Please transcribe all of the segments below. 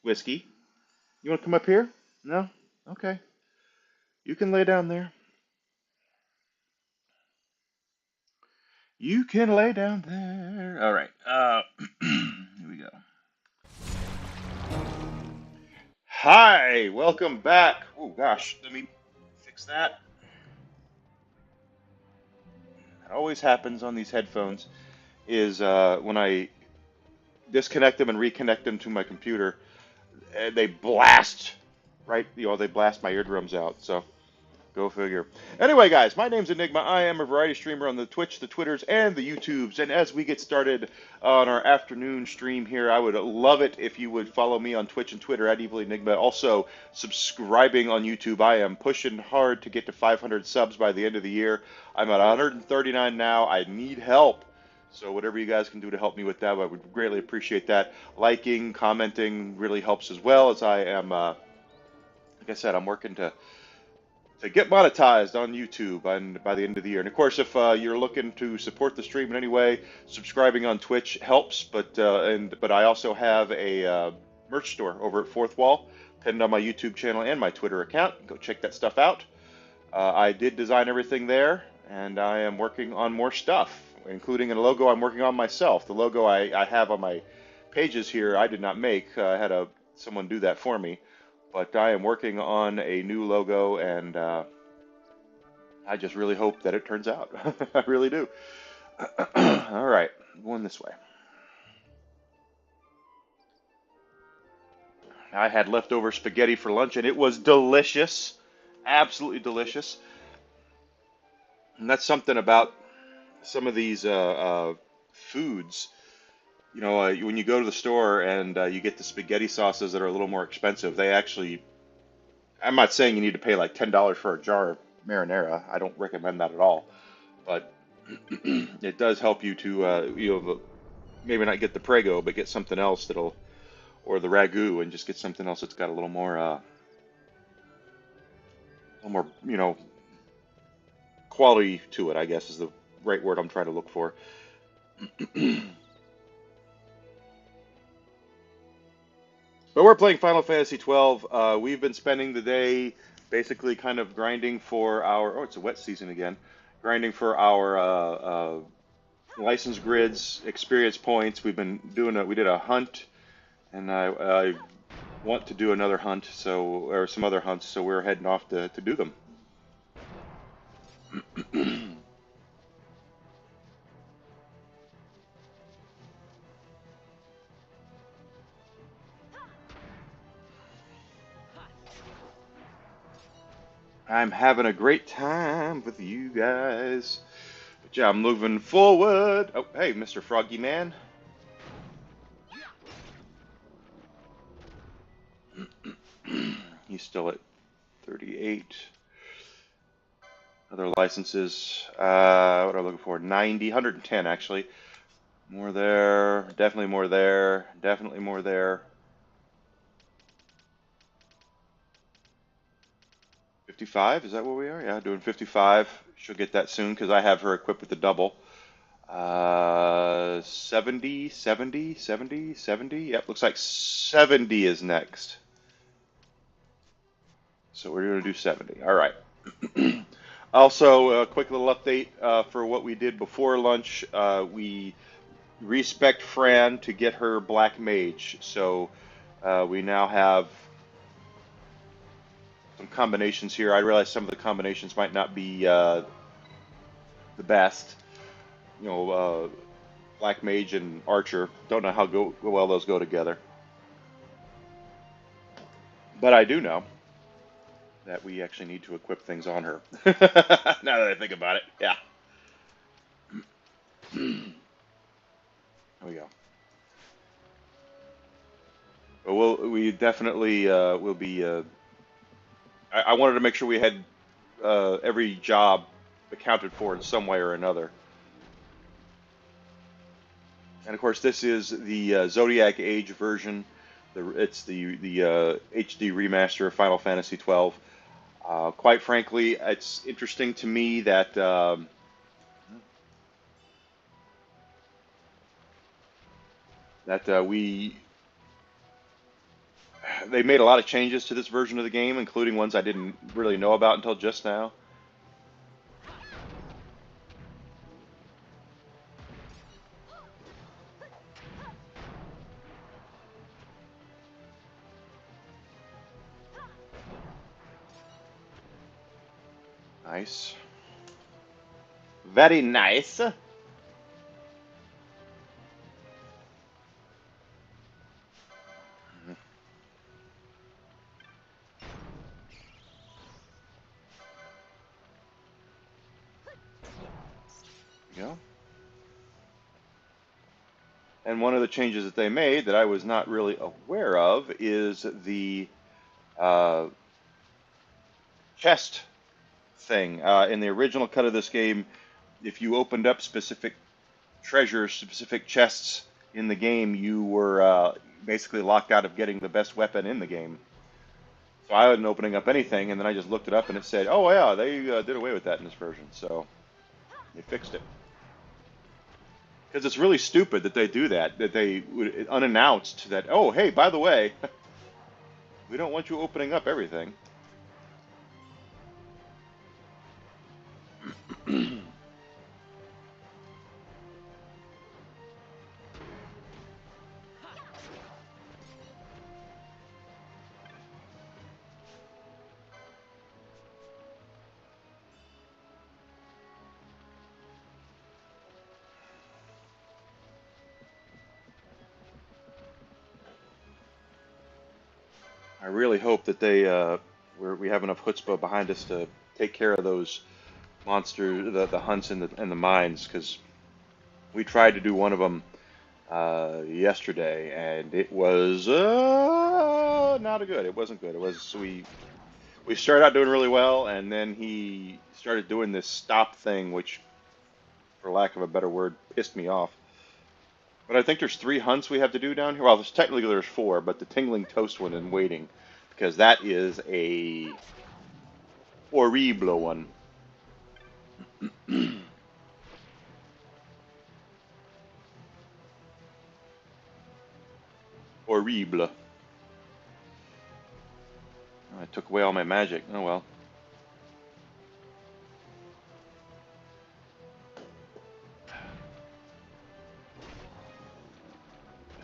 Whiskey. You want to come up here? No? Okay. You can lay down there. You can lay down there. All right. Here we go. Hi, welcome back. Oh gosh, let me fix that. It always happens on these headphones is when I disconnect them and reconnect them to my computer, they blast right. They blast my eardrums out. So go figure. Anyway, guys, my name's Enigma. I am a variety streamer on the Twitch, the Twitters, and the YouTubes. And as we get started on our afternoon stream here, I would love it if you would follow me on Twitch and Twitter at Evil Enigma. Also, subscribing on YouTube. I am pushing hard to get to 500 subs by the end of the year. I'm at 139 now. I need help. So whatever you guys can do to help me with that, I would greatly appreciate that. Liking, commenting really helps as well, as I am, like I said, I'm working to get monetized on YouTube and by the end of the year. And of course, if you're looking to support the stream in any way, subscribing on Twitch helps. But I also have a merch store over at Fourth Wall, pinned on my YouTube channel and my Twitter account. Go check that stuff out. I did design everything there, and I am working on more stuff, including a logo I'm working on myself. The logo I have on my pages here, I did not make. I had someone do that for me. But I am working on a new logo, and I just really hope that it turns out. I really do. All right, going this way. I had leftover spaghetti for lunch, and it was delicious. Absolutely delicious. And that's something about some of these foods. When you go to the store and you get the spaghetti sauces that are a little more expensive, they actually, I'm not saying you need to pay like $10 for a jar of marinara. I don't recommend that at all. But it does help you to, maybe not get the Prego, but get something else or the ragu, and just get something else that's got a little more, quality to it, I guess is the right word I'm trying to look for. But we're playing Final Fantasy XII. We've been spending the day basically kind of grinding for our. Oh, it's a wet season again. Grinding for our license grids, experience points. We did a hunt, and I want to do another hunt, or some other hunts, so we're heading off to do them. I'm having a great time with you guys. But yeah, I'm moving forward. Oh, hey, Mr. Froggy Man. He's still at 38. Other licenses. What am I looking for? 90, 110 actually. More there. Definitely more there. Definitely more there. 55, is that where we are? Yeah, doing 55. She'll get that soon because I have her equipped with the double. 70, 70, 70, 70. Yep, looks like 70 is next. So we're going to do 70. All right. Also, a quick little update for what we did before lunch. We respect Fran to get her Black Mage. So we now have some combinations here. I realize some of the combinations might not be the best. Black Mage and Archer. Don't know how well those go together. But I do know that we actually need to equip things on her. Now that I think about it, yeah. There we go. But we definitely will be. I wanted to make sure we had every job accounted for in some way or another. And of course, this is the Zodiac Age version. It's the HD remaster of Final Fantasy XII. Quite frankly, it's interesting to me that we they made a lot of changes to this version of the game, including ones I didn't really know about until just now. Nice. Very nice. Yeah. And one of the changes that they made that I was not really aware of is the uh, chest thing. In the original cut of this game, if you opened up specific treasures, specific chests in the game, you were basically locked out of getting the best weapon in the game. So I wasn't opening up anything, and then I just looked it up, and it said, "Oh yeah, they did away with that in this version." So they fixed it. Because it's really stupid that they do that. That they would unannounced that. Oh hey, by the way, we don't want you opening up everything. I really hope that we have enough chutzpah behind us to take care of those monsters, the hunts and the mines, because we tried to do one of them yesterday, and it was not good. It wasn't good. It was we started out doing really well, and then he started doing this stop thing, which, for lack of a better word, pissed me off. But I think there's 3 hunts we have to do down here. Well, there's 4, but the tingling toast one and waiting, because that is a horrible one. Horrible. I took away all my magic. Oh well.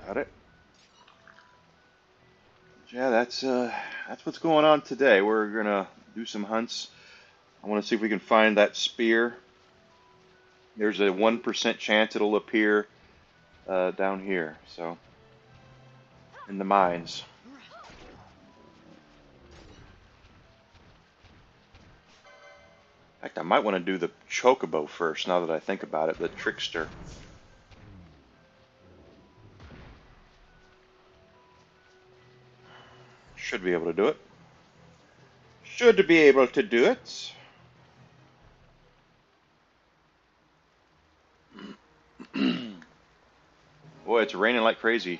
Got it. Yeah, that's what's going on today. We're gonna do some hunts. I want to see if we can find that spear. There's a 1% chance it'll appear down here. So in the mines. In fact, I might want to do the chocobo first. Now that I think about it, the trickster. Should be able to do it. Should be able to do it. Boy, it's raining like crazy.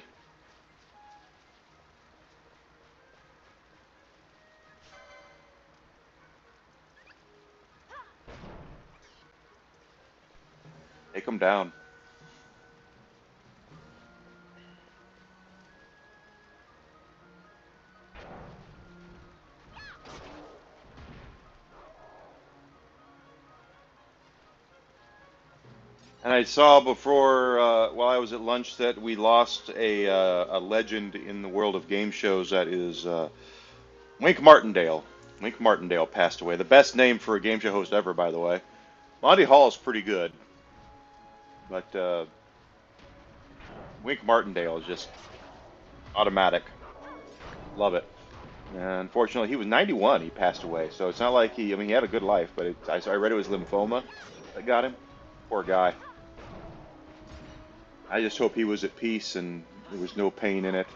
Take them down. And I saw before, while I was at lunch, that we lost a legend in the world of game shows. That is Wink Martindale. Wink Martindale passed away. The best name for a game show host ever, by the way. Monty Hall is pretty good, but Wink Martindale is just automatic. Love it. And unfortunately, he was 91. He passed away, so it's not like he. I mean, he had a good life, but I read it was lymphoma that got him. Poor guy. I just hope he was at peace and there was no pain in it.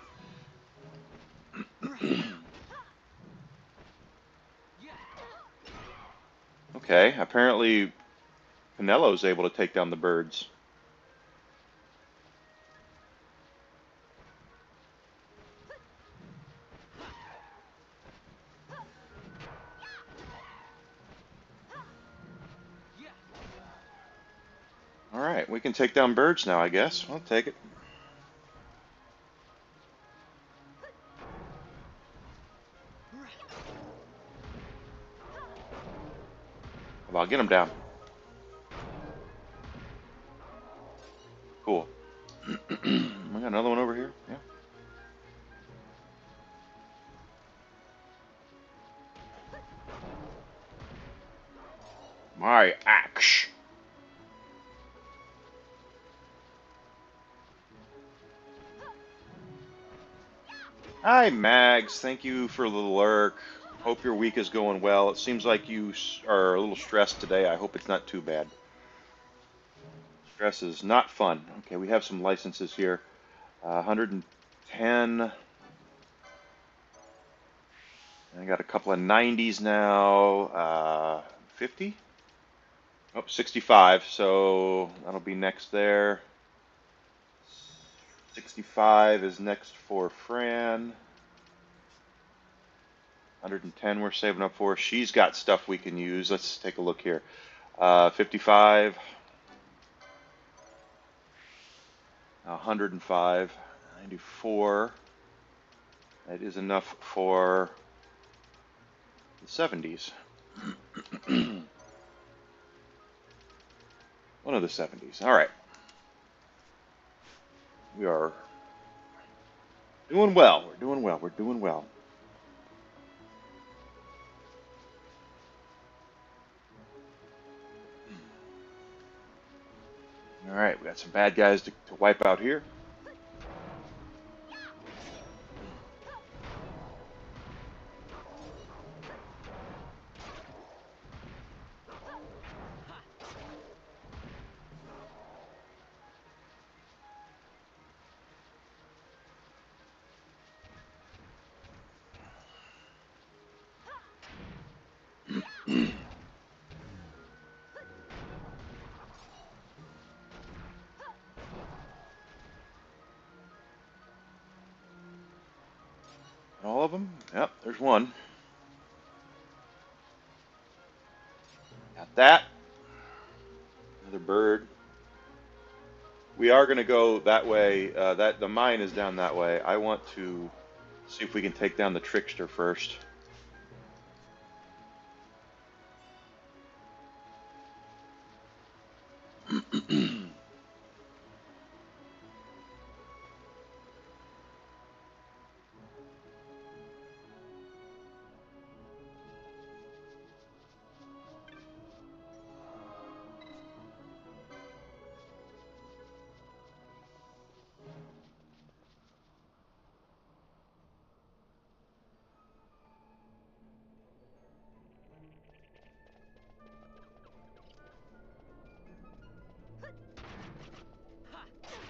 Okay, apparently Pinello's able to take down the birds. All right, we can take down birds now, I guess. I'll take it. Well, get him down. Cool. We got another one over here. Yeah. My axe. Hi, Mags. Thank you for the lurk. Hope your week is going well. It seems like you are a little stressed today. I hope it's not too bad. Stress is not fun. Okay, we have some licenses here. 110. I got a couple of 90s now. 50? Oh, 65. So that'll be next there. 65 is next for Fran. 110 we're saving up for. She's got stuff we can use. Let's take a look here. 55. 105. 94. That is enough for the 70s. One of the 70s. All right. We are doing well. We're doing well. We're doing well. All right. We got some bad guys to wipe out here. All of them? Yep, there's one. Got that. Another bird. We are going to go that way. That the mine is down that way. I want to see if we can take down the trickster first.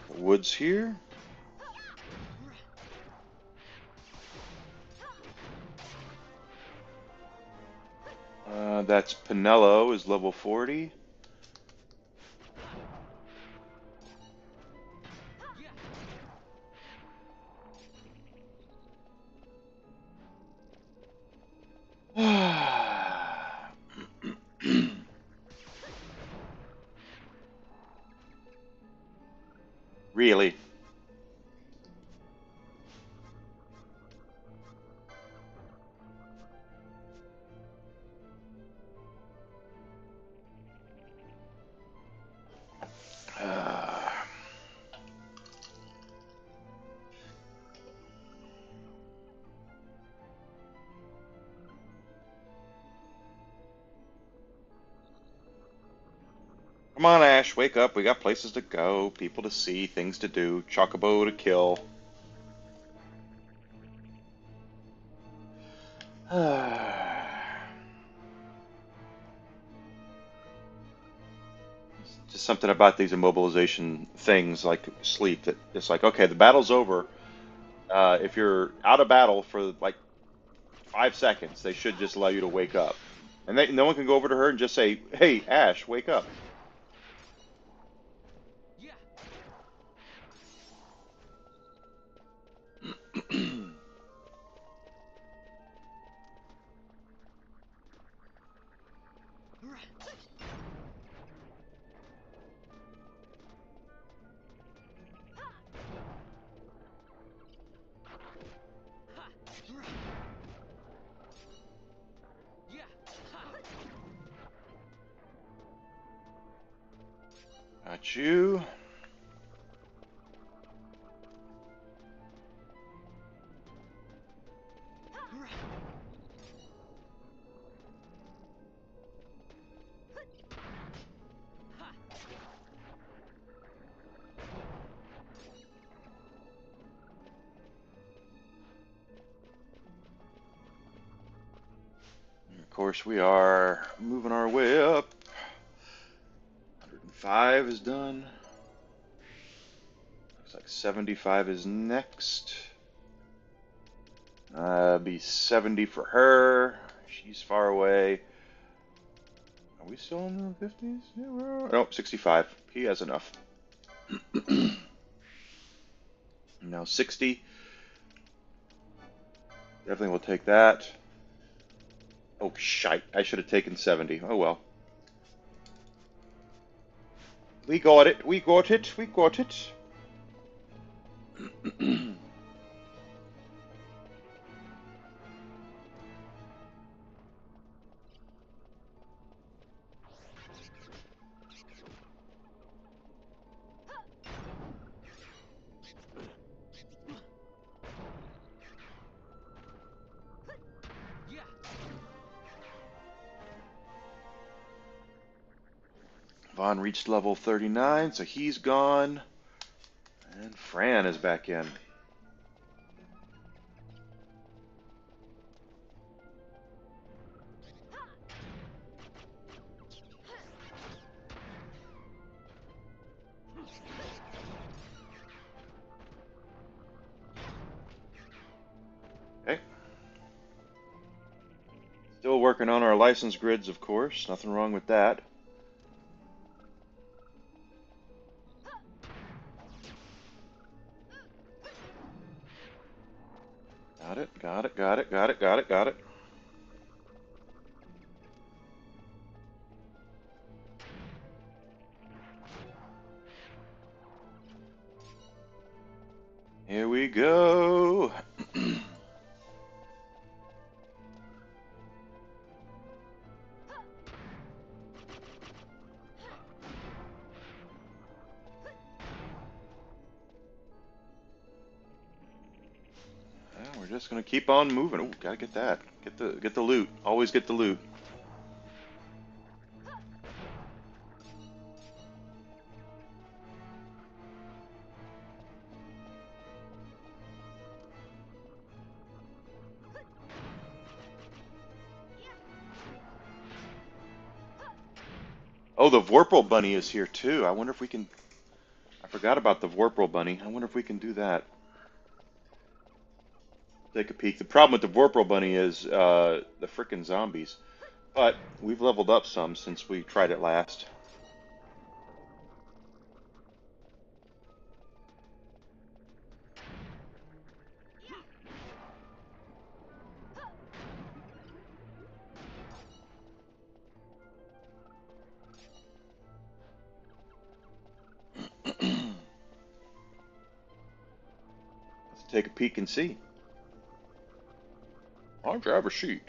The woods here. That's Pinello is level 40. Really? Come on, Ash, wake up. We got places to go, people to see, things to do, chocobo to kill. Just something about these immobilization things like sleep that it's like, okay, the battle's over. If you're out of battle for like 5 seconds, they should just allow you to wake up. And no one can go over to her and just say, hey, Ash, wake up. Got you. Of course, we are moving our way up. 105 is done. Looks like 75 is next. Be 70 for her. She's far away. Are we still in the 50s? Yeah, nope, 65. He has enough. Now 60. Definitely will take that. Oh, shite. I should have taken 70. Oh, well. We got it. We got it. We got it. Vaughn reached level 39, so he's gone. And Fran is back in. Okay. Still working on our license grids, of course. Nothing wrong with that. Got it, got it, got it, got it, got it, got it. Here we go. We're just gonna keep on moving. Oh, gotta get that. Get the loot. Always get the loot. Oh, the Vorpal Bunny is here too. I wonder if we can. I forgot about the Vorpal Bunny. I wonder if we can do that. Take a peek. The problem with the Vorpal Bunny is the frickin' zombies. But we've leveled up some since we tried it last. Let's take a peek and see. I'll grab a sheet.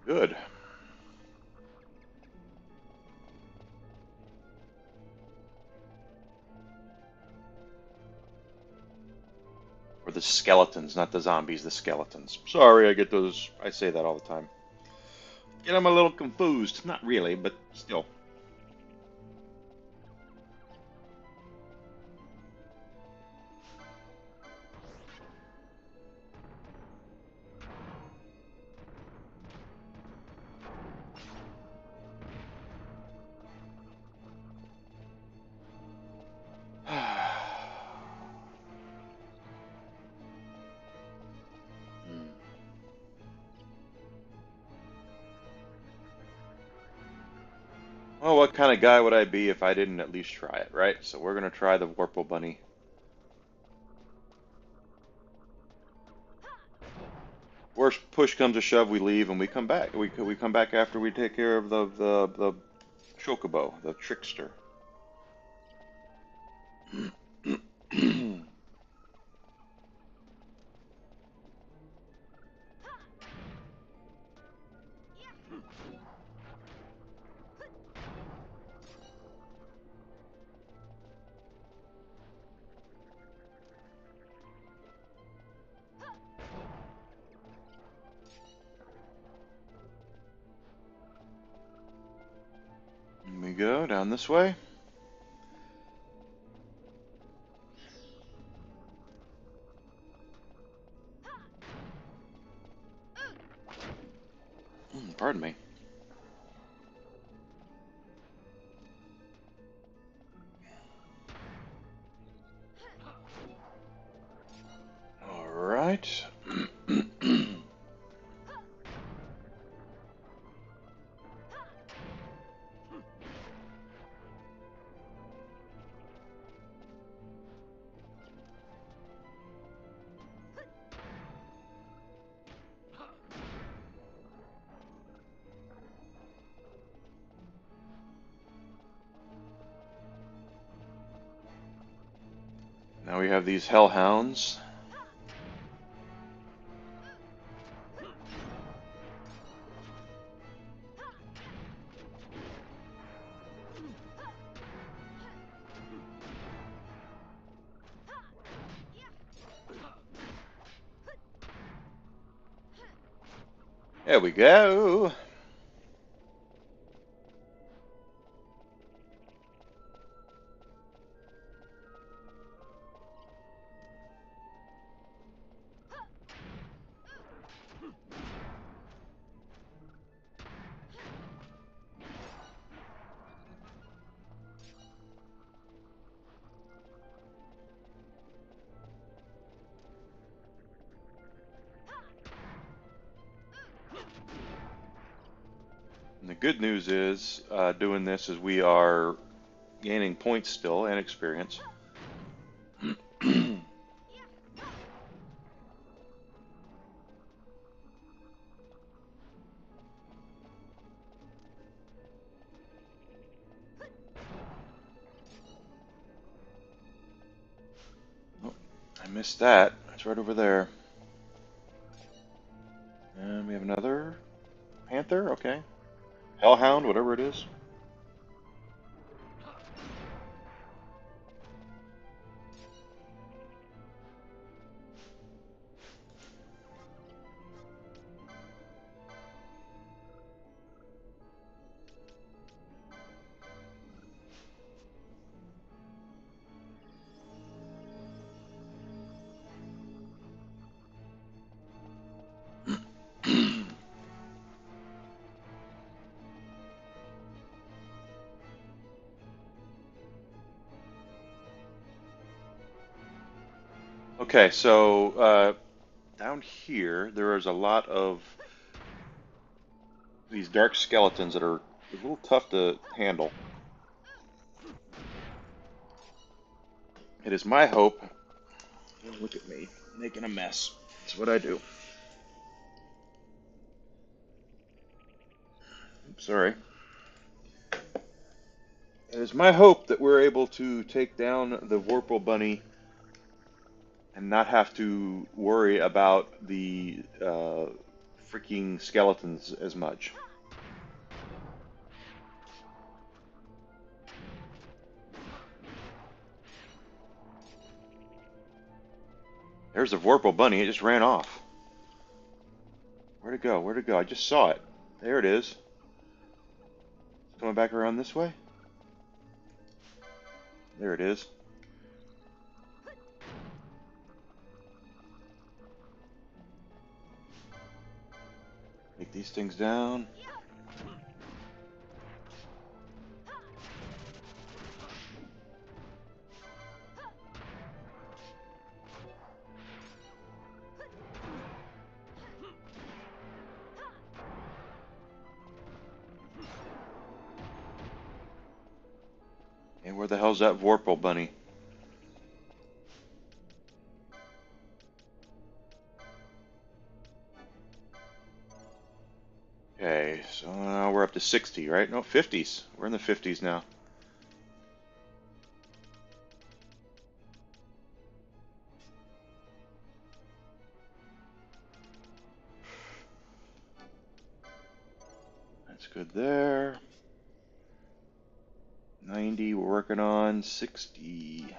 Good. Or the skeletons, not the zombies, the skeletons. Sorry, I get those. I say that all the time. Get them a little confused. Not really, but still. Well, what kind of guy would I be if I didn't at least try it, right? So we're gonna try the Vorpal Bunny. Worst push comes to shove, we leave and we come back. We come back after we take care of the Chocobo, the trickster. Here we go down this way. Pardon me. All right. Now we have these hellhounds. There we go. And the good news is, doing this is we are gaining points still and experience. Oh, I missed that. It's right over there. And we have another panther. Okay. Hellhound, whatever it is. Okay, so down here there is a lot of these dark skeletons that are a little tough to handle. It is my hope. Oh, look at me making a mess. That's what I do. Oops, sorry. It is my hope that we're able to take down the Vorpal Bunny and not have to worry about the freaking skeletons as much. There's the Vorpal Bunny. It just ran off. Where'd it go? Where'd it go? I just saw it. There it is. Coming back around this way. There it is. Take these things down. And where the hell's that Vorpal Bunny? Okay, so now we're up to 60, right? No, 50s. We're in the 50s now. That's good there. 90, we're working on 60.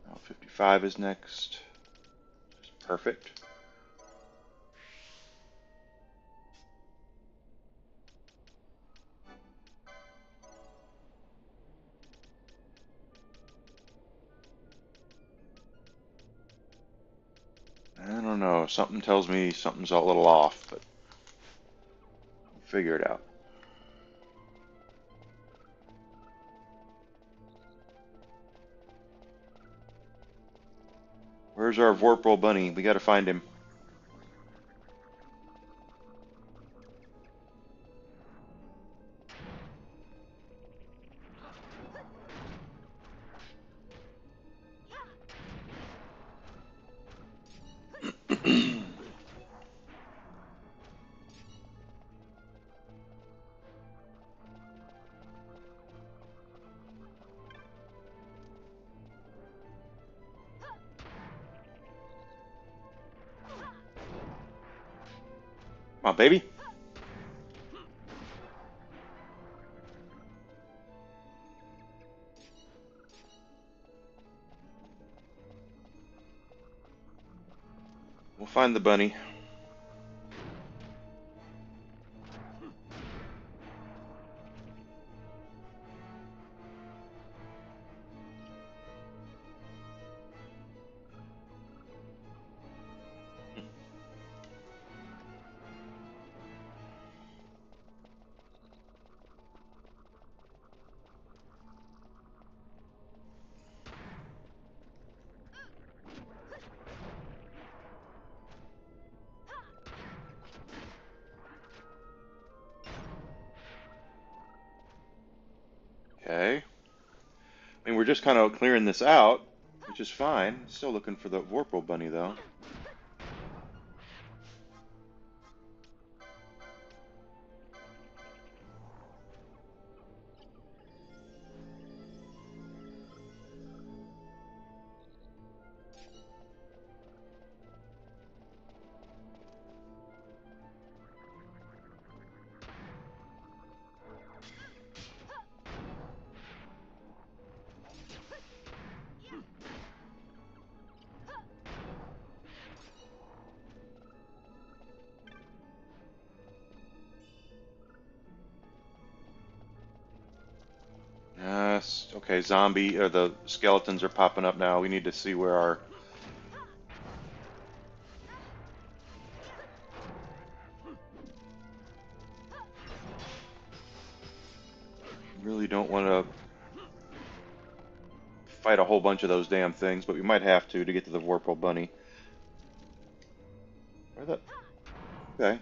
Now 55 is next. Perfect. I don't know. Something tells me something's a little off, but we'll figure it out. Where's our Vorpal bunny? We gotta find him. Come on, baby. We'll find the bunny. Okay. I mean, we're just kind of clearing this out, which is fine. Still looking for the Vorpal bunny, though. Yes. Okay, zombie, or the skeletons are popping up now. We need to see where our... Really don't want to fight a whole bunch of those damn things, but we might have to get to the Vorpal bunny. Where the... Okay.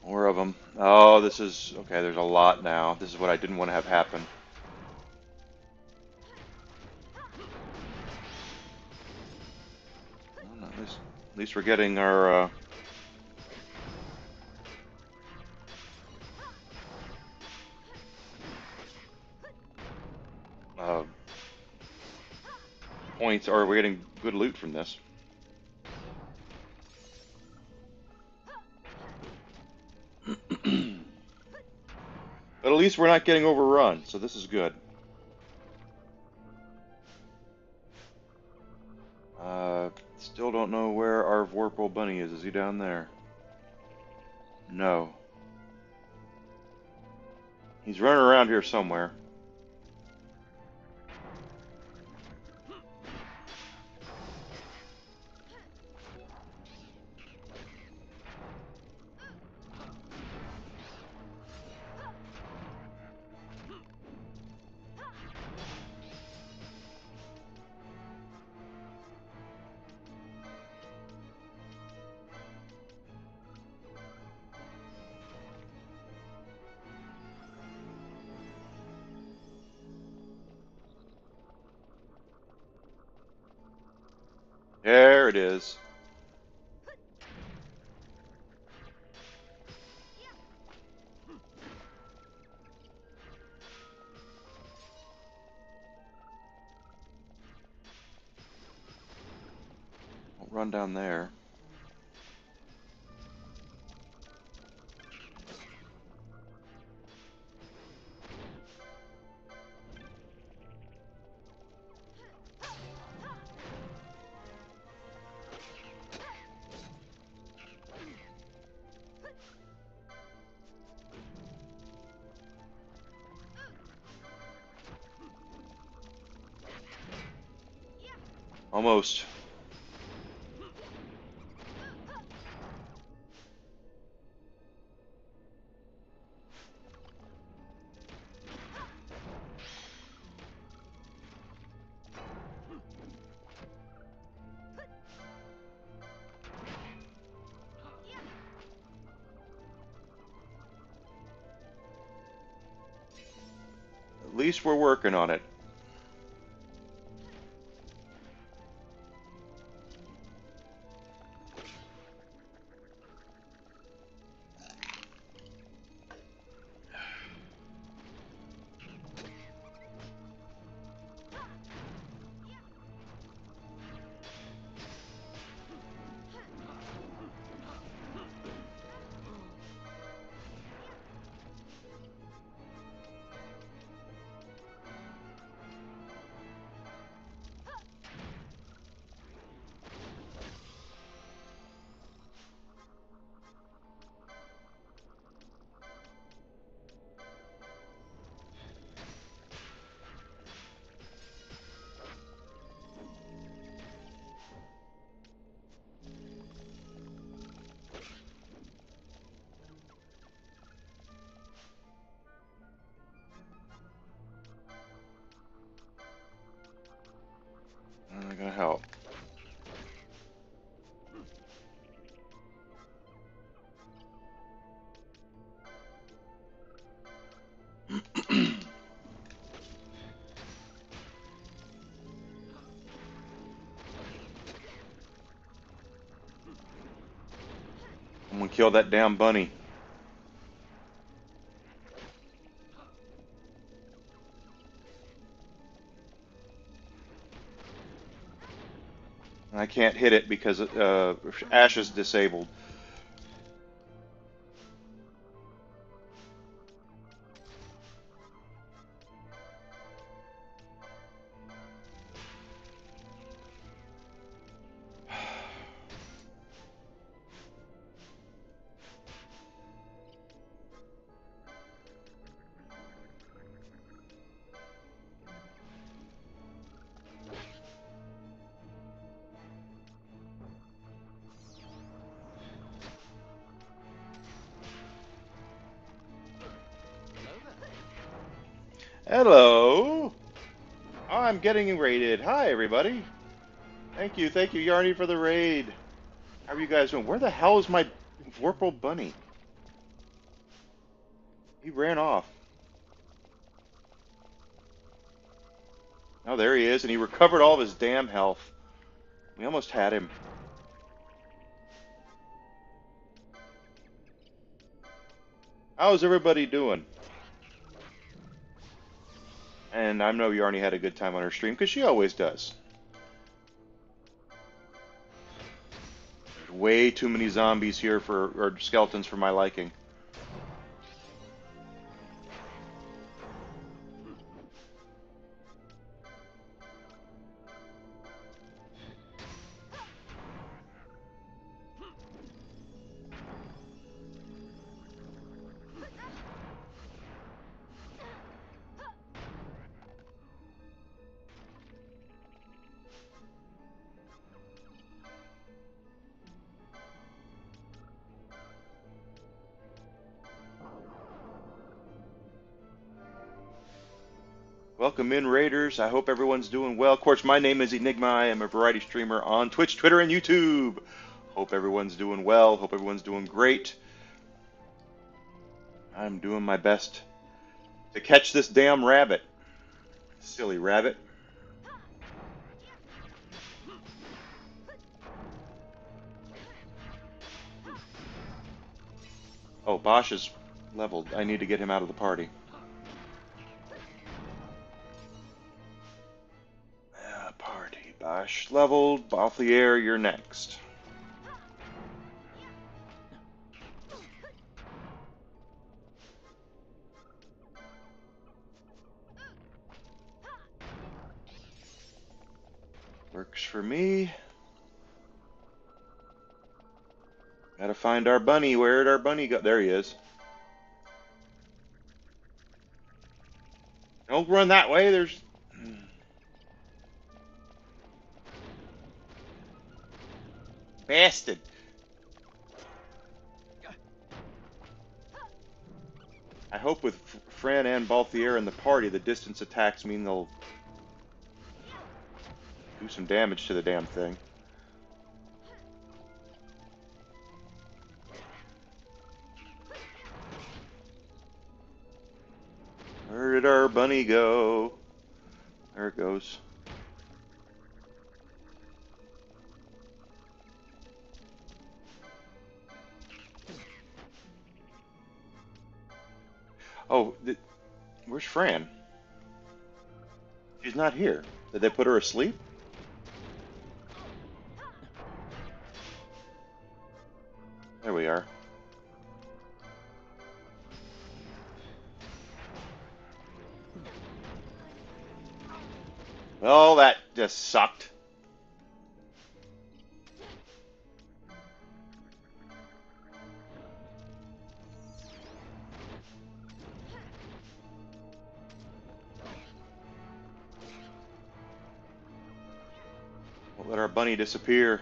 More of them. Oh, this is... Okay, there's a lot now. This is what I didn't want to have happen. Well, at least we're getting our... Uh, points, or we're getting good loot from this. But at least we're not getting overrun, so this is good. Still Still don't know where our Vorpal bunny is. Is he down there? No. He's running around here somewhere. There it is. Don't run down there. Almost. At least we're working on it. Not gonna help. I'm gonna kill that damn bunny. I can't hit it because Ash is disabled. Hello. I'm getting raided. Hi, everybody. Thank you, Yarny, for the raid. How are you guys doing? Where the hell is my Vorpal bunny? He ran off. Oh, there he is, and he recovered all of his damn health. We almost had him. How's everybody doing? And I know Yarny had a good time on her stream, because she always does. There's way too many zombies here or skeletons for my liking. Welcome in, Raiders. I hope everyone's doing well. Of course, my name is Enigma. I am a variety streamer on Twitch, Twitter, and YouTube. Hope everyone's doing well. Hope everyone's doing great. I'm doing my best to catch this damn rabbit. Silly rabbit. Oh, Bosch is leveled. I need to get him out of the party. Party. Bosch leveled. Balthier, you're next. Works for me. Gotta find our bunny. Where'd our bunny go? There he is. Don't run that way. There's... Bastard. I hope with Fran and Balthier in the party, the distance attacks mean they'll do some damage to the damn thing. Where did our bunny go? There it goes. Oh, where's Fran? She's not here. Did they put her asleep? There we are. Oh, that just sucked. We'll let our bunny disappear.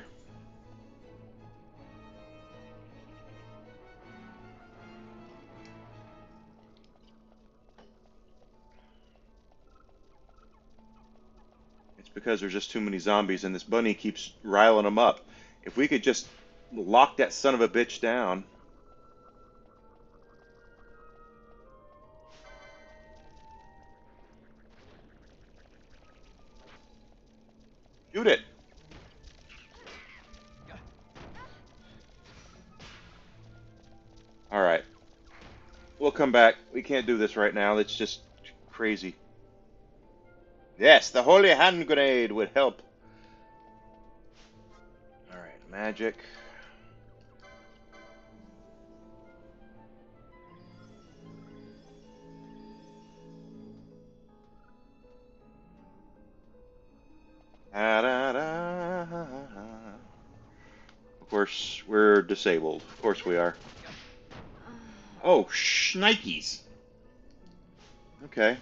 It's because there's just too many zombies and this bunny keeps riling them up. If we could just lock that son of a bitch down. Shoot it. All right. We'll come back. We can't do this right now. It's just crazy. Yes, the holy hand grenade would help. All right, magic. Da, da, da. Of course, we're disabled. Of course we are. Oh, shnikes. Okay.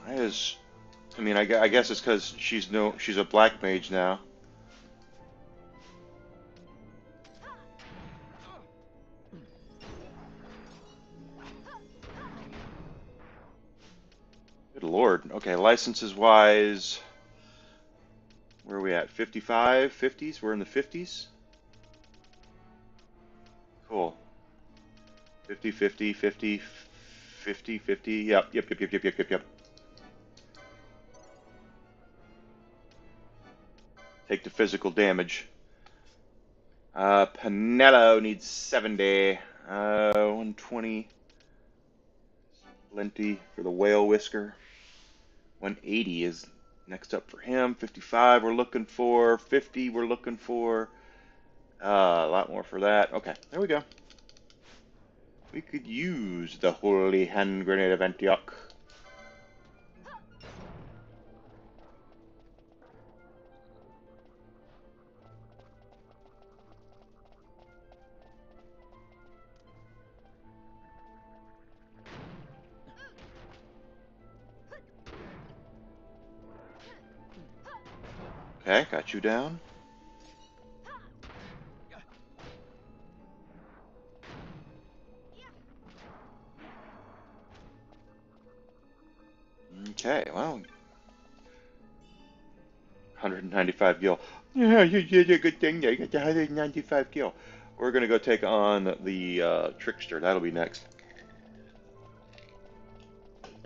Why is... I mean, I guess it's because she's a black mage now. Good lord. Okay, licenses wise, where are we at? 55, 50s? We're in the 50s? Cool. 50, 50, 50, 50, 50. Yep. Take the physical damage. Pinello needs 70. 120. Plenty for the whale whisker. 180 is next up for him. 55 we're looking for. 50 we're looking for. A lot more for that. Okay, there we go. We could use the Holy Hand Grenade of Antioch. Okay, got you down. Okay, well, 195 gil. Yeah, you did a good thing there. You got the 195 gil. We're gonna go take on the trickster. That'll be next.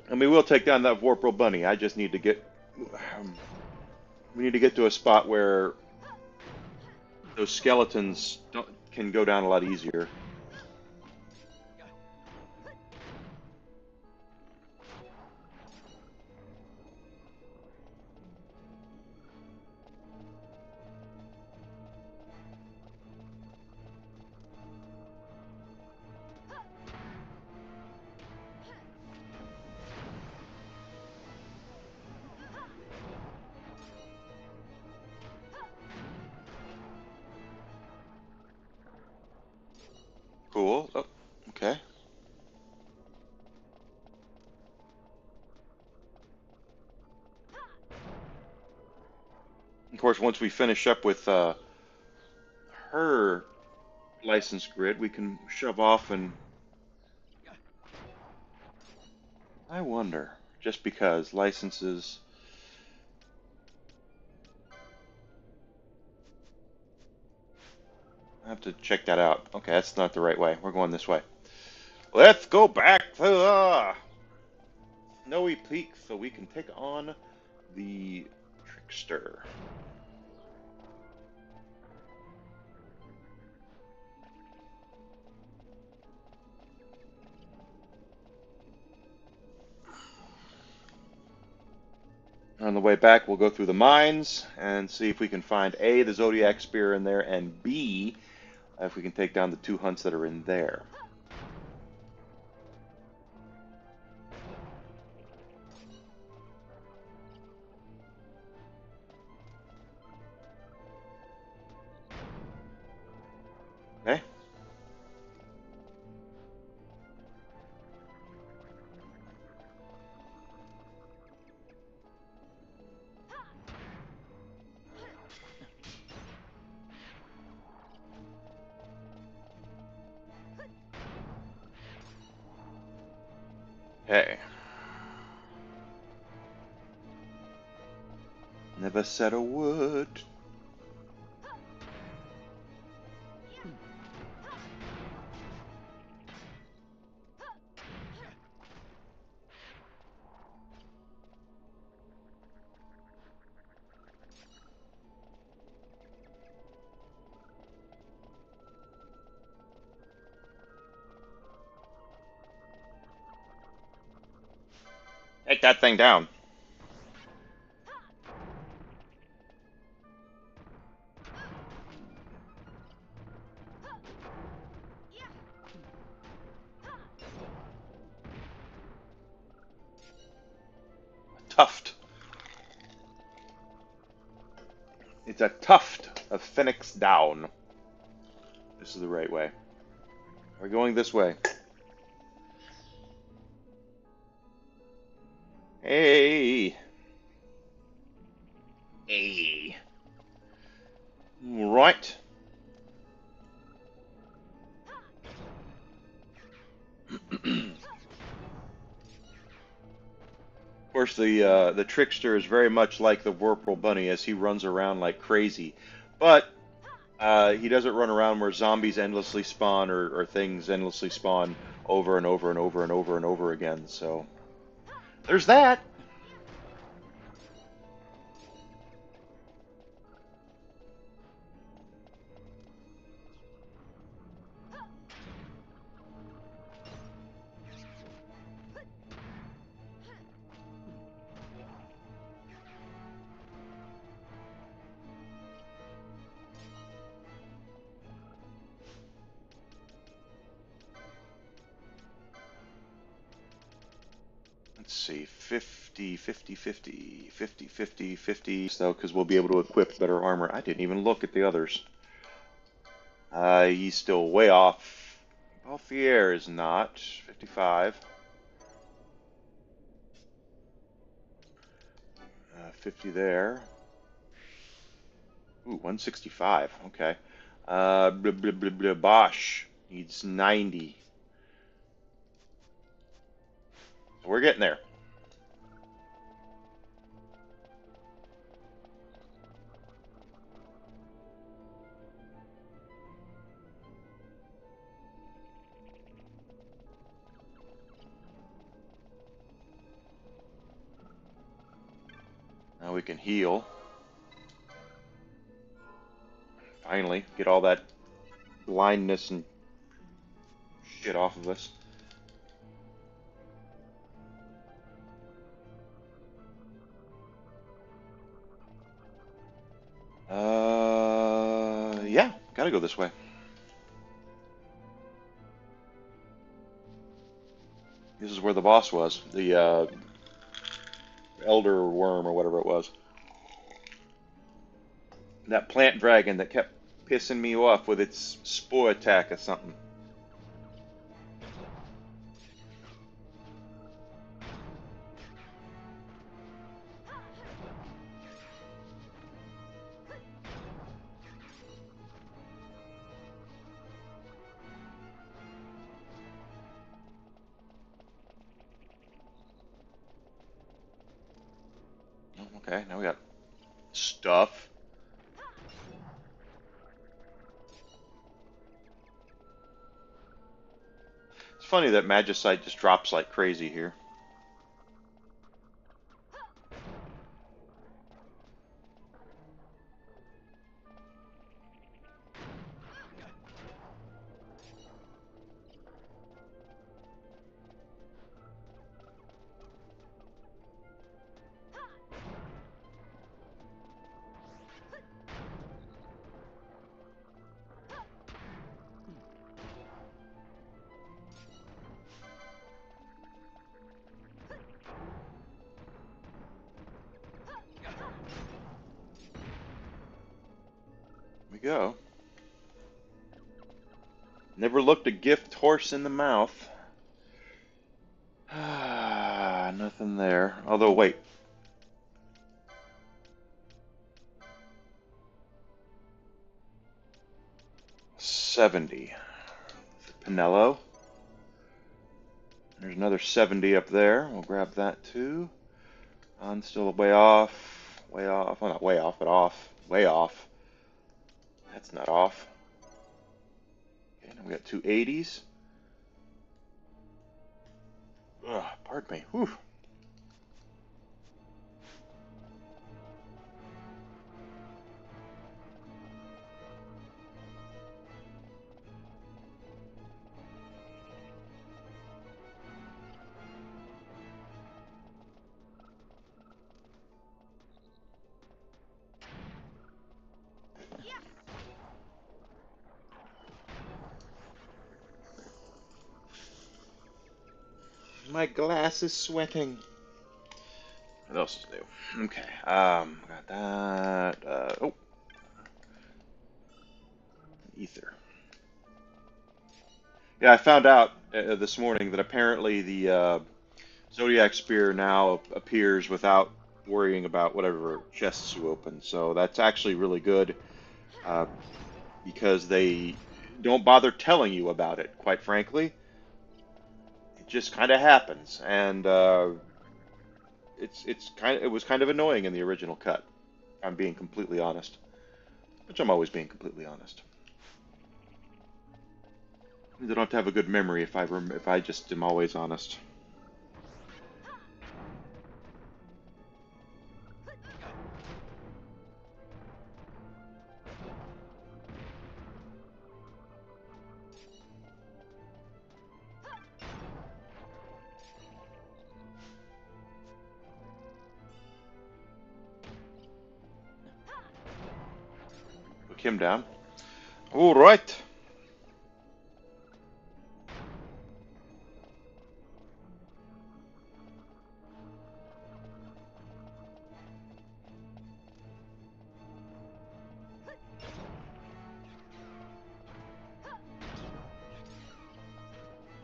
I mean, we'll take down that Vorpal bunny. I just need to get. Um, we need to get to a spot where those skeletons can go down a lot easier. Cool. Oh, okay. Of course, once we finish up with her license grid, we can shove off and. I wonder, just because licenses. I have to check that out. Okay, that's not the right way. We're going this way. Let's go back to the snowy peak so we can take on the trickster. On the way back, we'll go through the mines and see if we can find A, the Zodiac Spear in there, and B, if we can take down the two hunts that are in there. Okay? Hey. Never said a word. Take that thing down. Tuft. It's a tuft of phoenix down. This is the right way. We're going this way. Hey. Hey. Right. Of course, the trickster is very much like the Whirlpool Bunny as he runs around like crazy, but he doesn't run around where zombies endlessly spawn or things endlessly spawn over and over and over and over and over again. So there's that. Let's see, 50, 50, 50, 50, 50, 50, though, because we'll be able to equip better armor. I didn't even look at the others. He's still way off. Balthier is not. 55. 50 there. Ooh, 165. Okay. Blah, blah, blah, blah. Bosch needs 90. So we're getting there. Now we can heal. Finally, get all that blindness and shit off of us. Yeah, gotta go this way. This is where the boss was, the elder worm or whatever it was. That plant dragon that kept pissing me off with its spore attack or something. Oh, okay, now we got stuff. It's funny that Magicite just drops like crazy here. Here we go. Never looked a gift horse in the mouth. Ah, nothing there. Although, wait. 70. Pinello. There's another 70 up there. We'll grab that too. I'm still way off. Way off. Well, not way off, but off. Way off. That's not off. Okay, now we got two 80s. Ugh, pardon me. Whew. My glass is sweating. What else is new? Okay, got that. Oh, ether. Yeah, I found out this morning that apparently the Zodiac Spear now appears without worrying about whatever chests you open. So that's actually really good uh, because they don't bother telling you about it. Quite frankly, it just kind of happens, and it was kind of annoying in the original cut. I'm being completely honest, which I'm always being completely honest. I don't have to have a good memory if I just am always honest. Took him down. All right.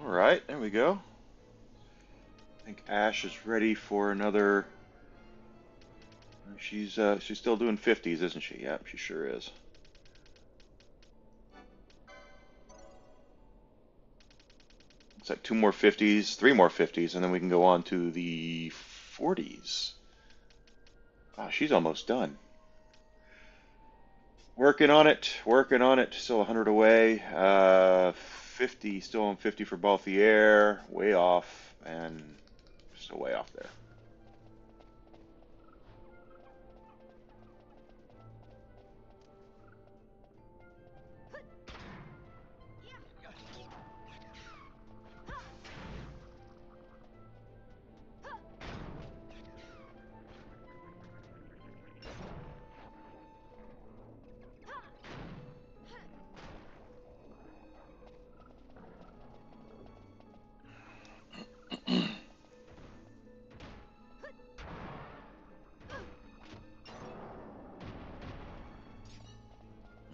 All right. There we go. I think Ash is ready for another She's still doing 50s, isn't she? Yep, she sure is. It's like two more 50s, three more 50s, and then we can go on to the 40s. Wow, she's almost done. Working on it, working on it. Still 100 away. 50, still on 50 for both the air. Way off, and still way off there.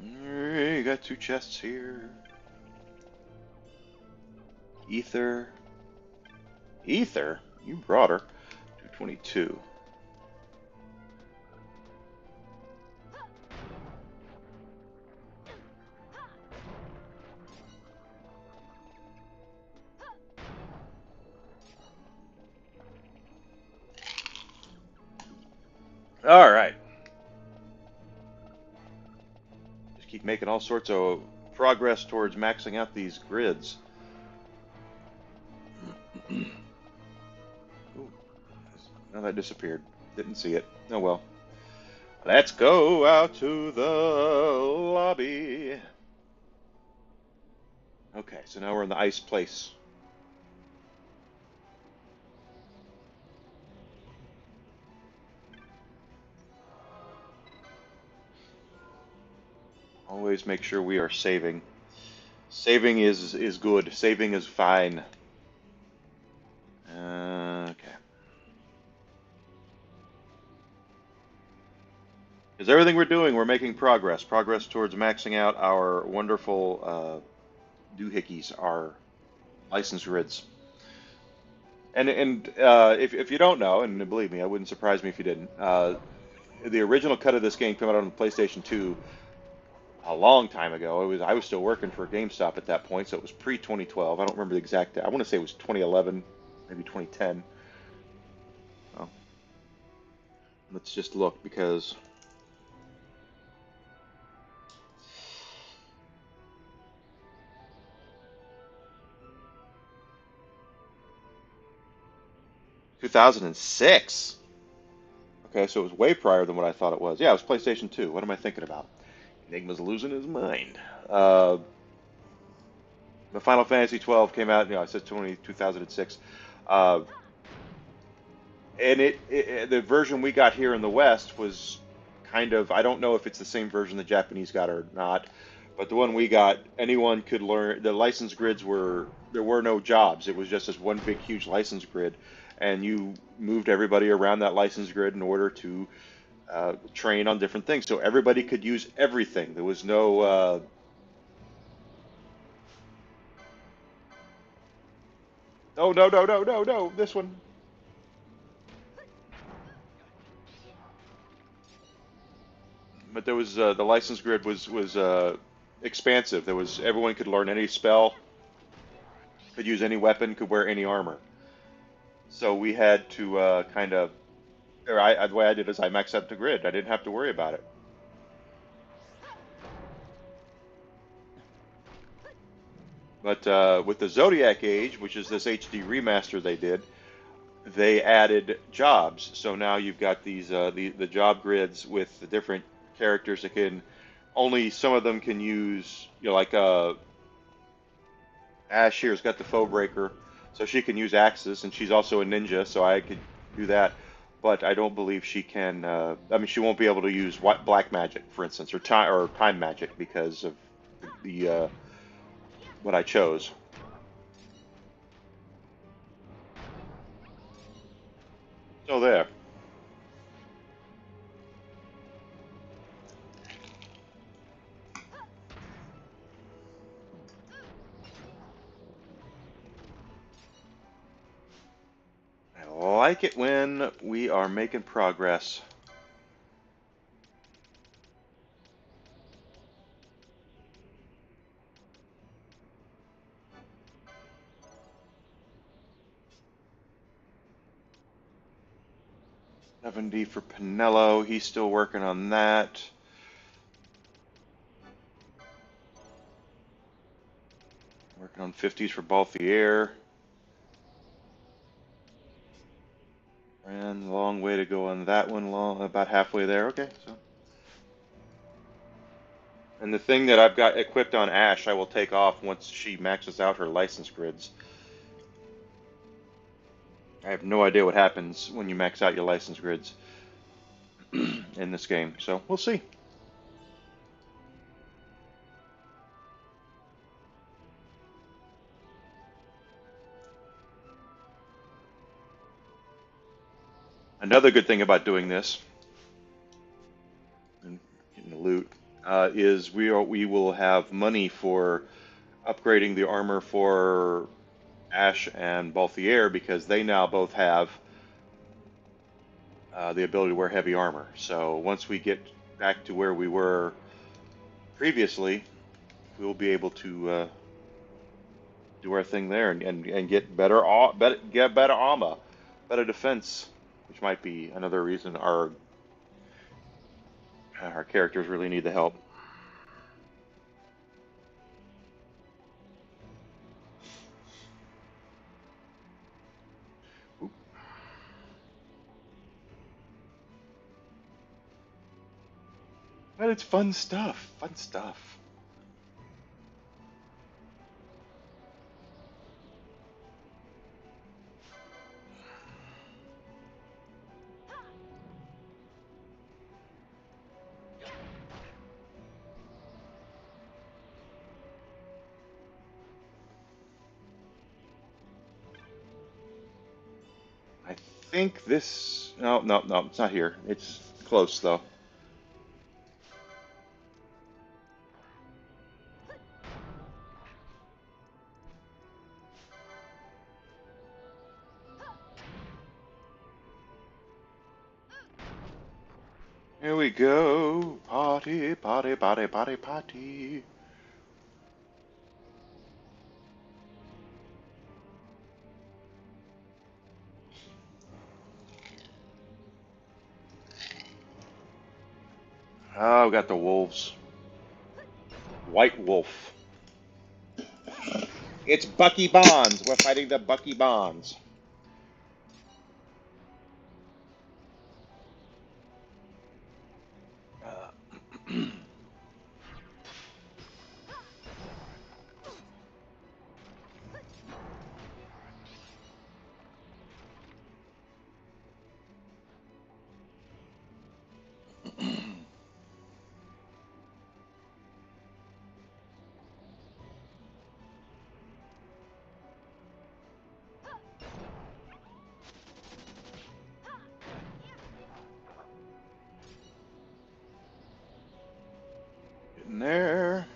Alright, got two chests here. Ether. Ether? You brought her. 222. Alright. Just keep making all sorts of progress towards maxing out these grids. Ooh, now that disappeared. Didn't see it. Oh well. Let's go out to the lobby. Okay, so now we're in the ice place. Always make sure we are saving. Saving is good. Saving is fine. Okay. Because everything we're doing, we're making progress. Progress towards maxing out our wonderful doohickeys, our license grids. And if you don't know, and believe me, it wouldn't surprise me if you didn't. The original cut of this game came out on PlayStation 2 a long time ago. I was still working for GameStop at that point, so it was pre 2012. I don't remember the exact. I want to say it was 2011, maybe 2010. Well, let's just look because 2006. Okay, so it was way prior than what I thought it was. Yeah, it was PlayStation 2. What am I thinking about? Enigma's losing his mind. The Final Fantasy XII came out, I said 2006. Uh, and the version we got here in the West was kind of, I don't know if it's the same version the Japanese got or not, but the one we got, anyone could learn. The license grids there were no jobs. It was just this one big, huge license grid, and you moved everybody around that license grid in order to train on different things. So everybody could use everything. There was no, oh, no, no, no, no, no, this one. But there was the license grid was expansive. There was everyone could learn any spell, could use any weapon, could wear any armor. So we had to kind of, the way I did is I maxed out the grid. I didn't have to worry about it. But with the Zodiac Age, which is this HD remaster they did, they added jobs. So now you've got these the job grids with the different characters that can only some of them can use. Like Ash here's got the Foe Breaker, so she can use axes, and she's also a ninja, so I could do that. But I don't believe she can. I mean, she won't be able to use black magic, for instance, or time magic because of the what I chose. So there. I like it when we are making progress. 70 for Pinello. He's still working on that. Working on 50s for Balthier. And long way to go on that one. Long, about halfway there. Okay, so. And the thing that I've got equipped on Ash, I will take off once she maxes out her license grids. I have no idea what happens when you max out your license grids in this game, so we'll see. Another good thing about doing this and getting the loot is we will have money for upgrading the armor for Ash and Balthier because they now both have the ability to wear heavy armor. So once we get back to where we were previously, we'll be able to do our thing there and get better armor, better defense, which might be another reason our characters really need the help. But it's fun stuff. Fun stuff. I think this. No, no, no. It's not here. It's close though. Here we go. Party, party, party, party, party. Oh, we got the wolves. White wolf. It's Bucky Bonds. We're fighting the Bucky Bonds. Getting there.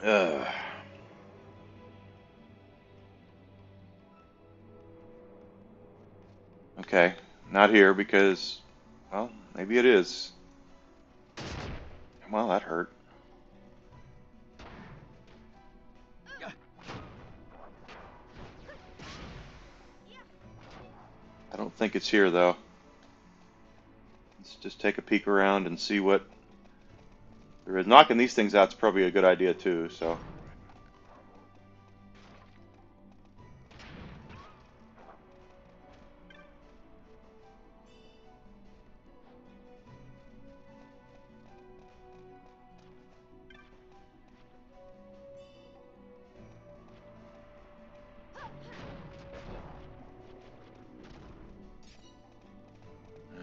Ugh. Okay, not here because, well, maybe it is. Well, that hurt. I don't think it's here though. Let's just take a peek around and see what there is. Knocking these things out is probably a good idea too, so.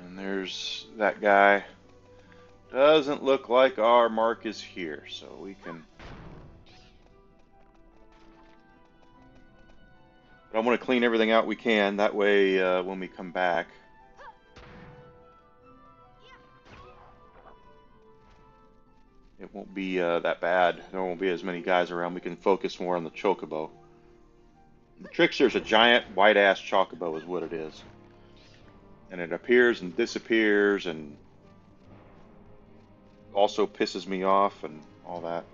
And there's that guy. Doesn't look like our mark is here, so we can... But I want to clean everything out we can, that way when we come back, it won't be that bad. There won't be as many guys around. We can focus more on the chocobo. The trickster's a giant white-ass chocobo is what it is. And it appears and disappears and also pisses me off and all that.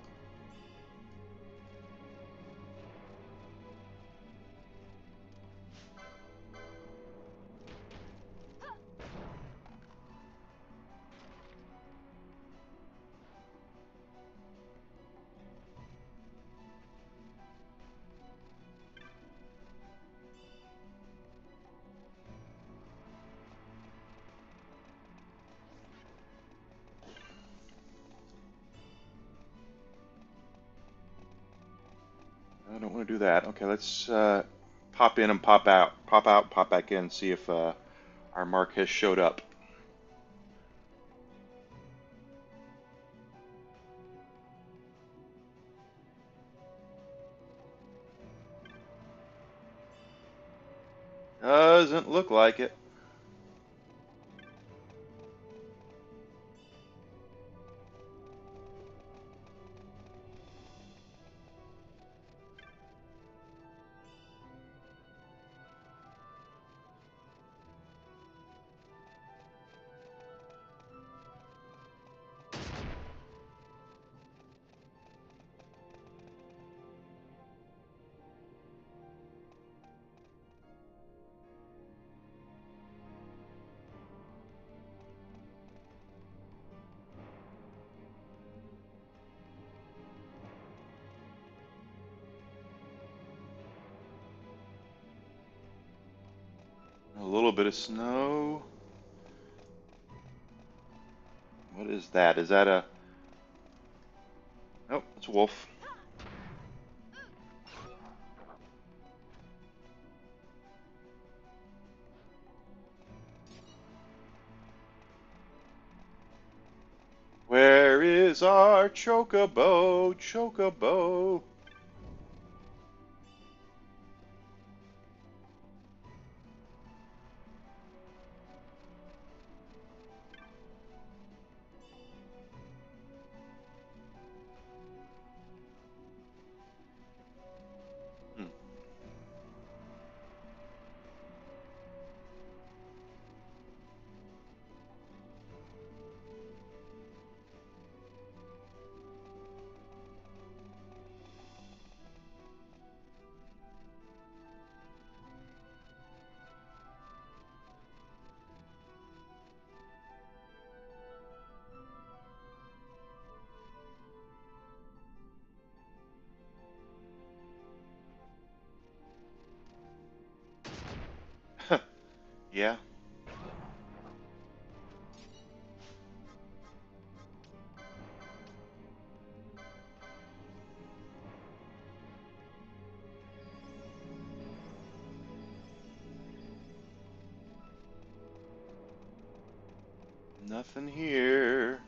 I don't want to do that. Okay, let's pop in and pop out. Pop out, pop back in, see if our mark has showed up. Doesn't look like it. A little bit of snow. What is that? Is that a... Oh, it's a wolf. Where is our chocobo? Chocobo. Hmm. Yeah. Nothing here.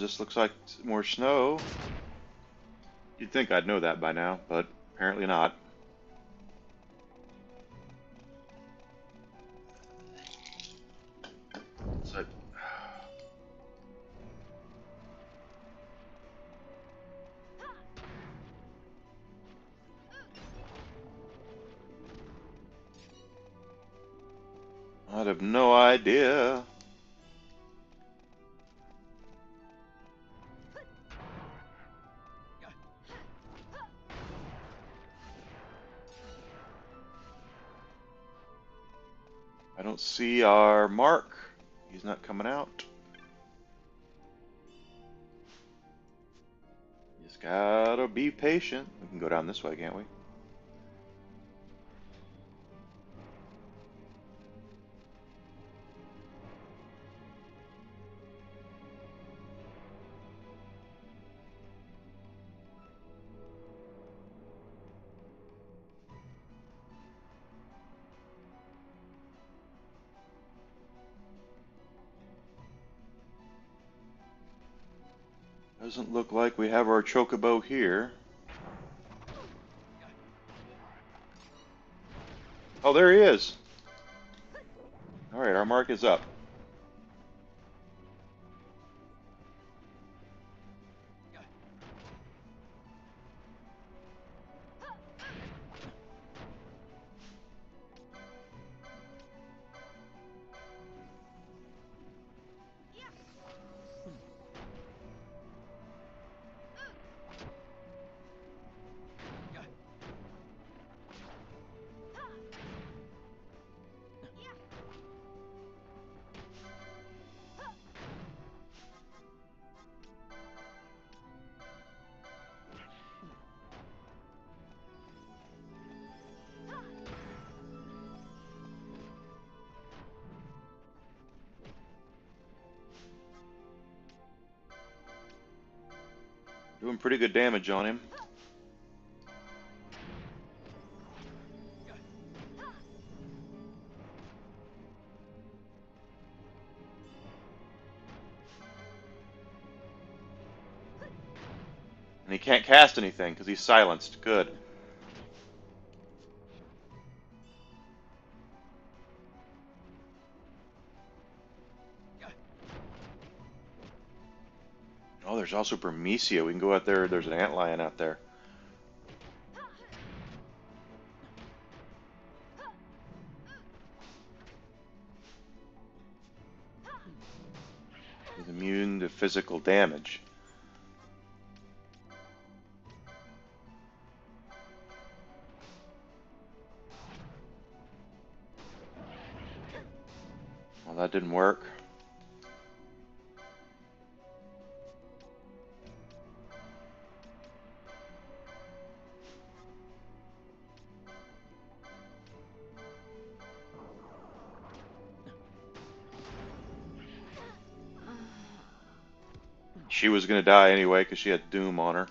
This looks like more snow. You'd think I'd know that by now, but apparently not. So, I have no idea. I don't see our mark. He's not coming out. Just gotta be patient. We can go down this way, can't we? Doesn't look like we have our chocobo here. Oh, there he is. Alright, our mark is up. Doing pretty good damage on him. And he can't cast anything because he's silenced. Good. Oh, there's also Bermesia. We can go out there. There's an antlion out there. He's immune to physical damage. Well, that didn't work. She was going to die anyway because she had Doom on her.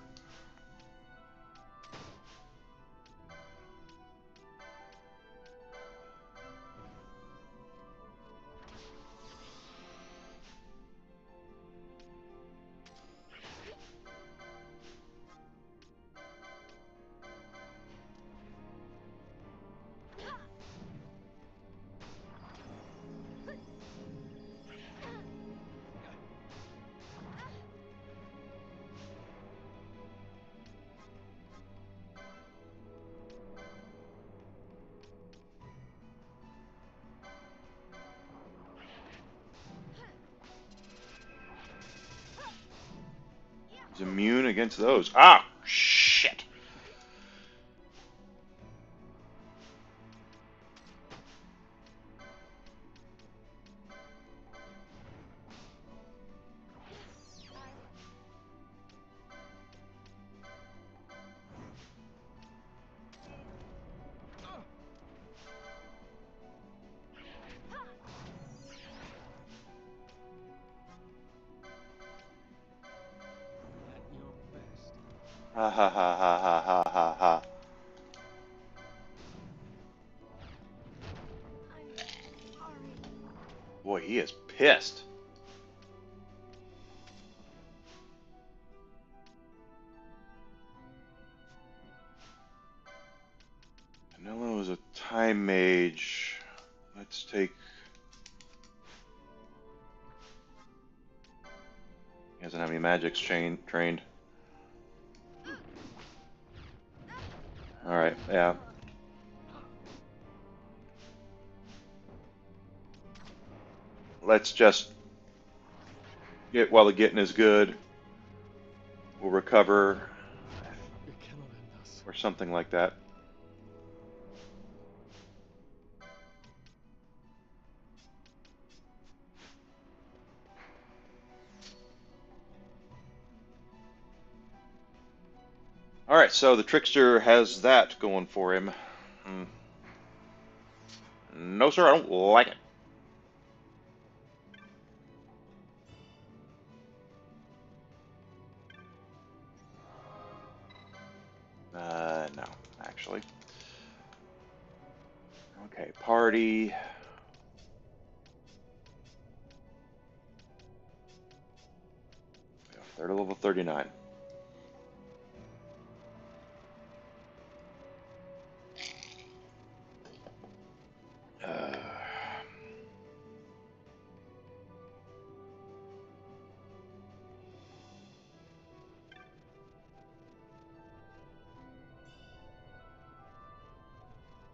He's immune against those. Ah, shit. Ha ha ha ha ha ha ha ha. Boy, he is pissed. Danilo is a time mage. Let's take... He doesn't have any magics trained. Alright, yeah. Let's just get while the getting is good. We'll recover. Or something like that. Alright, so the Trickster has that going for him. No, sir, I don't like it. No, actually. Okay, party. Third level 39. Uh,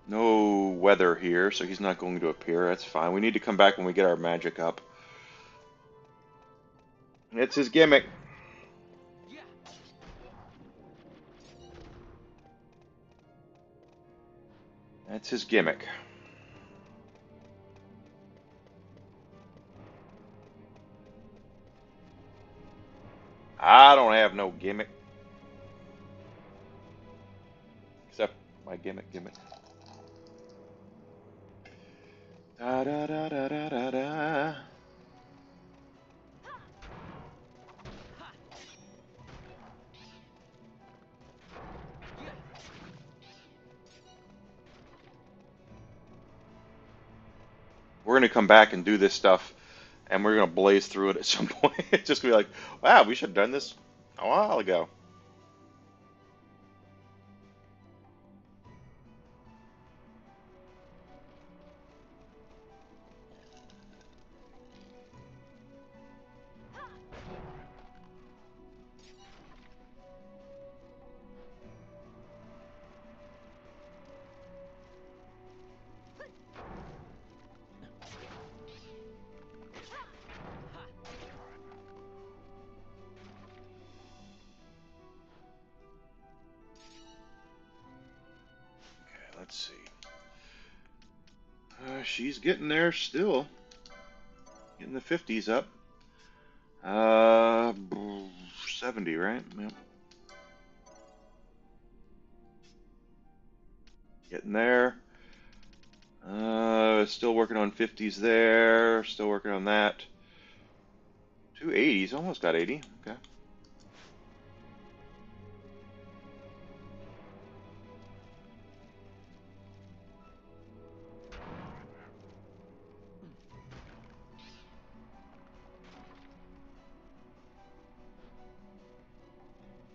no weather here, so he's not going to appear. That's fine. We need to come back when we get our magic up. It's his gimmick. That's his gimmick. I don't have no gimmick. Except my gimmick. Da da da da da da da. We're gonna come back and do this stuff, and we're gonna blaze through it at some point. It's just gonna be like, wow, we should have done this a while ago. Okay, let's see. She's getting there still. Getting the 50s up. 70, right? Yep. Getting there. Still working on 50s there. Still working on that. 280s. Almost got 80. Okay.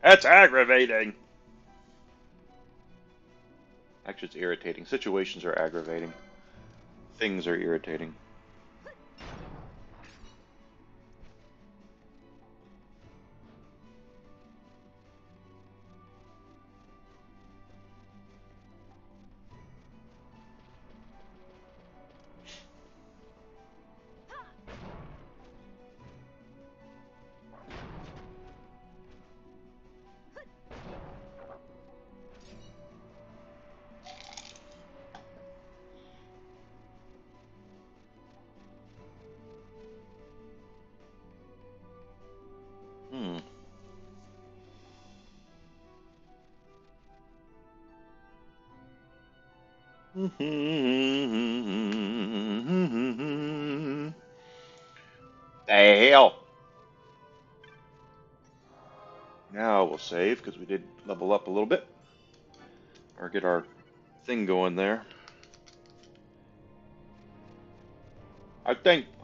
That's aggravating. Actually, it's irritating. Situations are aggravating. Things are irritating. Hmm. The hell. Now we'll save because we did level up a little bit. Or get our thing going there.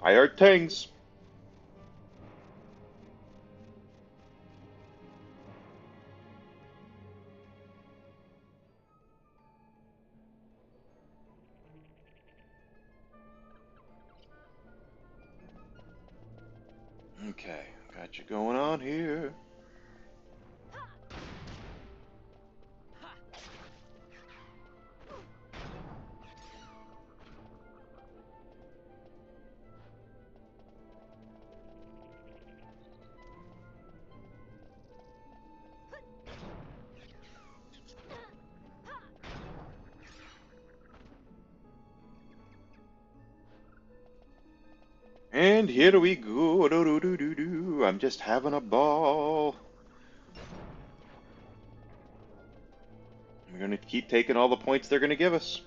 I heard things. Okay, got you going on here. And here we go. Do, do, do, do, do. I'm just having a ball. We're going to keep taking all the points they're going to give us.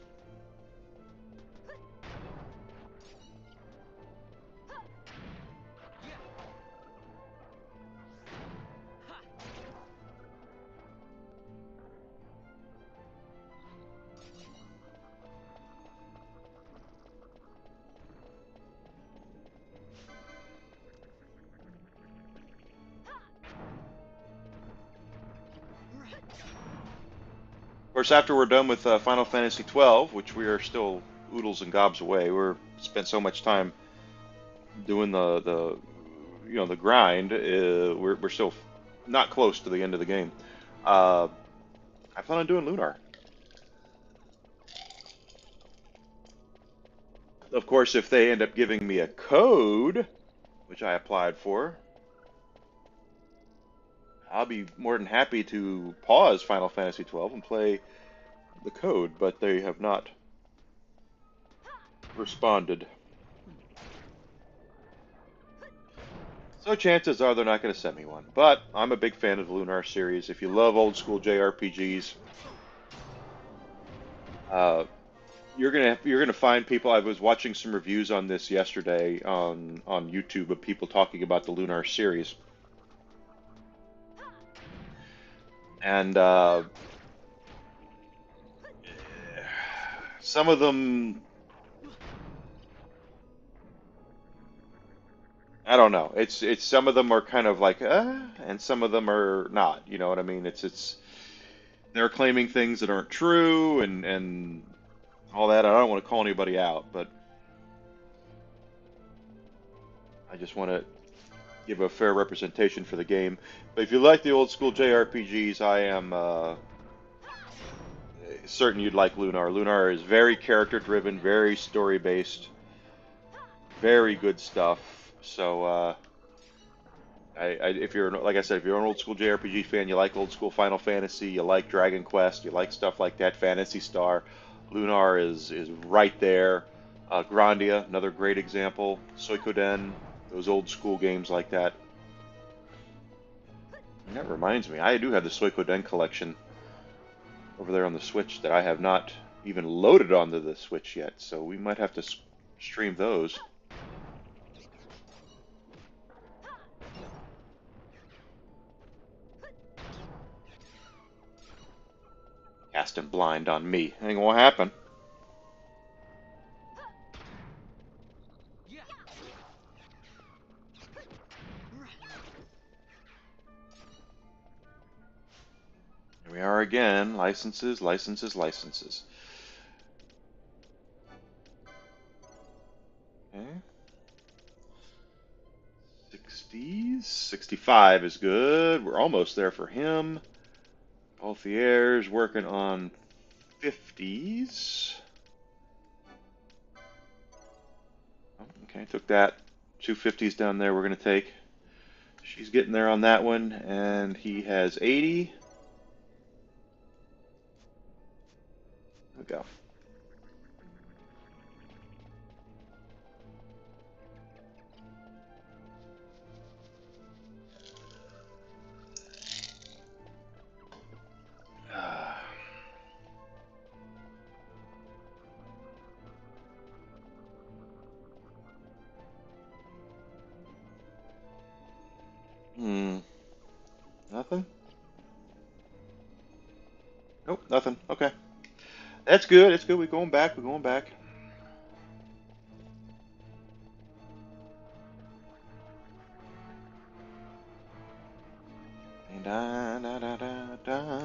course, after we're done with Final Fantasy XII, which we are still oodles and gobs away, we're spent so much time doing the grind. We're still not close to the end of the game. Uh, I plan on doing Lunar. Of course, if they end up giving me a code, which I applied for, I'll be more than happy to pause Final Fantasy XII and play the code, but they have not responded. So chances are they're not going to send me one. But I'm a big fan of the Lunar series. If you love old school JRPGs, uh, you're gonna find people. I was watching some reviews on this yesterday on YouTube of people talking about the Lunar series, and some of them, I don't know. It's some of them are kind of like and some of them are not. You know what I mean? It's they're claiming things that aren't true and all that. I don't want to call anybody out, but I just want to give a fair representation for the game. But if you like the old school JRPGs, I am certain you'd like Lunar. Lunar is very character driven, very story based, very good stuff. So if you're like I said, if you're an old school JRPG fan, you like old school Final Fantasy, you like Dragon Quest, you like stuff like that, Fantasy Star, Lunar is right there. Grandia, another great example. Suikoden, those old school games like that. And that reminds me, I do have the Suikoden collection over there on the Switch that I have not even loaded onto the Switch yet, so we might have to stream those. Casting blind on me. Ain't gonna happen. Here we are again. Licenses, licenses, licenses. Okay. 60s. 65 is good. We're almost there for him. Althier's working on 50s. Oh, okay, took that. 250s down there we're going to take. She's getting there on that one. And he has 80. There we go. Nothing? Nope, nothing. Okay. That's good. It's good. We're going back. We're going back. Da, da, da, da, da.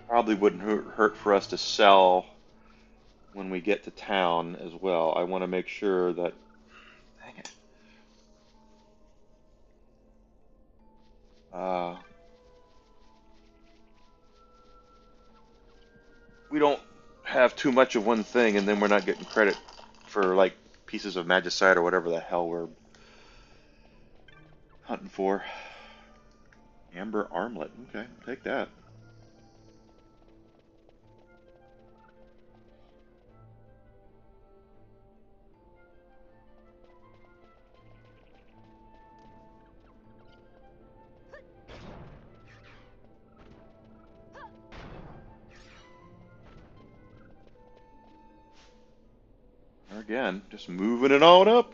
Probably wouldn't hurt for us to sell when we get to town as well. I want to make sure that. Dang it. We don't have too much of one thing, and then we're not getting credit for like pieces of magicite or whatever the hell we're hunting for. Amber armlet. Okay, take that. Again, just moving it on up.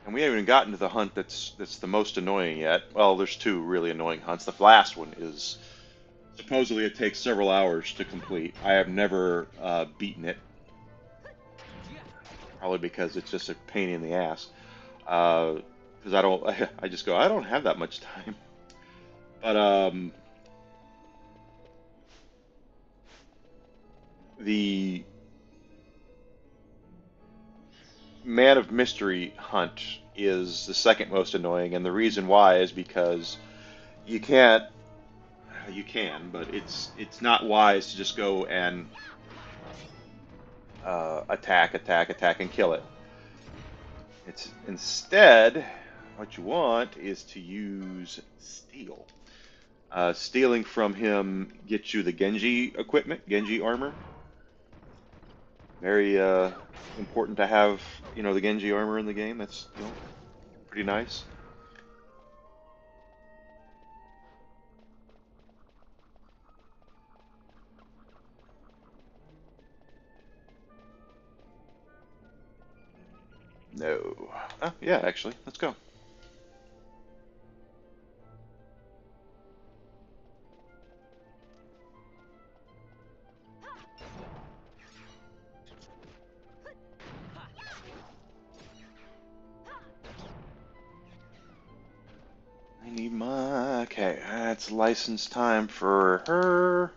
And we haven't even gotten to the hunt that's the most annoying yet. Well, there's two really annoying hunts. The last one is supposedly it takes several hours to complete. I have never beaten it, probably because it's just a pain in the ass. Because I don't, I just go, I don't have that much time. But the Man of Mystery hunt is the second most annoying, and the reason why is because you can't. You can, but it's not wise to just go and attack, attack, attack, and kill it. It's instead what you want is to use steal. Stealing from him gets you the Genji equipment, Genji armor. Very important to have, the Genji armor in the game. That's pretty nice. No. Oh, yeah, actually, let's go. I need my... Okay, that's license time for her.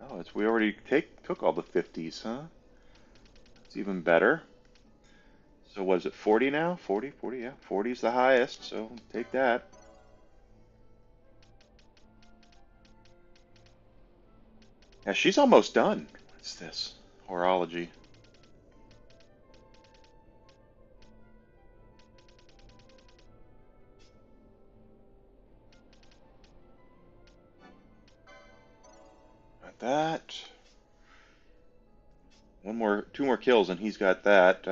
Oh, we already took all the 50s, huh? It's even better. So what is it, 40 now? 40, 40, yeah. 40 is the highest, so take that. Yeah, she's almost done. What's this? Horology. Got that. Two more kills, and he's got that.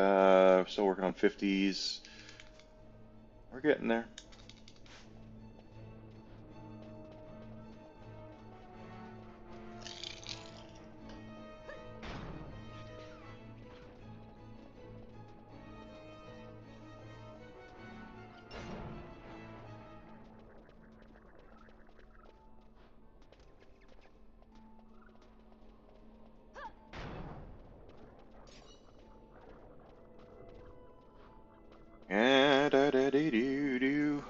Still working on 50s. We're getting there. Yeah, da da dee doo doo.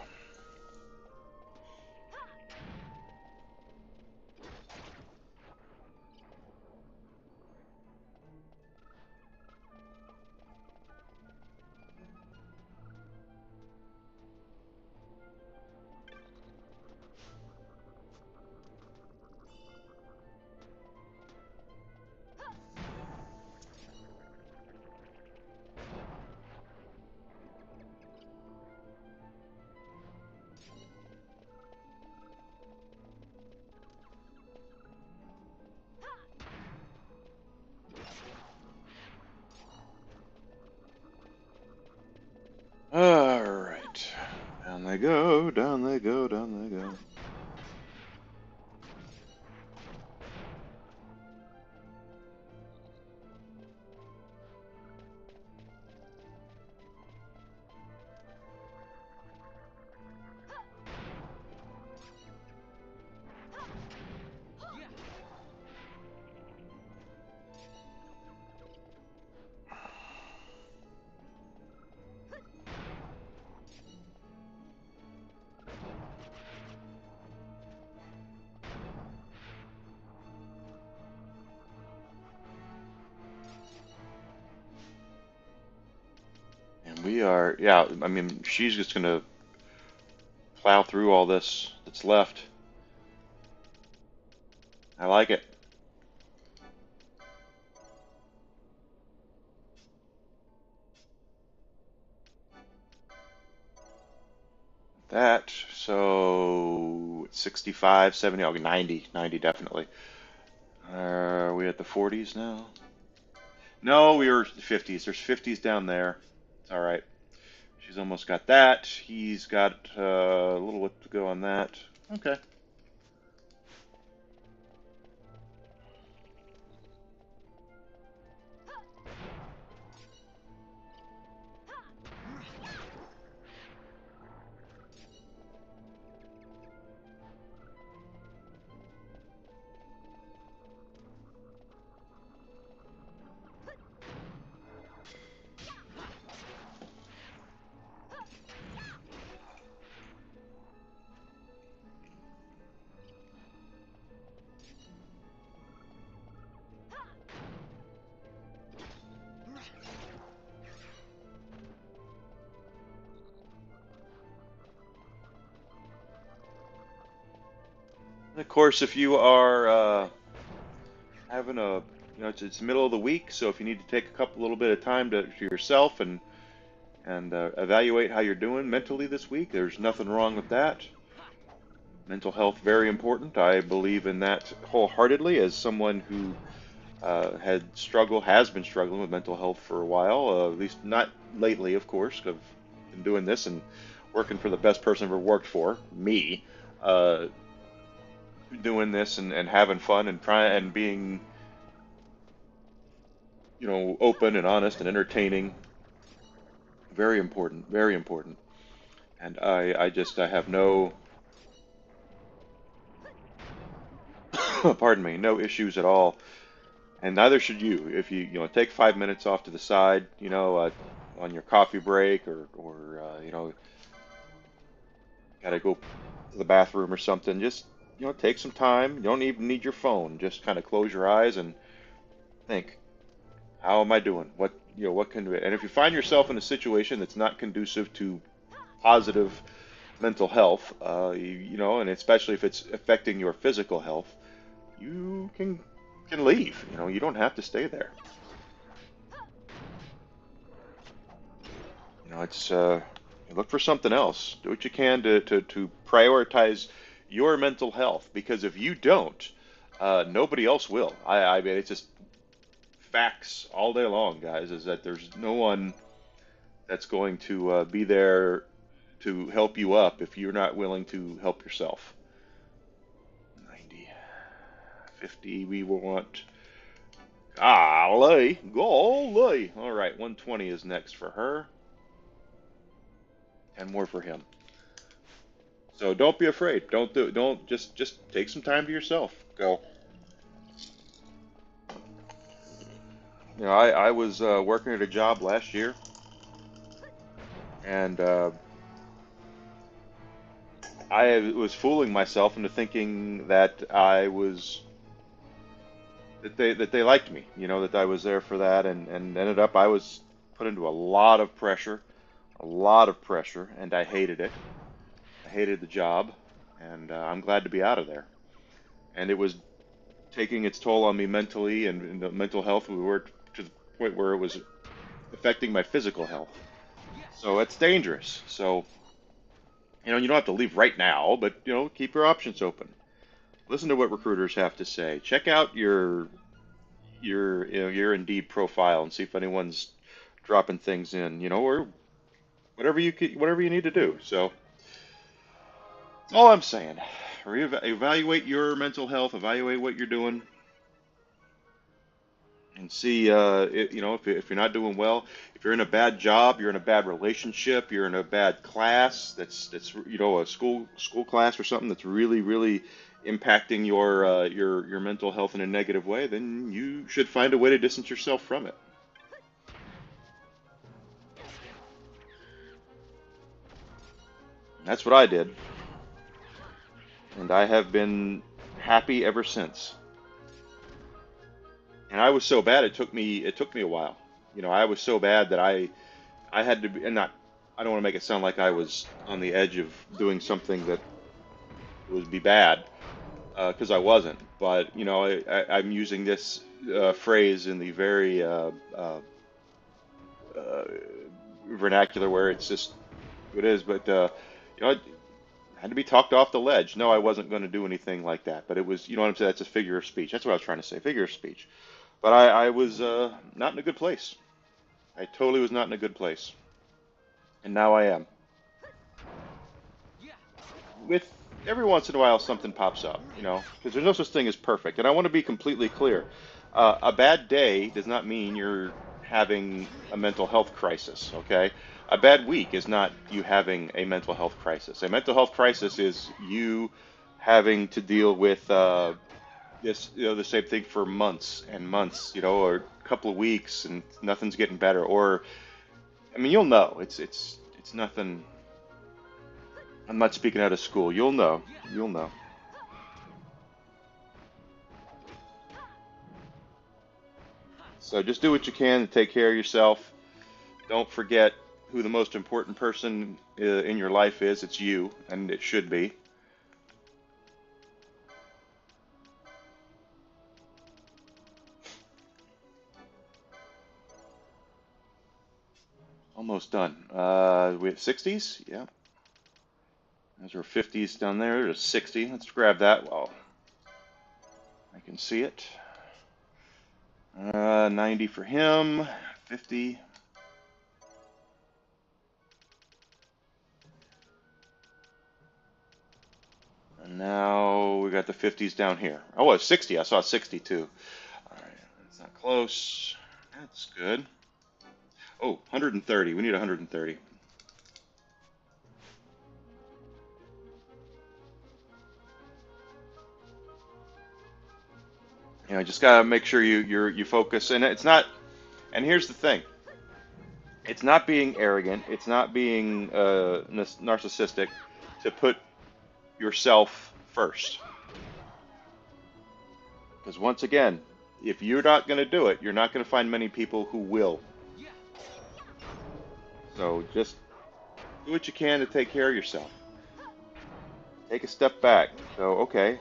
Alright. Down they go, down they go, down they go. And we are, yeah, I mean, she's just gonna plow through all this that's left. I like it. That, so 65, 70, okay, 90, 90 definitely. Are we at the 40s now? No, we were 50s. There's 50s down there. It's all right. She's almost got that. He's got a little bit to go on that. Okay. And of course, if you are having it's the middle of the week, so if you need to take a little bit of time to yourself and evaluate how you're doing mentally this week, there's nothing wrong with that. Mental health very important. I believe in that wholeheartedly as someone who has been struggling with mental health for a while, at least not lately, of course. I've been doing this and working for the best person I've ever worked for, me. Uh, Doing this and having fun and trying and being, open and honest and entertaining. Very important, very important. And I have no, pardon me, no issues at all. And neither should you. If take 5 minutes off to the side, on your coffee break or gotta go to the bathroom or something, just, take some time. You don't even need your phone. Just kind of close your eyes and think, how am I doing? What can do it? And if you find yourself in a situation that's not conducive to positive mental health, and especially if it's affecting your physical health, you can leave. You don't have to stay there. It's look for something else. Do what you can to prioritize your mental health because if you don't, nobody else will. I mean, it's just facts all day long, guys. Is that there's no one that's going to be there to help you up if you're not willing to help yourself. 90, 50, we want. Golly, golly. All right, 120 is next for her, and more for him. So don't be afraid. Don't just take some time to yourself. Go. I was working at a job last year, and I was fooling myself into thinking that they liked me. That I was there for that, and ended up I was put into a lot of pressure, and I hated it. I hated the job, and I'm glad to be out of there. And it was taking its toll on me mentally and the mental health. We were to the point where it was affecting my physical health. So it's dangerous. So, you don't have to leave right now, but, keep your options open. Listen to what recruiters have to say. Check out your Indeed profile and see if anyone's dropping things in, or whatever you need to do. So, that's all I'm saying. Evaluate your mental health, evaluate what you're doing, and see, if you're not doing well, if you're in a bad job, you're in a bad relationship, you're in a bad class, that's a school class or something that's really really impacting your mental health in a negative way, then you should find a way to distance yourself from it. That's what I did, and I have been happy ever since. And I was so bad it took me a while. I was so bad that I had to be, and not, I don't want to make it sound like I was on the edge of doing something that would be bad, because I wasn't. But, I'm using this phrase in the very uh, vernacular where it's just it is. But, I had to be talked off the ledge. No, I wasn't going to do anything like that. But it was, what I'm saying? That's a figure of speech. That's what I was trying to say, figure of speech. But I was not in a good place. I totally was not in a good place. And now I am. With every once in a while something pops up, because there's no such thing as perfect. And I want to be completely clear. A bad day does not mean you're having a mental health crisis, okay? A bad week is not you having a mental health crisis. A mental health crisis is you having to deal with this, the same thing for months and months, or a couple of weeks and nothing's getting better. Or, I mean, you'll know. It's nothing. I'm not speaking out of school. You'll know. You'll know. So just do what you can to take care of yourself. Don't forget who the most important person in your life is. It's you, and it should be. Almost done. We have 60s? Yeah. Those are 50s down there. There's 60. Let's grab that while I can see it. 90 for him. 50. And now we got the 50s down here. Oh, it's 60. I saw 62. All right, that's not close. That's good. Oh, 130. We need 130. You know, just gotta make sure you focus. And it's not. And here's the thing. It's not being arrogant. It's not being narcissistic to put yourself first. Because once again, if you're not going to do it, you're not going to find many people who will. So just do what you can to take care of yourself. Take a step back. Go, okay,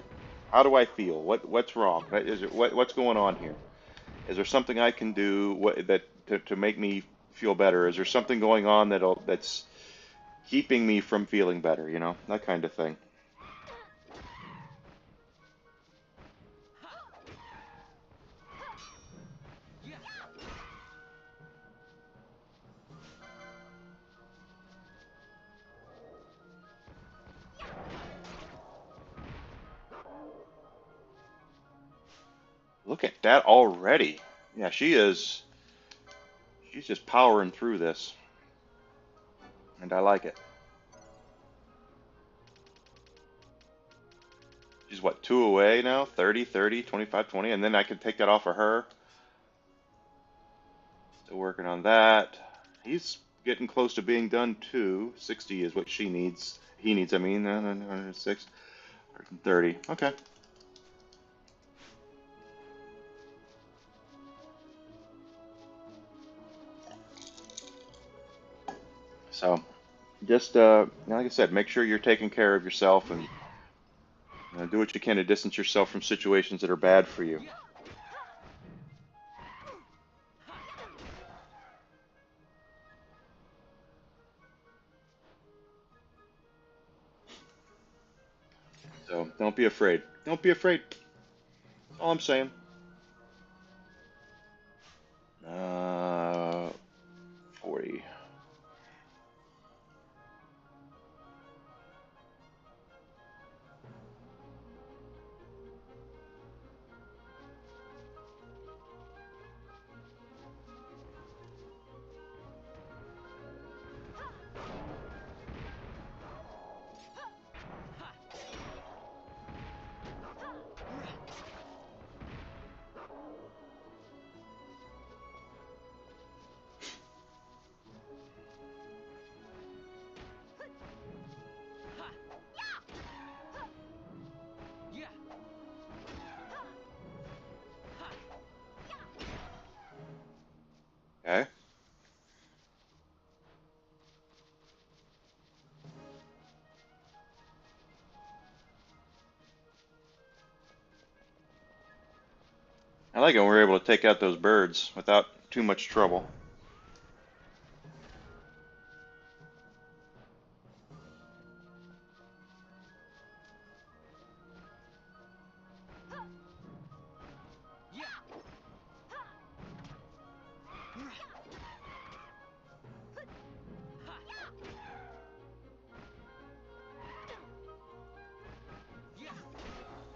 how do I feel? What's wrong? What's going on here? Is there something I can do to make me feel better? Is there something going on that's keeping me from feeling better? You know, that kind of thing. Look at that already. Yeah, she is. She's just powering through this, and I like it. She's what, two away now? 30, 30, 25, 20, and then I can take that off of her. Still working on that. He's getting close to being done too. 60 is what she needs. He needs, I mean, 106, 130. Okay. So, just, like I said, make sure you're taking care of yourself and do what you can to distance yourself from situations that are bad for you. So, don't be afraid. Don't be afraid. That's all I'm saying. 40. Okay. I like it when we're able to take out those birds without too much trouble.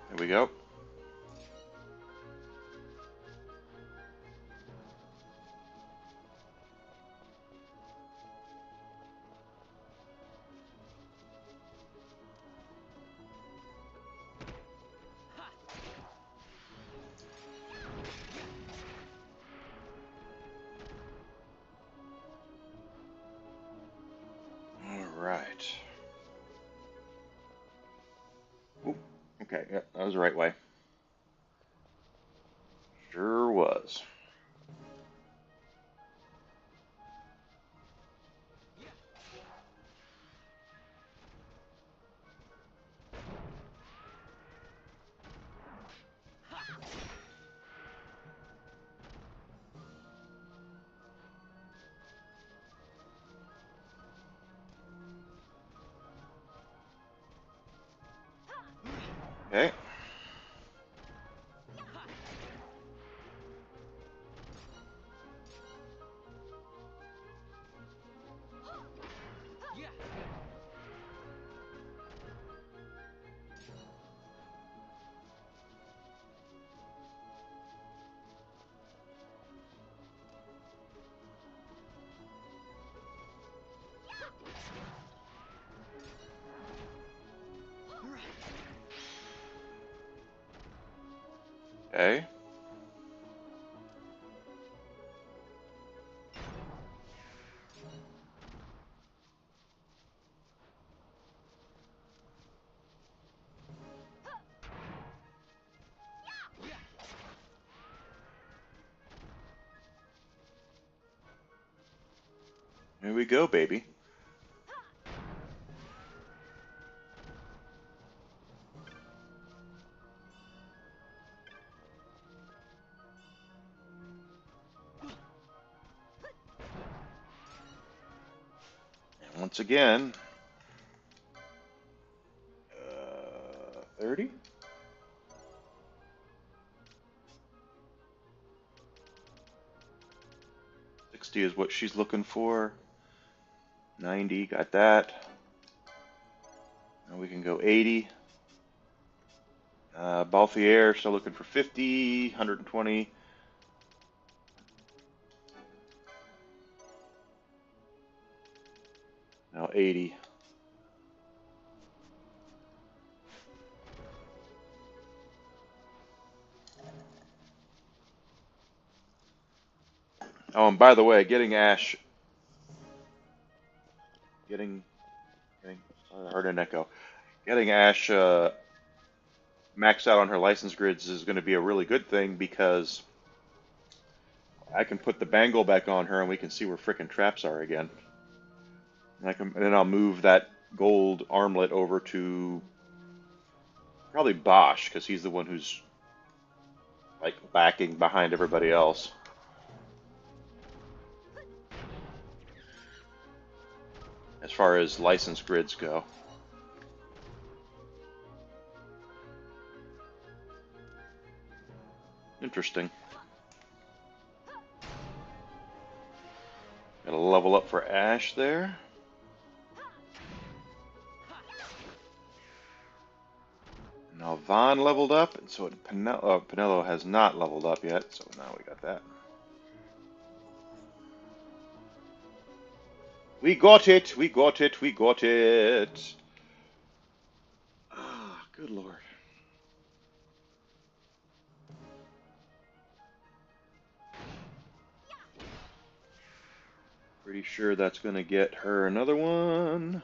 There we go. All right. Oop. Okay, yep, that was the right way. Sure was. Okay. Okay. Here we go, baby. And once again, 30? 60 is what she's looking for. 90, got that. Now we can go 80. Balthier, still looking for 50, 120. Now 80. Oh, and by the way, getting, I heard an echo. Getting Ash maxed out on her license grids is going to be a really good thing because I can put the bangle back on her and we can see where frickin' traps are again. And then I'll move that gold armlet over to probably Bosch because he's the one who's like lacking behind everybody else. As far as license grids go. Interesting. Got a level up for Ash there. Now Vaughn leveled up, and so Pinello has not leveled up yet, so now we got that. We got it! We got it! We got it! Ah, good lord. Pretty sure that's going to get her another one.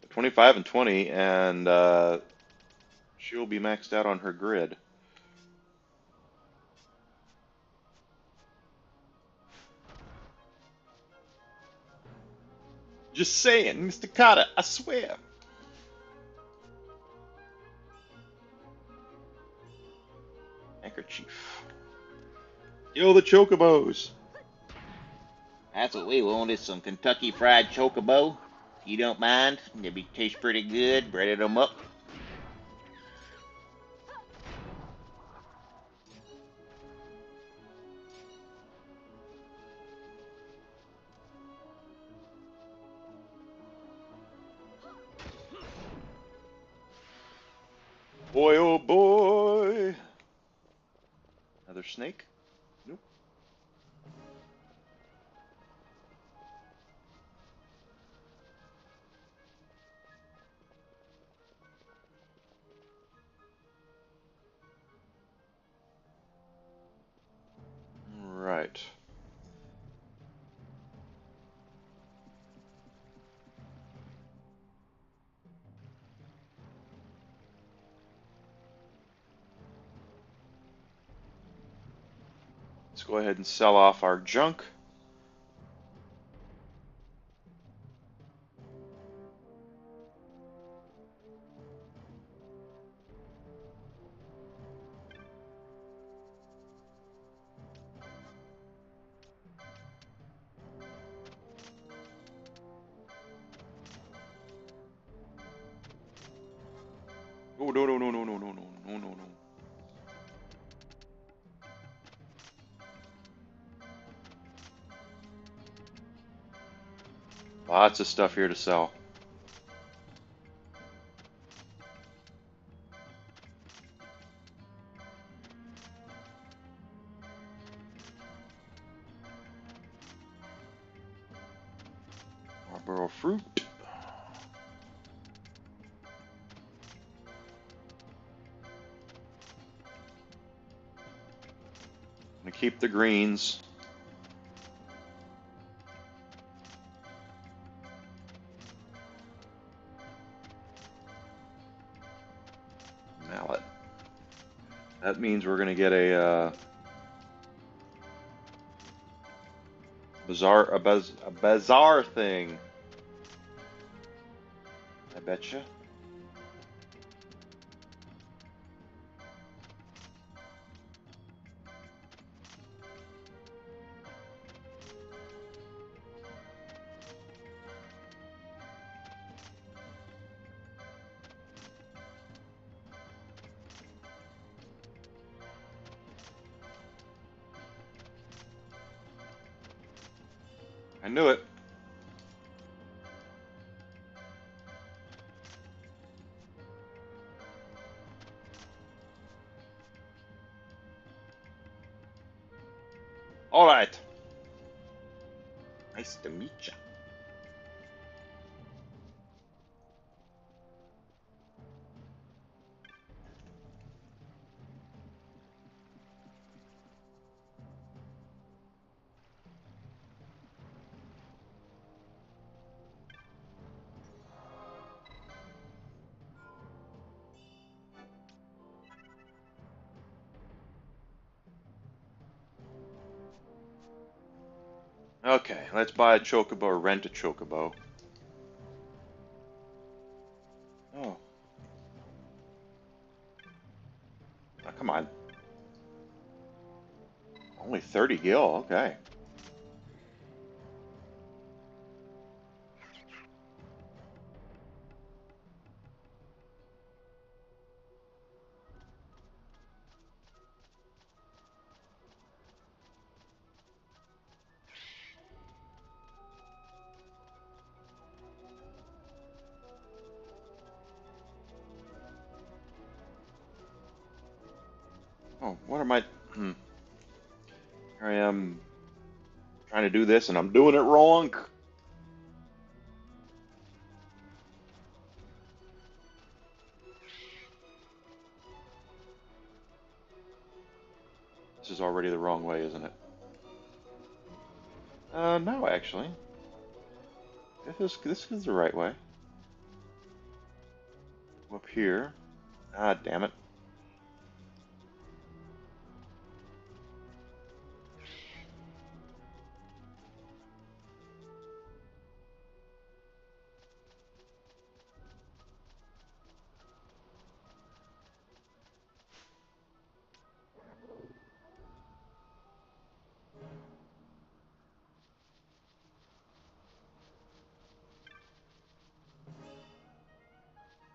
So 25 and 20, and she'll be maxed out on her grid. Just saying, Mr. Carter, I swear. Handkerchief. Kill the chocobos. That's what we want, is some Kentucky Fried Chocobo. If you don't mind, they taste pretty good. Breaded them up. Boy, oh boy. Another snake? Nope. Right. Let's go ahead and sell off our junk. Oh, no, no, no, no, no, no, no, no, no, no. Lots of stuff here to sell. Marlboro fruit. I'm gonna keep the greens. Mallet. That means we're gonna get a bazaar thing. I betcha. I knew it. All right. Nice to meet ya. Okay, let's buy a chocobo or rent a chocobo. Oh, come on. Only 30 gil. Okay. Oh, what am I? Hmm. Here I am trying to do this and I'm doing it wrong. This is already the wrong way, isn't it? No, actually. This is the right way. Up here. Ah, damn it.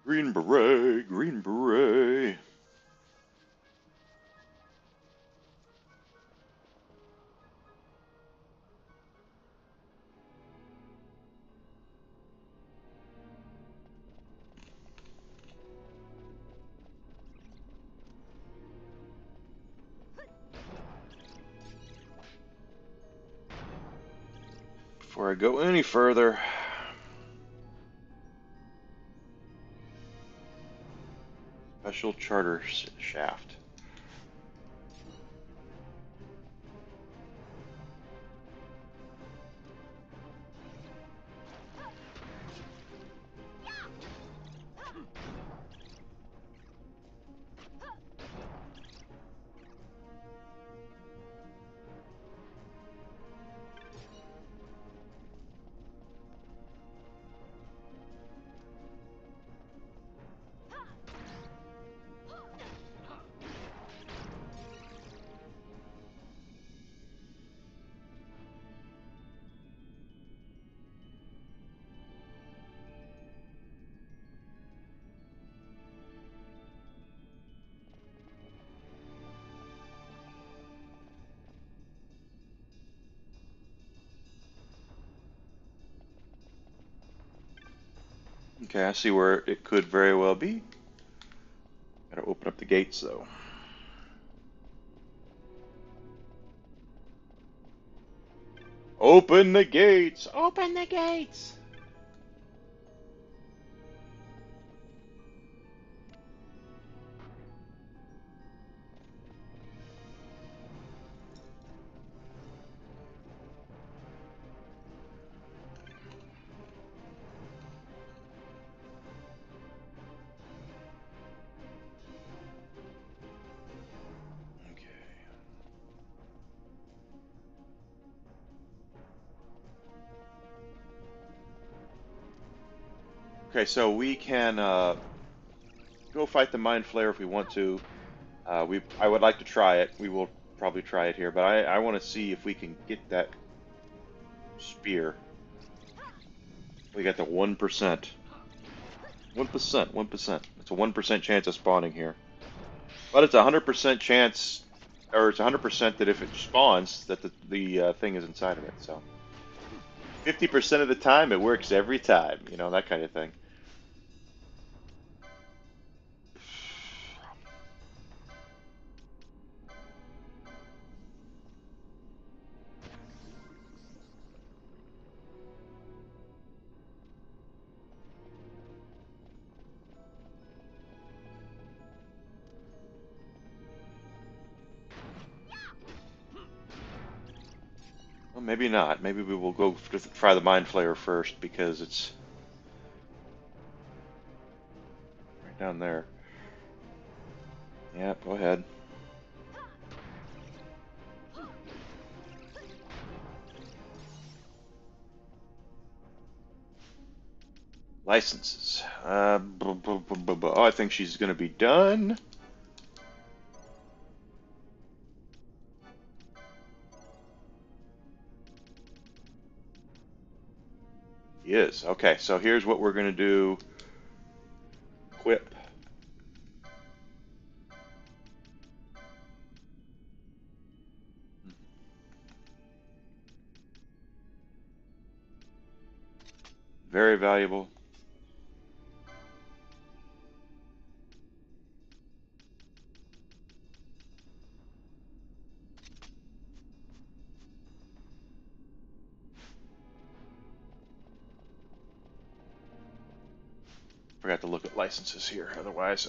Green beret, green beret. Before I go any further, special charter shaft. Okay, I see where it could very well be. Gotta open up the gates though. Open the gates! Open the gates! Okay. Okay, so we can go fight the Mind Flayer if we want to. I would like to try it. We will probably try it here, but I want to see if we can get that spear. We got the 1%. 1%, 1%. It's a 1% chance of spawning here. But it's a 100% chance, or it's a 100% that if it spawns, that the thing is inside of it. So 50% of the time, it works every time. You know, that kind of thing. Well, maybe not. Maybe we will go try the Mind Flayer first because it's right down there. Yeah, go ahead. Licenses. Oh, I think she's going to be done. He is. Okay, so here's what we're going to do. Equip. Very valuable. Forgot to look at licenses here. Otherwise,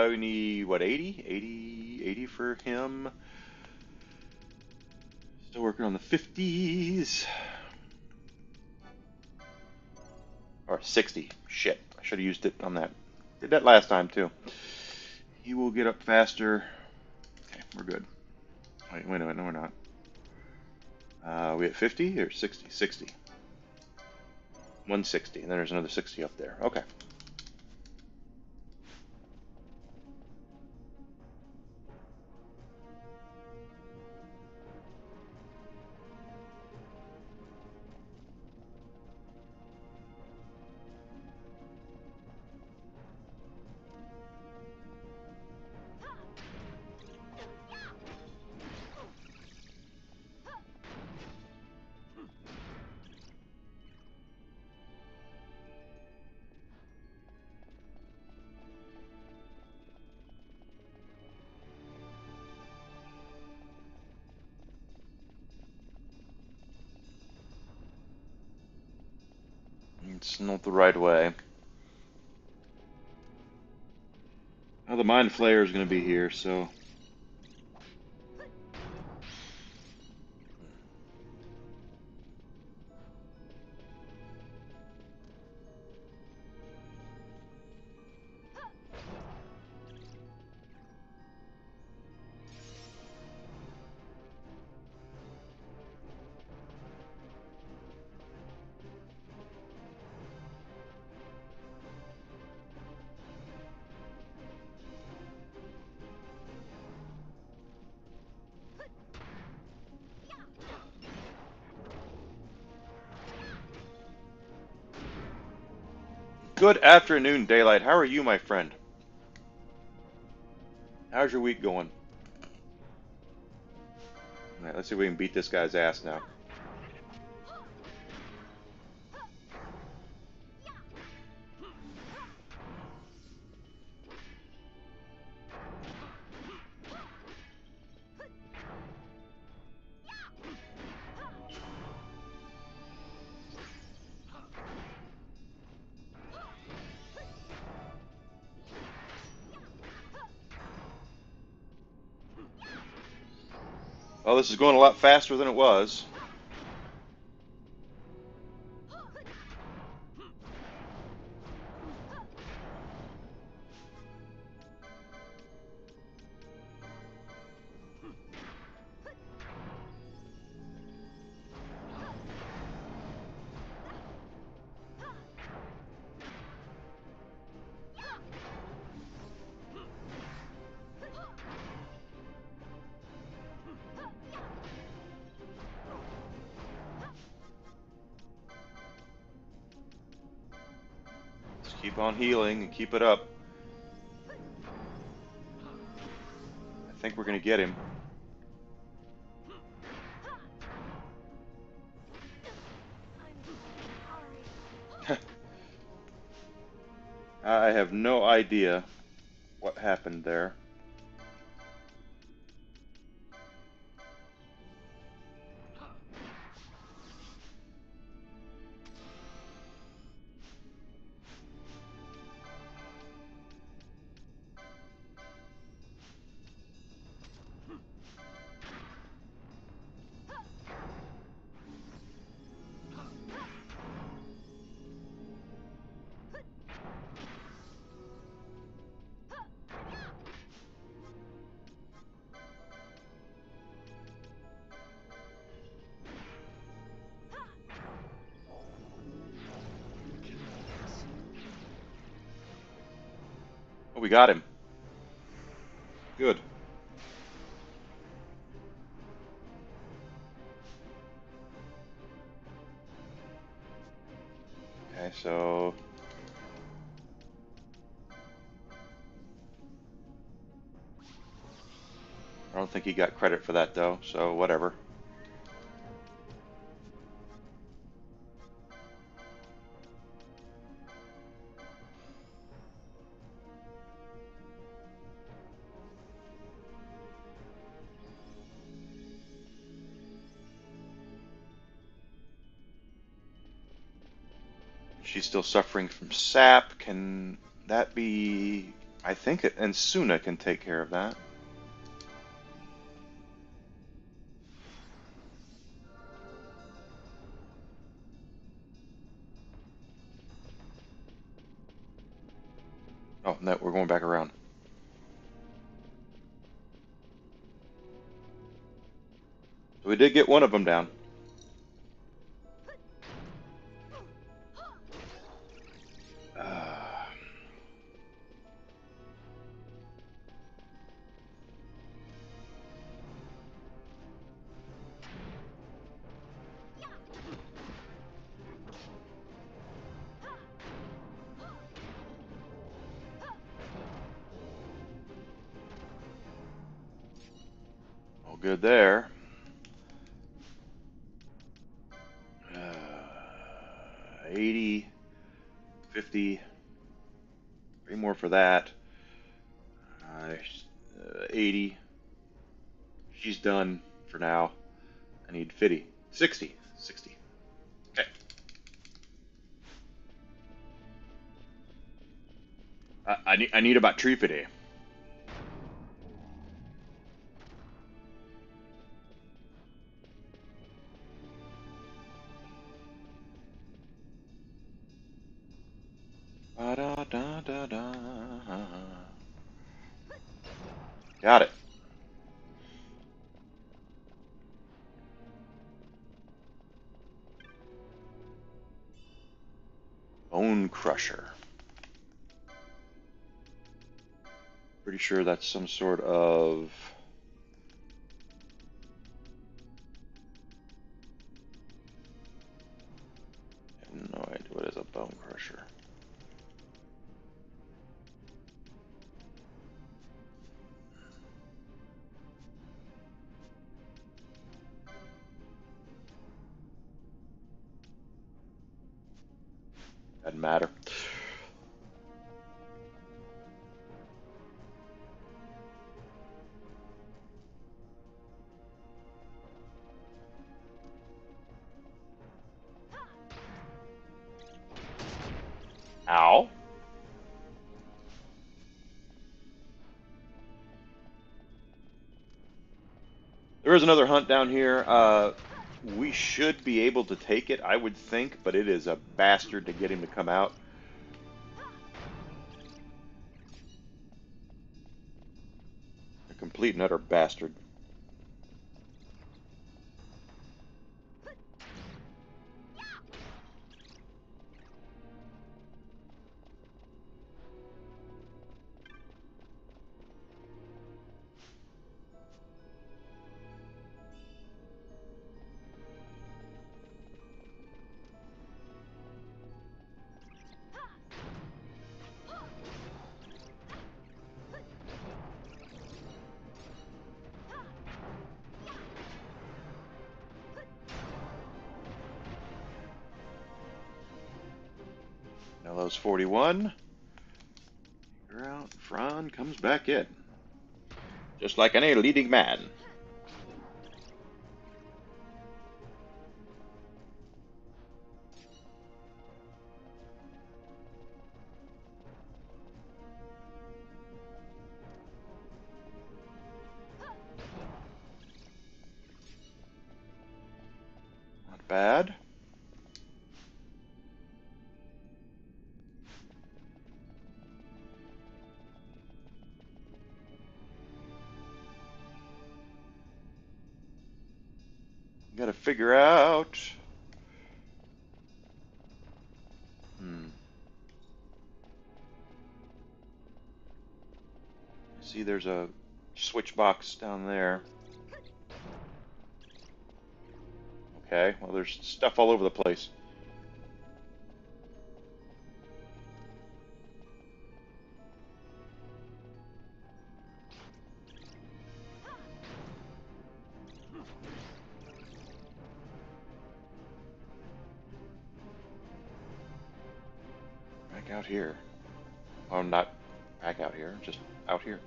we need what, 80? 80 for him. Still working on the 50s. Or 60. Shit. I should have used it on that. Did that last time too. He will get up faster. Okay, we're good. Wait a minute. No, we're not. We at 50 or 60? 60. 160. And then there's another 60 up there. Okay. It's not the right way. Now the Mind Flayer is going to be here, so... Good afternoon, Daylight. How are you, my friend? How's your week going? All right, let's see if we can beat this guy's ass now. Well, this is going a lot faster than it was. Just keep on healing and keep it up. I think we're going to get him. I have no idea what happened there. Oh, we got him. Good. Okay, so I don't think he got credit for that though, so whatever. She's still suffering from sap. Can that be... I think it, and Suna can take care of that. Oh, no, we're going back around. So we did get one of them down. All good there. 80, 50, 3 more for that. 80. She's done for now. I need 50. 60. 60. Okay. I need about 350. Da-da-da-da-da. Got it. Bone Crusher. Pretty sure that's some sort of... I have no idea what is a Bone Crusher. Doesn't matter. Ow. There is another hunt down here. We should be able to take it, I would think, but it is a bastard to get him to come out. A complete and utter bastard. Nello's 41. You're out. Fran comes back in. Just like any leading man. Not bad. Gotta figure out. See, there's a switch box down there. Okay, well, there's stuff all over the place. Back out here. Oh, not back out here, just out here.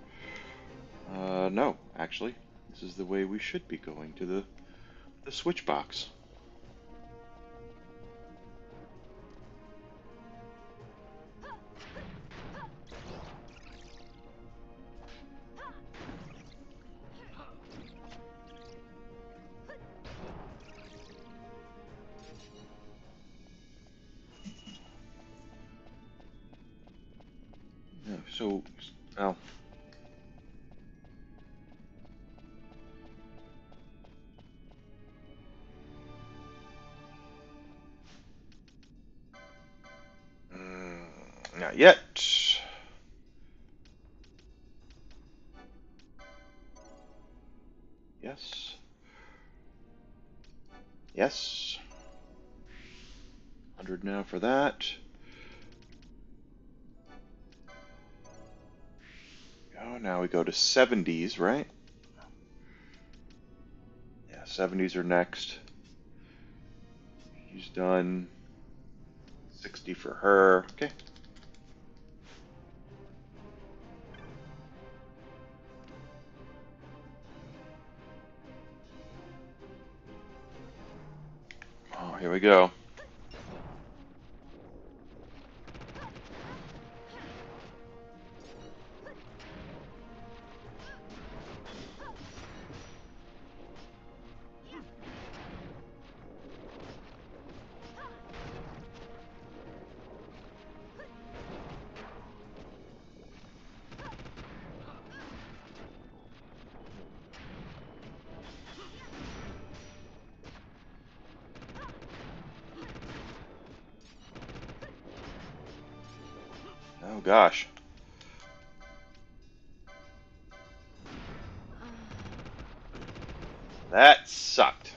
No, actually. This is the way we should be going, to the switch box. Yeah, so, oh. Not yet. Yes. Yes. 100 now for that. Oh, now we go to 70s, right? Yeah, 70s are next. She's done. 60 for her. Okay. Oh, here we go. Oh gosh. That sucked.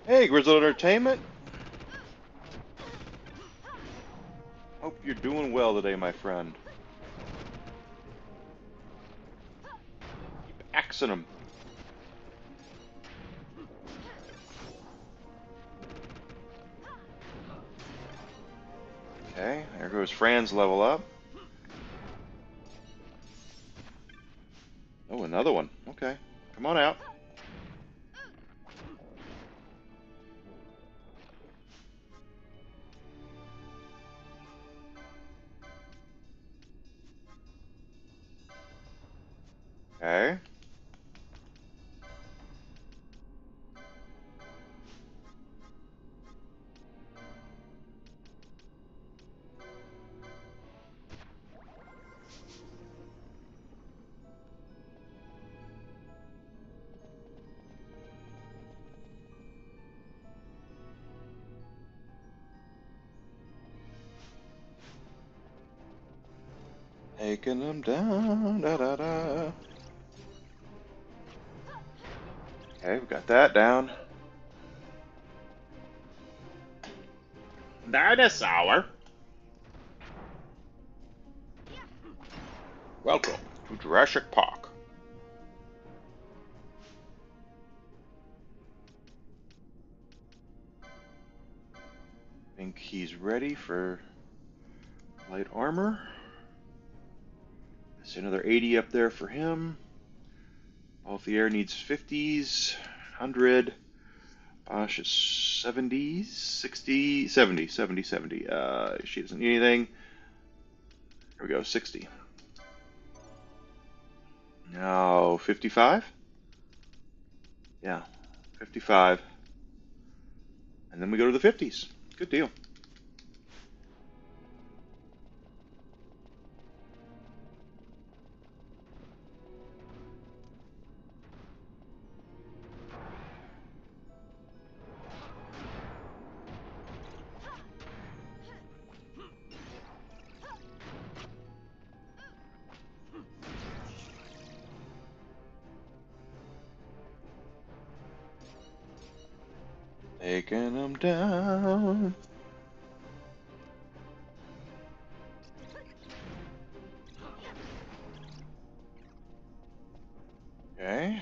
Hey, Grizzled Entertainment. Hope you're doing well today, my friend. Keep axing them. Okay, there goes Fran's level up. Oh, another one. Okay, come on out. Okay. Taking them down. Da, da, da. Okay, we got that down. Dinosaur. Welcome to Jurassic Park. Think he's ready for light armor. There's another 80 up there for him. All the air needs 50s, 100. Bosch is 70s, 60, 70, 70, 70. She doesn't need anything. Here we go, 60. Now 55? Yeah, 55. And then we go to the 50s. Good deal. Taking them down. Okay.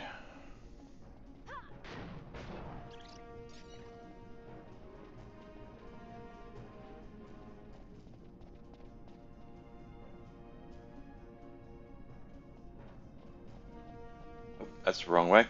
Oh, that's the wrong way.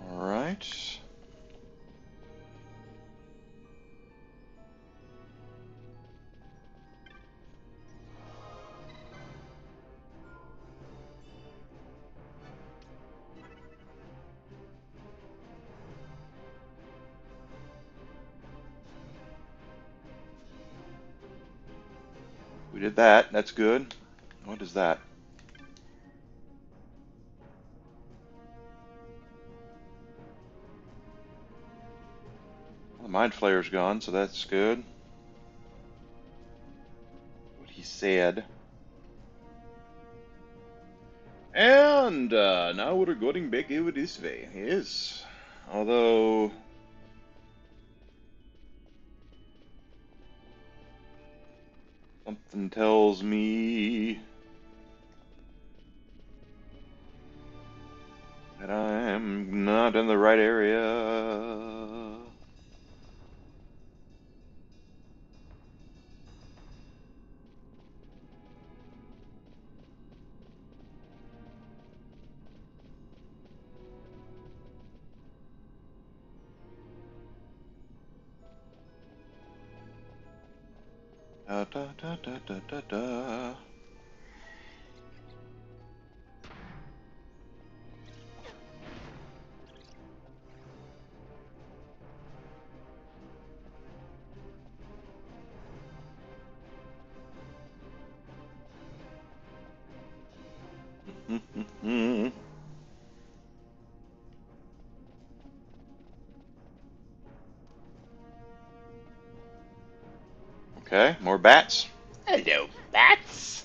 All right. We did that. That's good. What is that? Well, the mind flayer's gone, so that's good. What he said. And now we're going back over this way. Yes. Although something tells me that I'm not in the right area. Da, da, da, da, da, da, da. Okay, more bats. Hello, bats.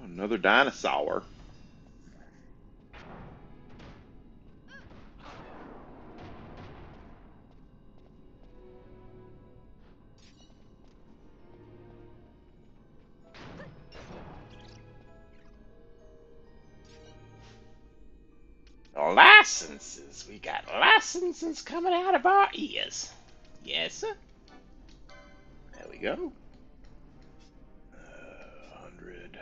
Another dinosaur. Licenses. We got licenses coming out of our ears. Yes, sir. There we go. 100.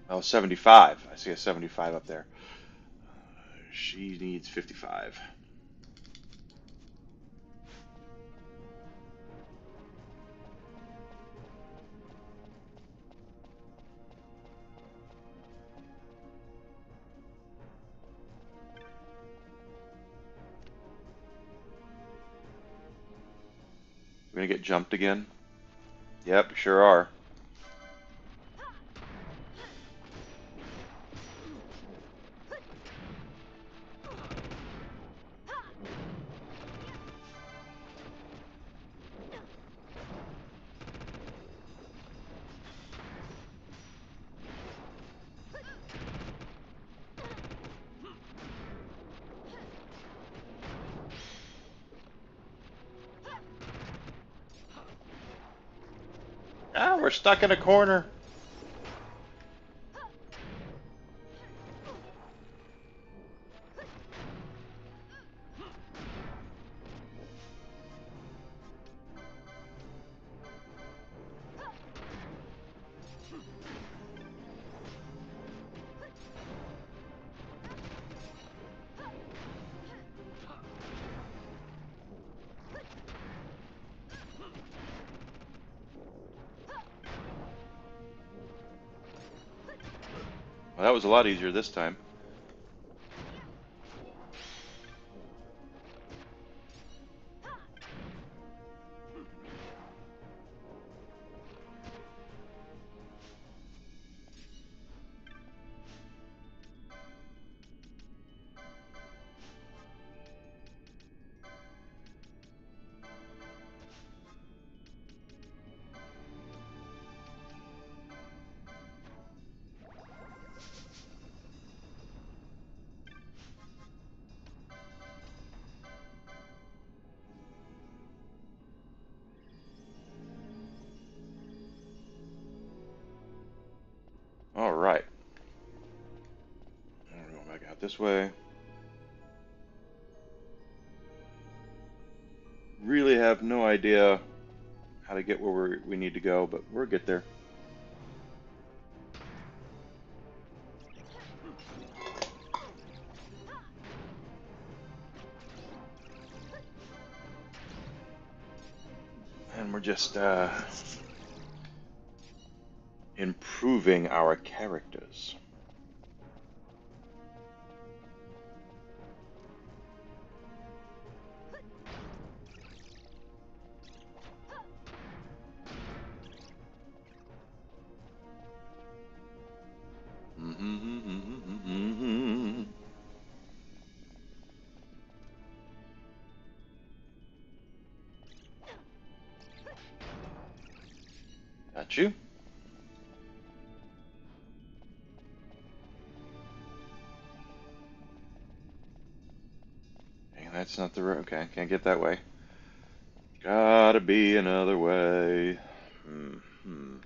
Oh, 75. I see a 75 up there. She needs 55. We're gonna get jumped again? Yep, sure are. Ah, we're stuck in a corner. Well, that was a lot easier this time. All right. We're going back out this way. Really have no idea how to get where we need to go, but we'll get there. And we're just improving our characters. Got you. Hey, that's not the road. Okay, can't get that way. Gotta be another way. Hmm. Hmm.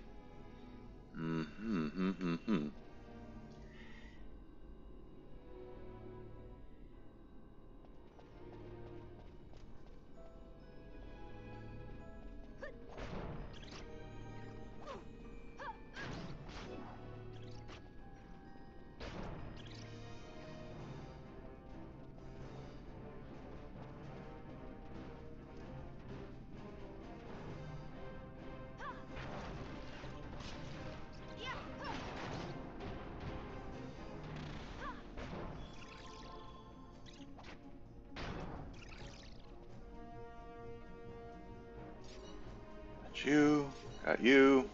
Got you. Got you.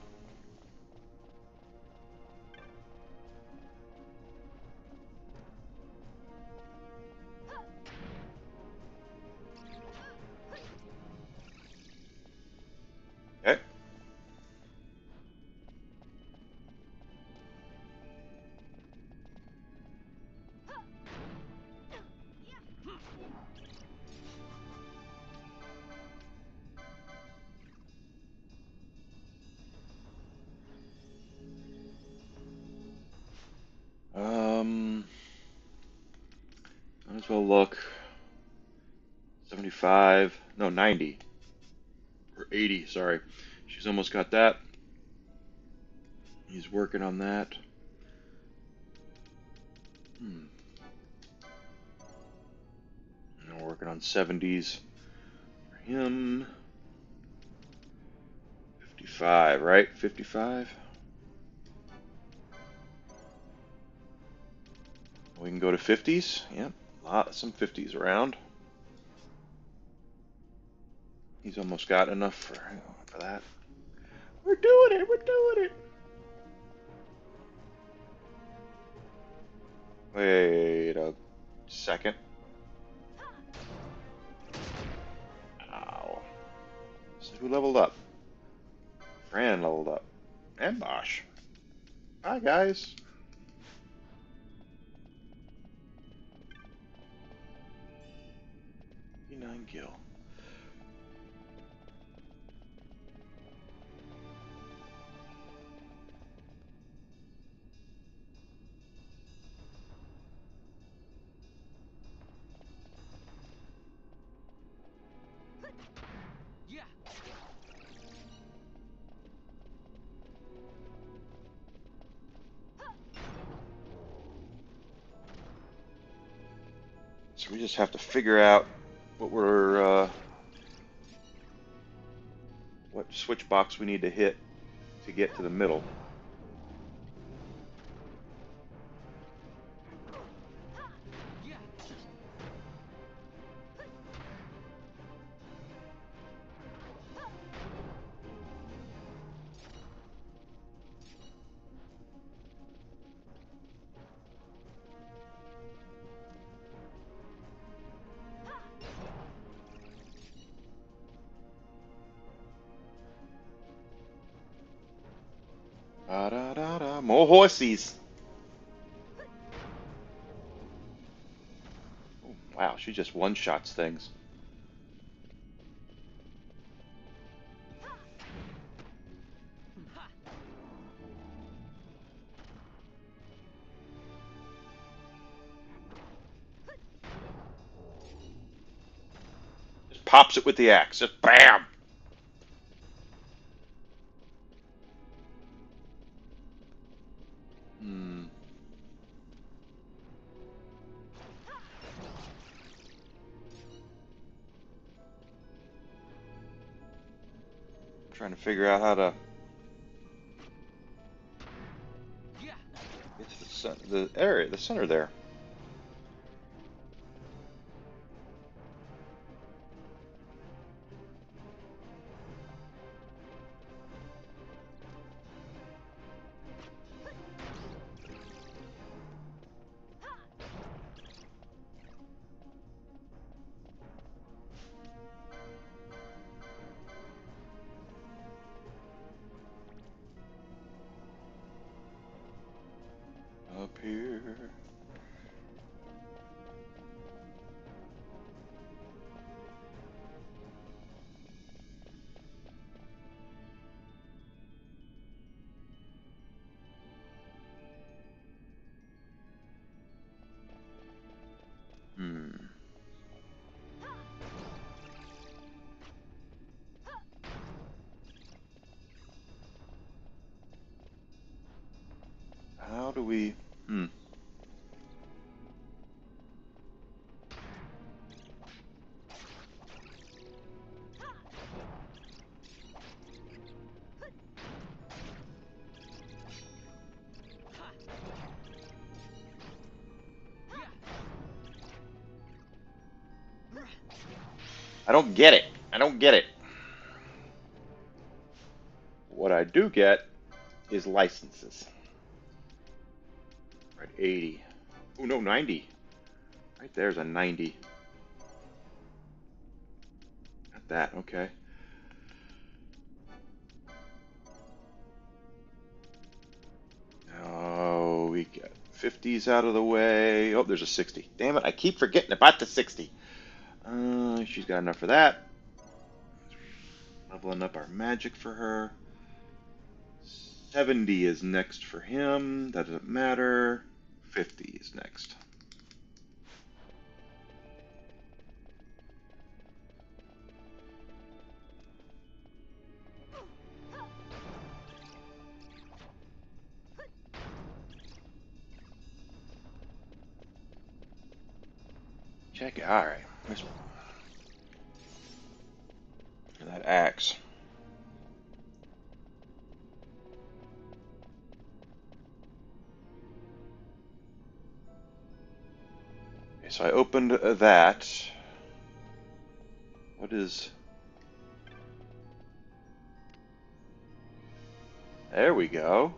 Okay. Might as well look. 75. No, 90. Or 80, sorry. She's almost got that. He's working on that. Hmm. Now we're working on 70s for him. 55, right? 55. We can go to 50s. Yep, some 50s around. He's almost got enough for that. We're doing it. We're doing it. Wait a second. Ow. So who leveled up? Fran leveled up. And Bosch. Hi, guys. 59 gil. So we just have to figure out what switch box we need to hit to get to the middle. Da da da da. More horsies. Oh, wow, she just one-shots things. Just pops it with the axe. Just bam. Hmm. Trying to figure out how to get to the area, the center there. Up here. Hmm. How do we? Hmm. I don't get it. I don't get it. What I do get is licenses. Right, 80. Oh no, 90. Right there's a 90. Got that, okay. Oh, we got 50s out of the way. Oh, there's a 60. Damn it, I keep forgetting about the 60. She's got enough for that. Leveling up our magic for her. 70 is next for him. That doesn't matter. 50 is next. Check it. All right. That axe. Okay, so I opened that. What is... There we go.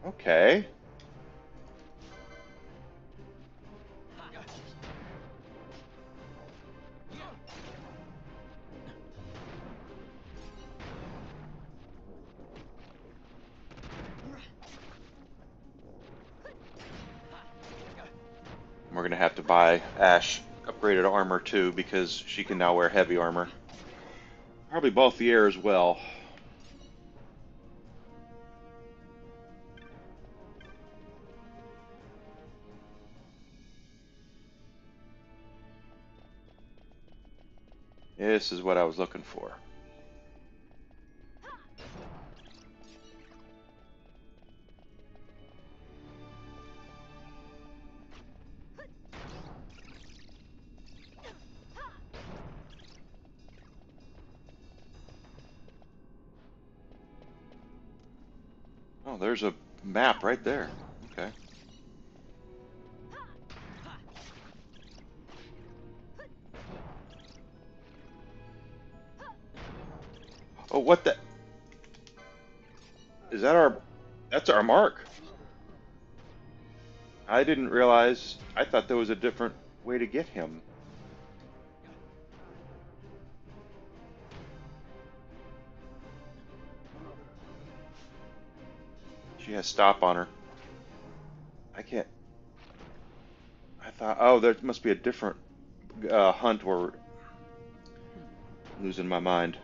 Okay. We're going to have to buy Ash upgraded armor too because she can now wear heavy armor. Probably Balthier as well. This is what I was looking for. Oh, there's a map right there. Okay. Oh, what the... Is that our... That's our mark. I didn't realize... I thought there was a different way to get him. She has stop on her. I can't... I thought... Oh, there must be a different hunt or... Losing my mind.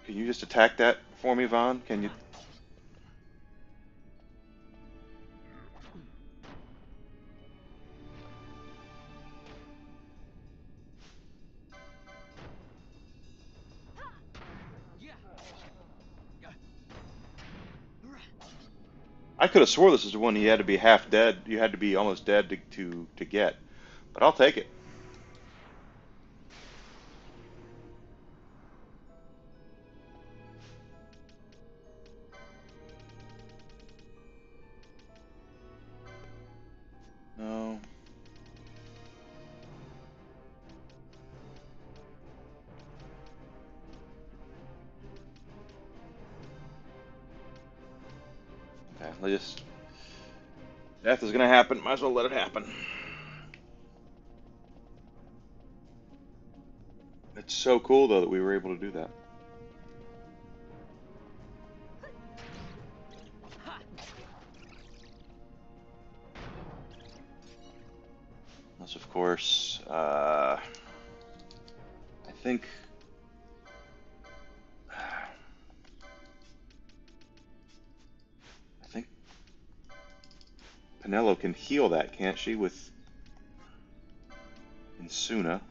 Can you just attack that for me, Vaughn? Can you... I could have swore this is the one he had to be half dead. You had to be almost dead to get. But I'll take it. No. Okay, let's just... Death is gonna happen. Might as well let it happen. It's so cool, though, that we were able to do that. Unless, of course, I think... I think Penelo can heal that, can't she, with Insuna?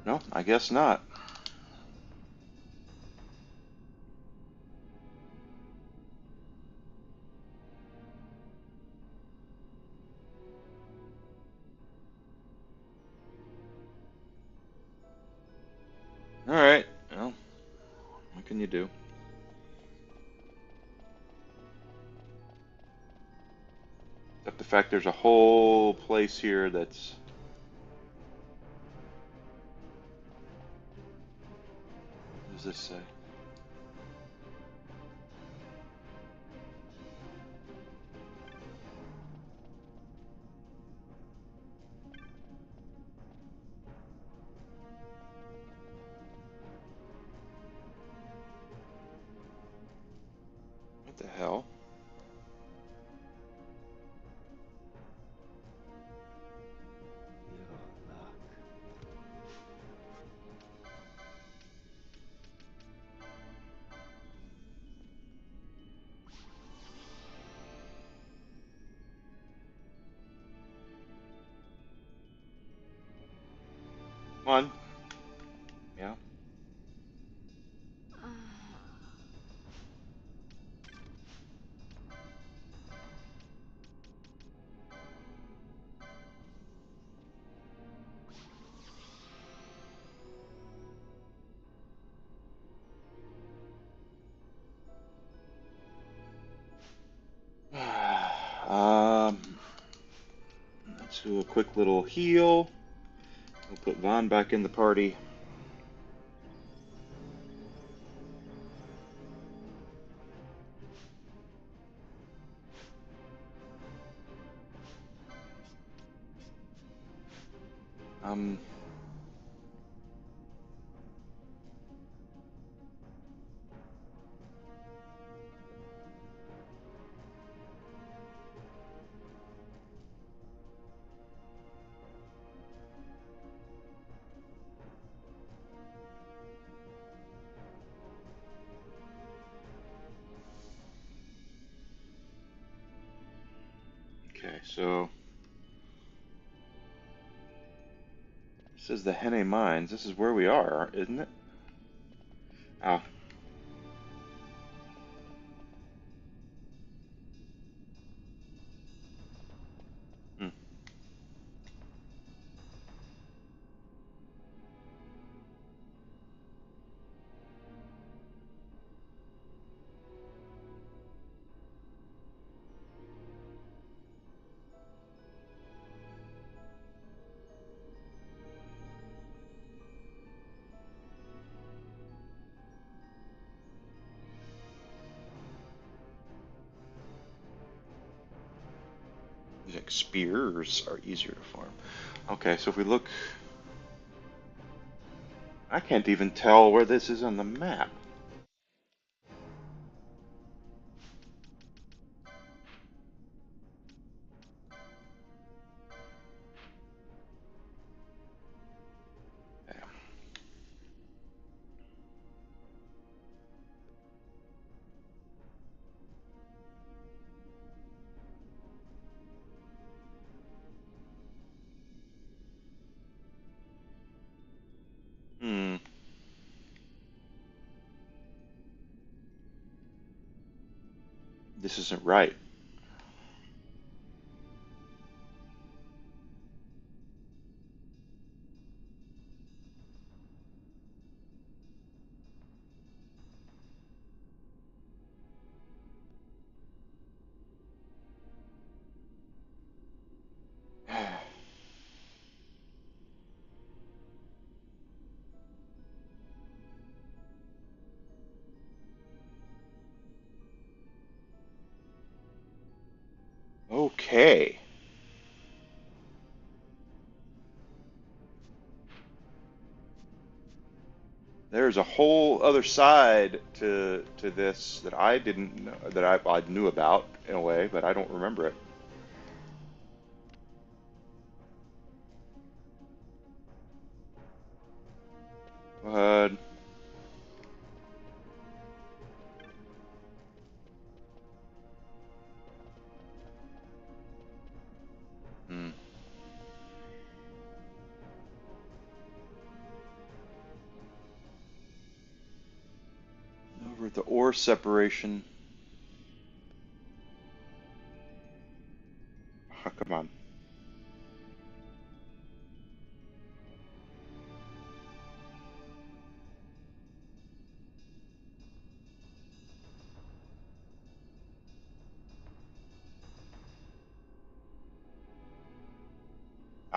No, I guess not. do. Except the fact there's a whole place here that's... What does this say? What the hell? Come on. Yeah. Um, let's do a quick little heal. We'll put Vaughn back in the party. Um, okay, so this is the Henne Mines. This is where we are, isn't it? Oh. Hmm. These like spears are easier to farm. Okay, so if we look, I can't even tell where this is on the map. Hmm, this isn't right. Okay. There's a whole other side to this that I didn't know, that I knew about in a way, but I don't remember it. Go ahead. Hmm. Over at the ore separation. Oh, come on.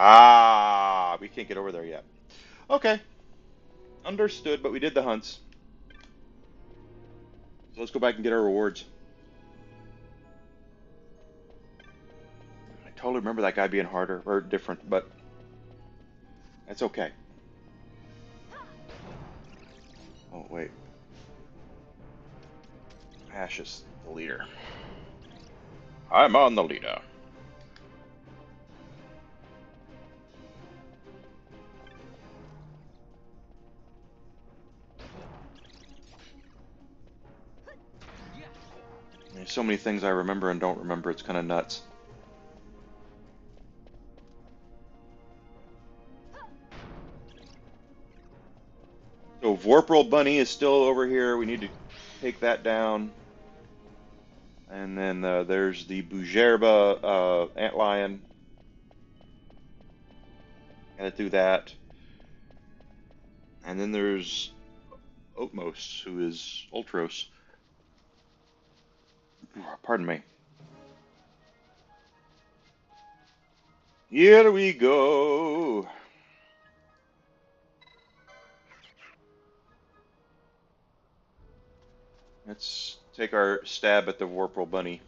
Ah, we can't get over there yet. Okay, understood, but we did the hunts. So let's go back and get our rewards. I totally remember that guy being harder or different, but that's okay. Oh, wait. Ash is the leader. I'm on the leader. There's so many things I remember and don't remember. It's kind of nuts. So Vorpal Bunny is still over here. We need to take that down. And then there's the Bujerba Antlion. Gotta do that. And then there's Oatmos, who is Ultros. Pardon me. Here we go. Let's take our stab at the Vorpal Bunny.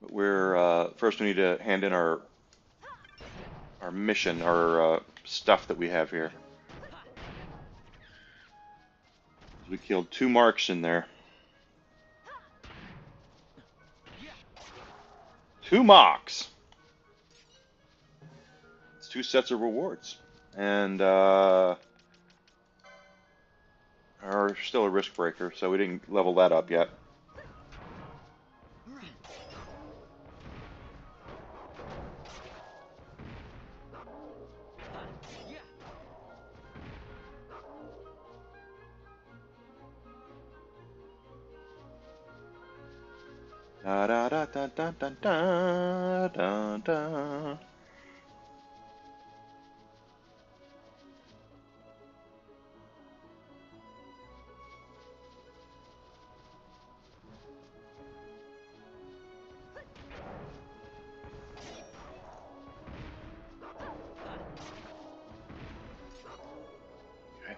But we're first we need to hand in our mission, our stuff that we have here. We killed 2 marks in there. 2 mocks. It's 2 sets of rewards, and are still a risk breaker, so we didn't level that up yet. Da da da da da da da da da. Okay.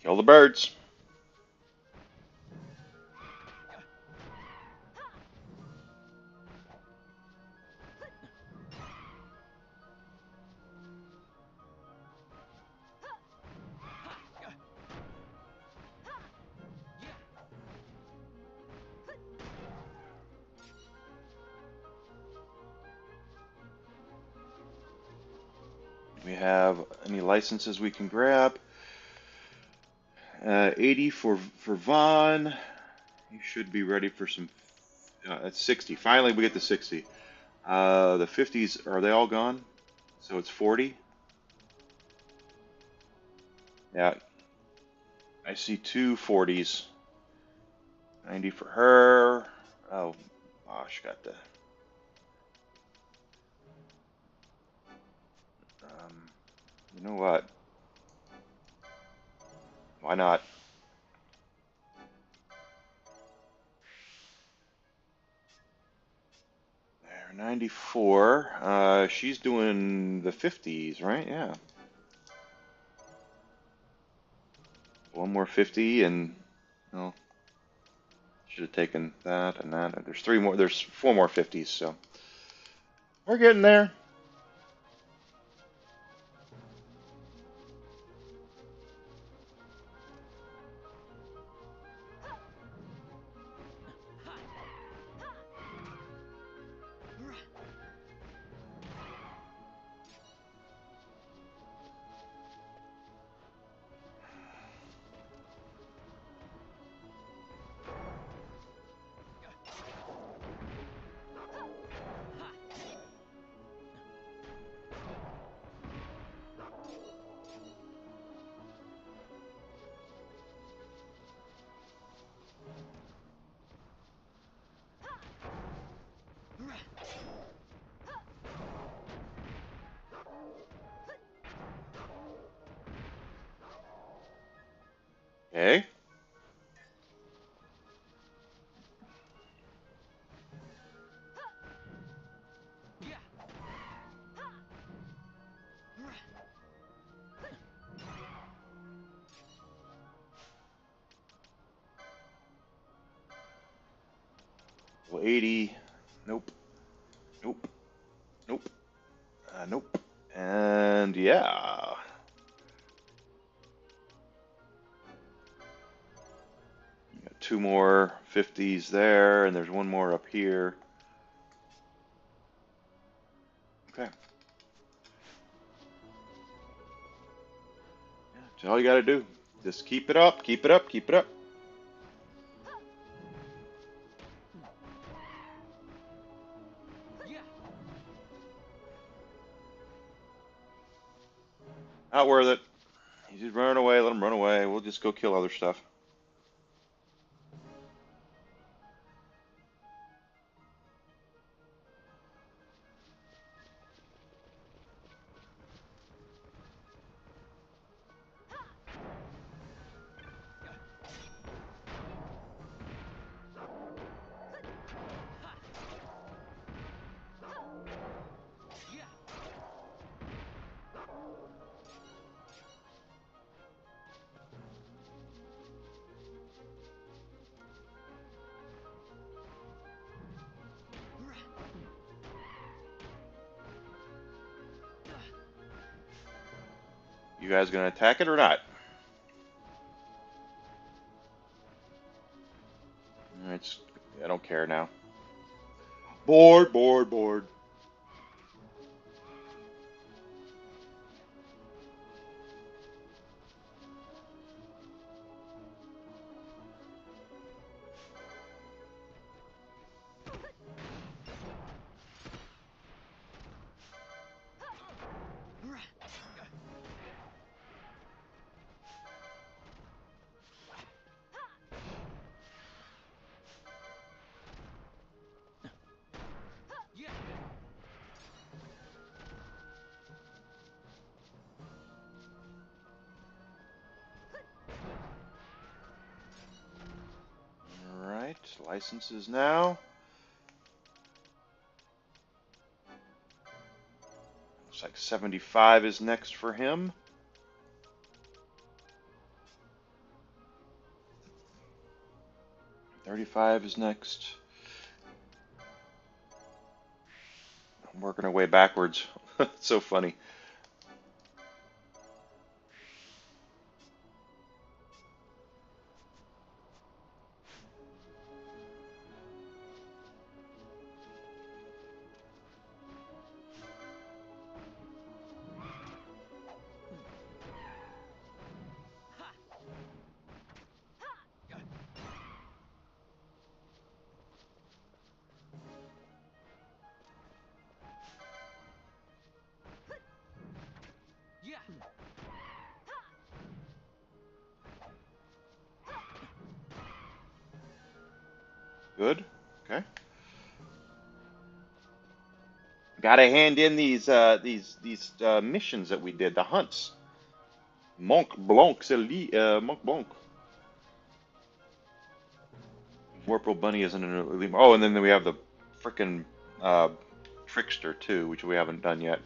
Kill the birds. We have any licenses we can grab. 80 for Vaughn. You should be ready for some. That's 60. Finally, we get the 60. The 50s, are they all gone? So it's 40. Yeah, I see 2 40s. 90 for her. Oh, gosh, got the. You know what? Why not? There, 94. She's doing the 50s, right? Yeah. One more 50 and. Oh, should have taken that and that. There's 3 more. There's 4 more 50s, so. We're getting there. Okay. Well, 80. Nope. Nope. Nope. Nope. And yeah. Got two more 50s there, and there's one more up here. Okay. That's all you got to do. Just keep it up, keep it up, keep it up. Not worth it. He's just running away. Let him run away. We'll just go kill other stuff. You guys gonna attack it or not? It's, I don't care now. Board, board, board. All right, licenses now. Looks like 75 is next for him. 35 is next. I'm working our way backwards. It's so funny. Good. Okay. Got to hand in these missions that we did, the hunts. Monk Blanc, Monk Blanc. Vorpal Bunny isn't an elite. Oh, and then we have the frickin' uh, Trickster too, which we haven't done yet.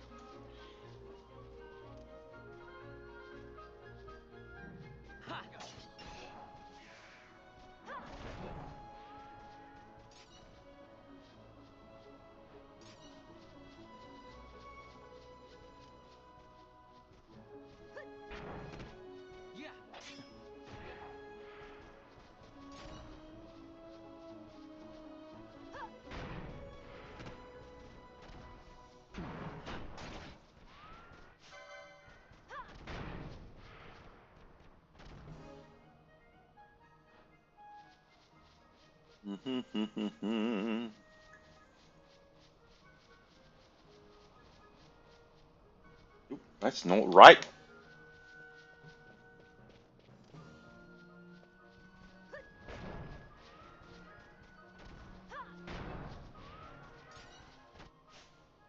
That's not right.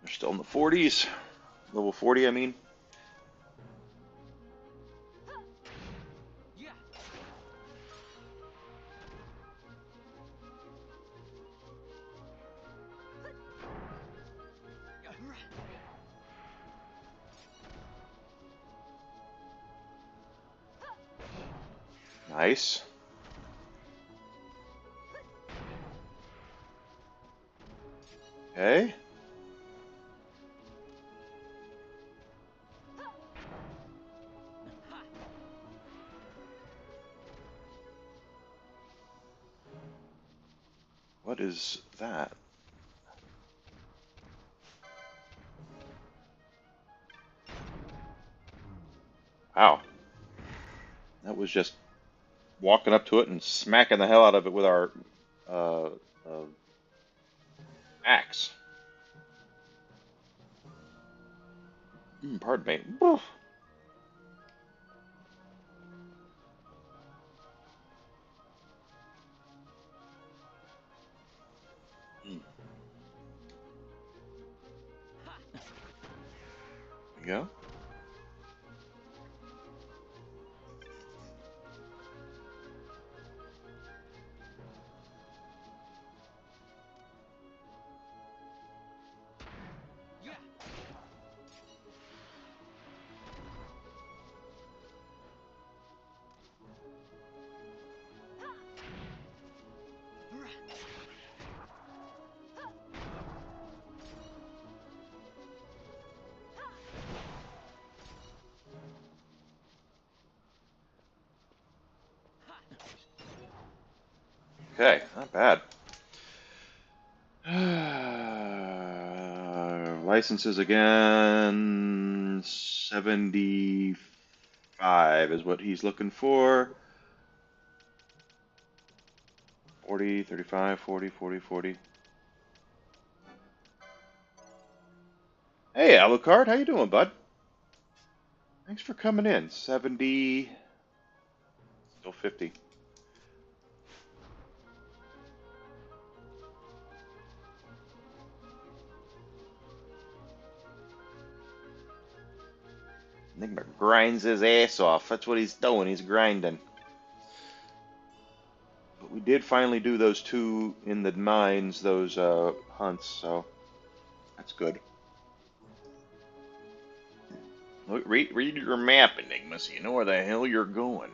They're still in the 40s. Level 40, I mean. Nice. Okay. What is that? Wow. That was just walking up to it and smacking the hell out of it with our uh, uh, axe. Pardon me. Woof. There we go. Okay, not bad. Licenses again. 75 is what he's looking for. 40, 35, 40, 40, 40. Hey, Alucard, how you doing, bud? Thanks for coming in. 70, still 50. Enigma grinds his ass off. That's what he's doing. He's grinding. But we did finally do those two in the mines, those hunts, so that's good. Look, read your map, Enigma, so you know where the hell you're going.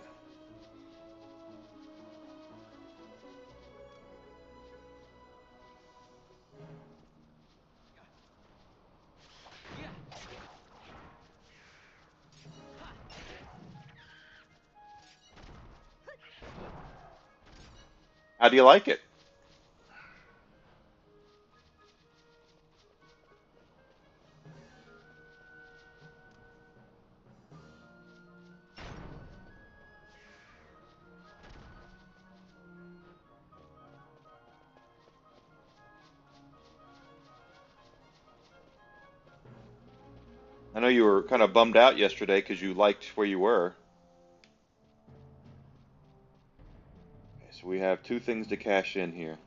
How do you like it? I know you were kind of bummed out yesterday because you liked where you were. Okay, so we have two things to cash in here.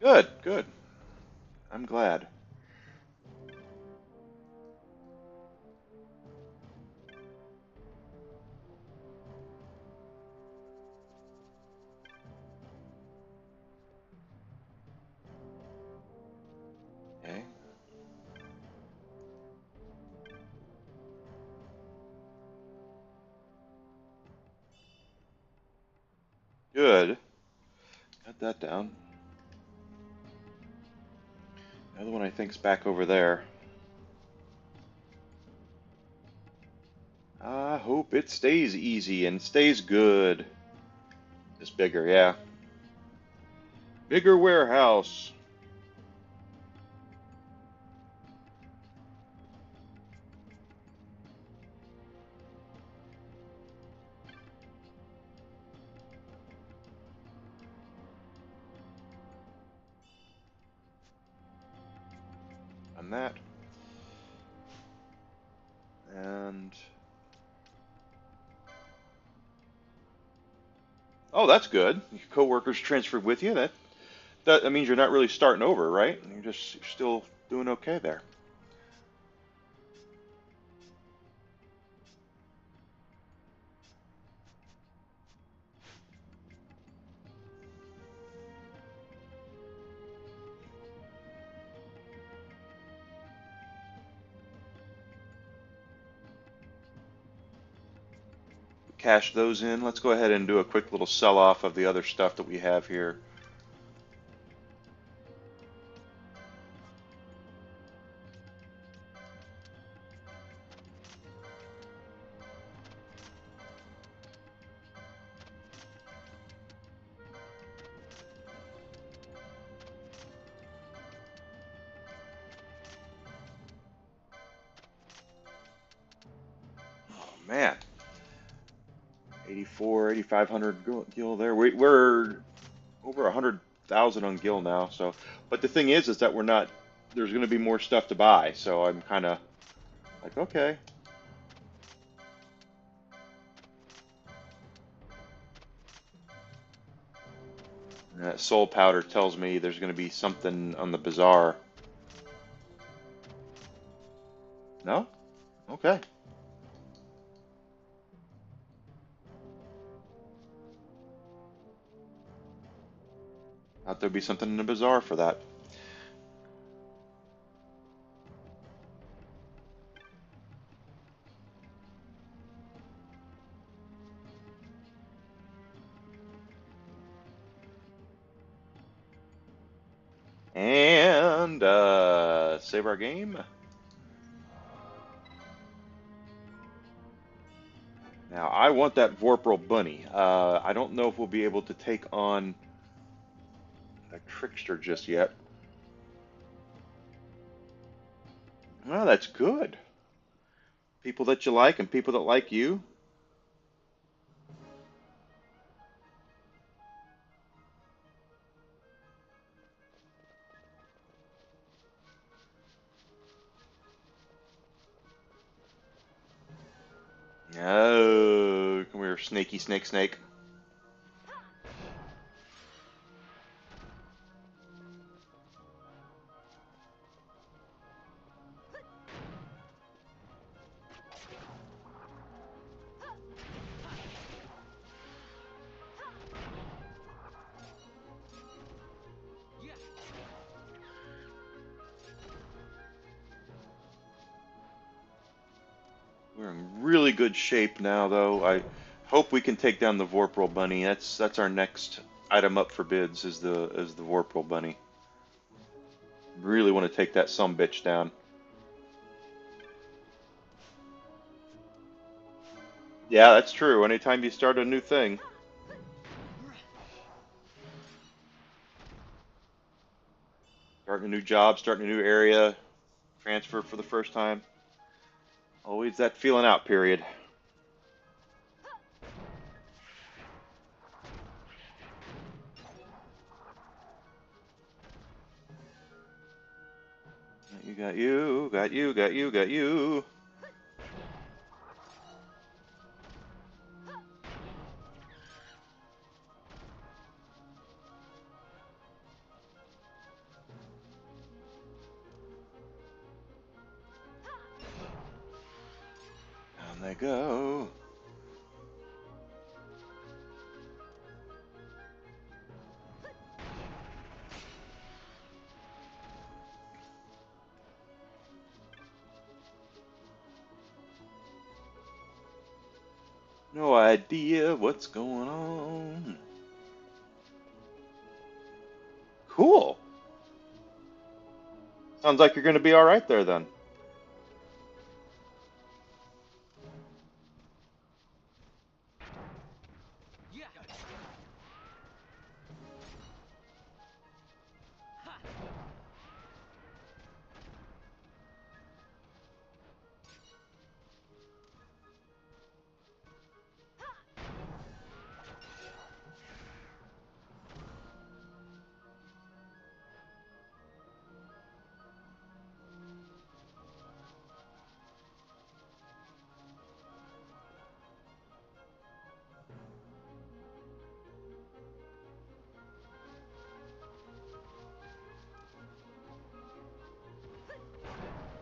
Good, good. I'm glad. Okay, good. Got that down. The other one I think's back over there. I hope it stays easy and stays good. Just bigger, yeah. Bigger warehouse. On that. And oh, that's good. Your coworkers transferred with you. That means you're not really starting over, right? You're still doing okay there. cash those in. Let's go ahead and do a quick little sell-off of the other stuff that we have here. Oh man, 84, 8,500 gil there. We're over 100,000 on gil now. So, but the thing is that we're not. There's going to be more stuff to buy. So I'm kind of like, okay. And that soul powder tells me there's going to be something on the bazaar. No? Okay. Thought there'd be something in the bazaar for that. And save our game. Now I want that Vorpal bunny. I don't know if we'll be able to take on a trickster just yet. Well, that's good. People that you like and people that like you. Oh, come here, snaky snake snake. We're in really good shape now, though. I hope we can take down the Vorpal bunny. That's our next item up for bids is the Vorpal bunny. Really want to take that sumbitch down. Yeah, that's true. Anytime you start a new thing. Starting a new job, starting a new area, transfer for the first time. Always that feeling out period. Got you, got you, got you, got you. Down they go. No idea what's going on. Cool. Sounds like you're going to be all right there then.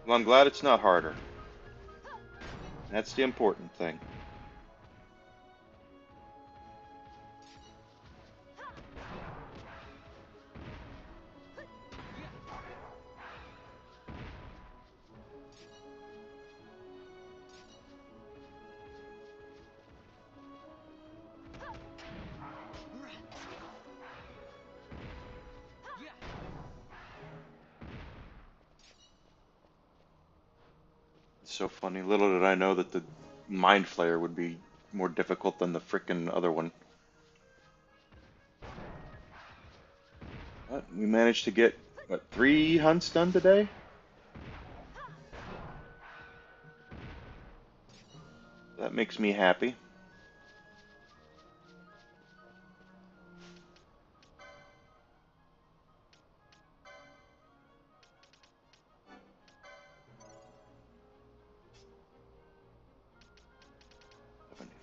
Well, I'm glad it's not harder. That's the important thing. so funny. Little did I know that the Mind Flayer would be more difficult than the frickin' other one. But we managed to get, what, 3 hunts done today? That makes me happy.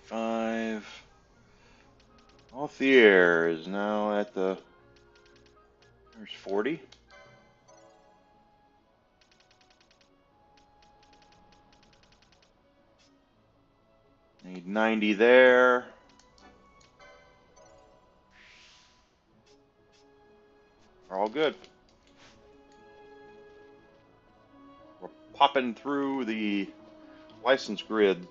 Five. Althea is now at the. There's 40. Need 90 there. We're all good. We're popping through the license grid.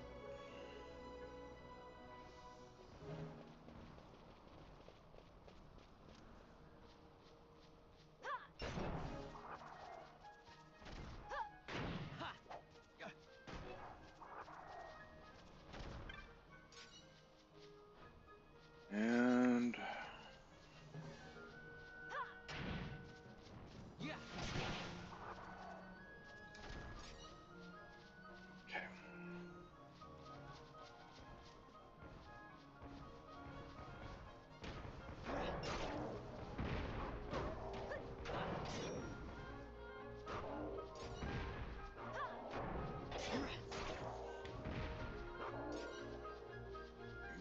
And okay.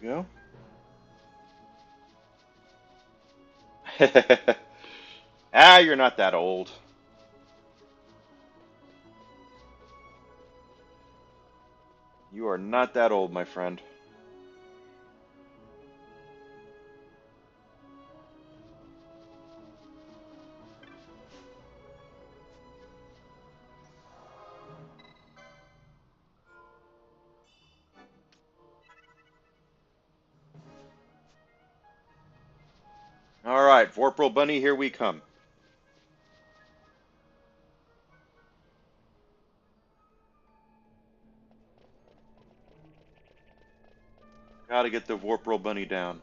There you go. Ah, you're not that old. You are not that old, my friend. All right, Vorpal Bunny, here we come. Gotta get the Vorpal Bunny down.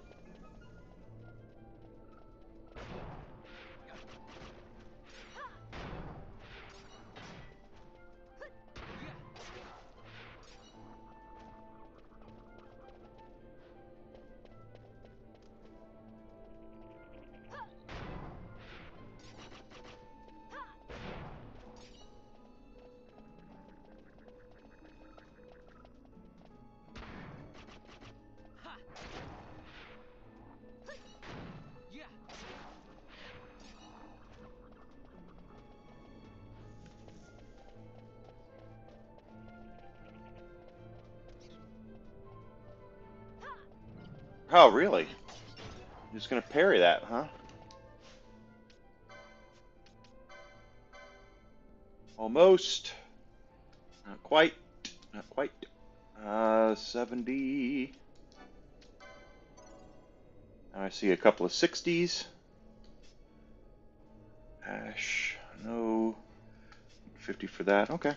Oh, really? You're just gonna parry that, huh? Almost. Not quite. Not quite. 70. I see a couple of 60s. Ash. No. 50 for that. Okay.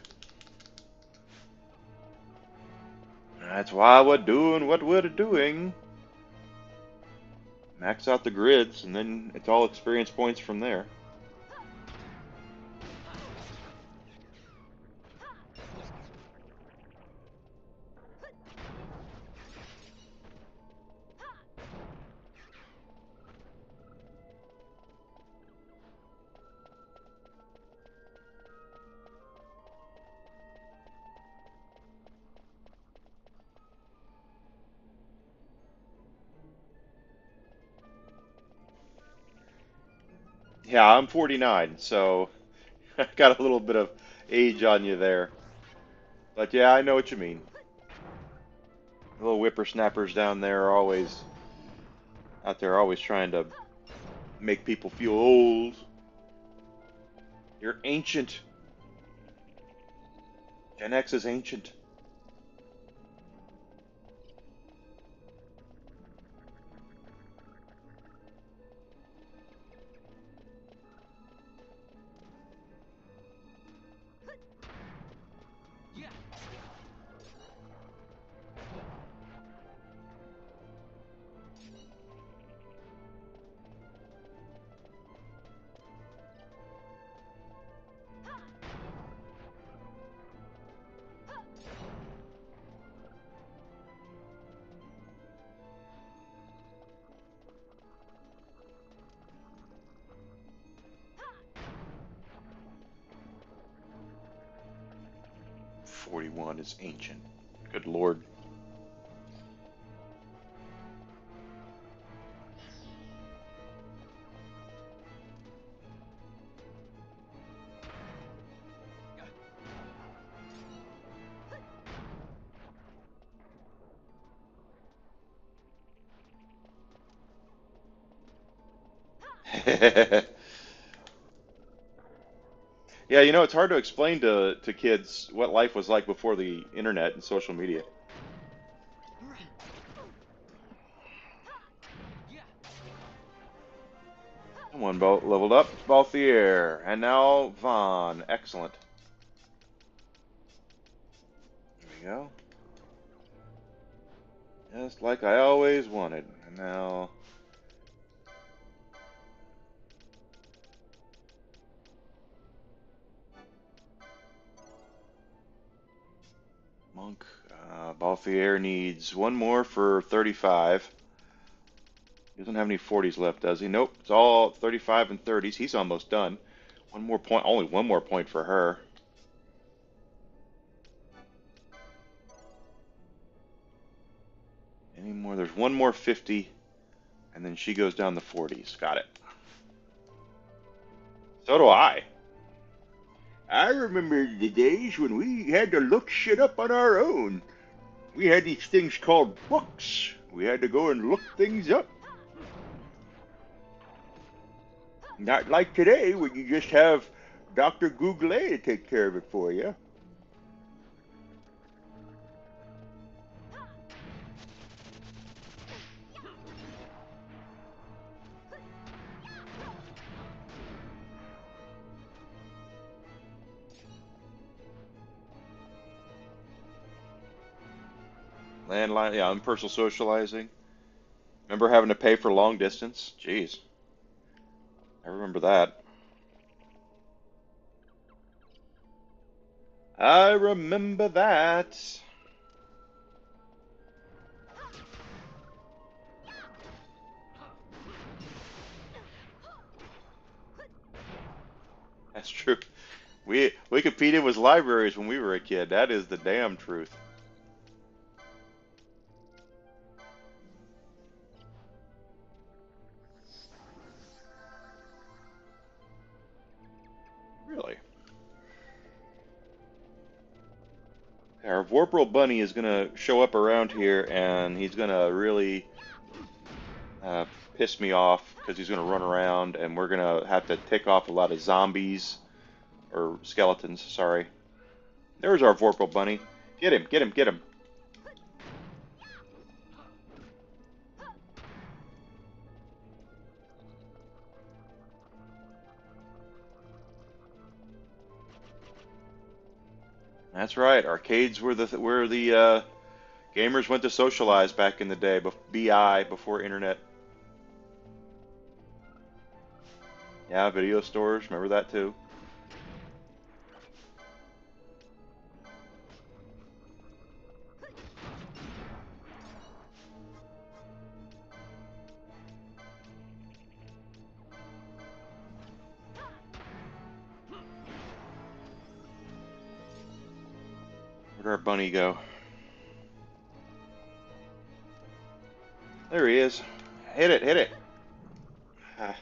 That's why we're doing what we're doing. Max out the grids, and then it's all experience points from there. Yeah, I'm 49, so I got a little bit of age on you there. But yeah, I know what you mean. The little whippersnappers down there are always out there, always trying to make people feel old. You're ancient. Gen X is ancient. 41 is ancient. Good lord. Yeah, you know, it's hard to explain to kids what life was like before the internet and social media. One boat leveled up, Balthier, and now Vaughn. Excellent. There we go. Just like I always wanted. And now Monk. Balthier needs one more for 35. He doesn't have any 40s left, does he? Nope. It's all 35 and 30s. He's almost done. One more point. Only one more point for her. Any more? There's one more 50, and then she goes down the 40s. Got it. So do I. I remember the days when we had to look shit up on our own. We had these things called books. We had to go and look things up. Not like today when you just have Dr. Google to take care of it for you. Landline, yeah, impersonal socializing. Remember having to pay for long distance? Jeez, I remember that. I remember that. That's true. We competed with libraries when we were a kid. That is the damn truth. Really. Our Vorpal Bunny is gonna show up around here, and he's gonna really uh, piss me off because he's gonna run around, and we're gonna have to pick off a lot of zombies or skeletons. Sorry. There's our Vorpal Bunny. Get him! Get him! Get him! That's right. Arcades were the gamers went to socialize back in the day. BI before internet. Yeah, video stores. Remember that too. Where'd our bunny go? There he is. Hit it! Hit it! Ah,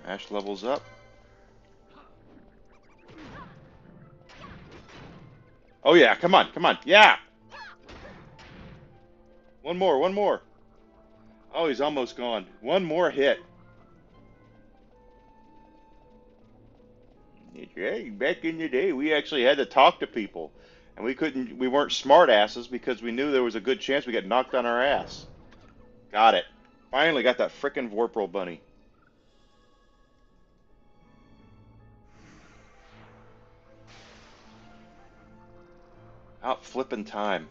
Ash levels up. Oh yeah! Come on! Come on! Yeah! One more! One more! Oh, he's almost gone. One more hit. Yeah, back in the day, we actually had to talk to people, and we weren't smart asses because we knew there was a good chance we get knocked on our ass. Got it. Finally got that frickin' Vorpal Bunny. Out flipping time.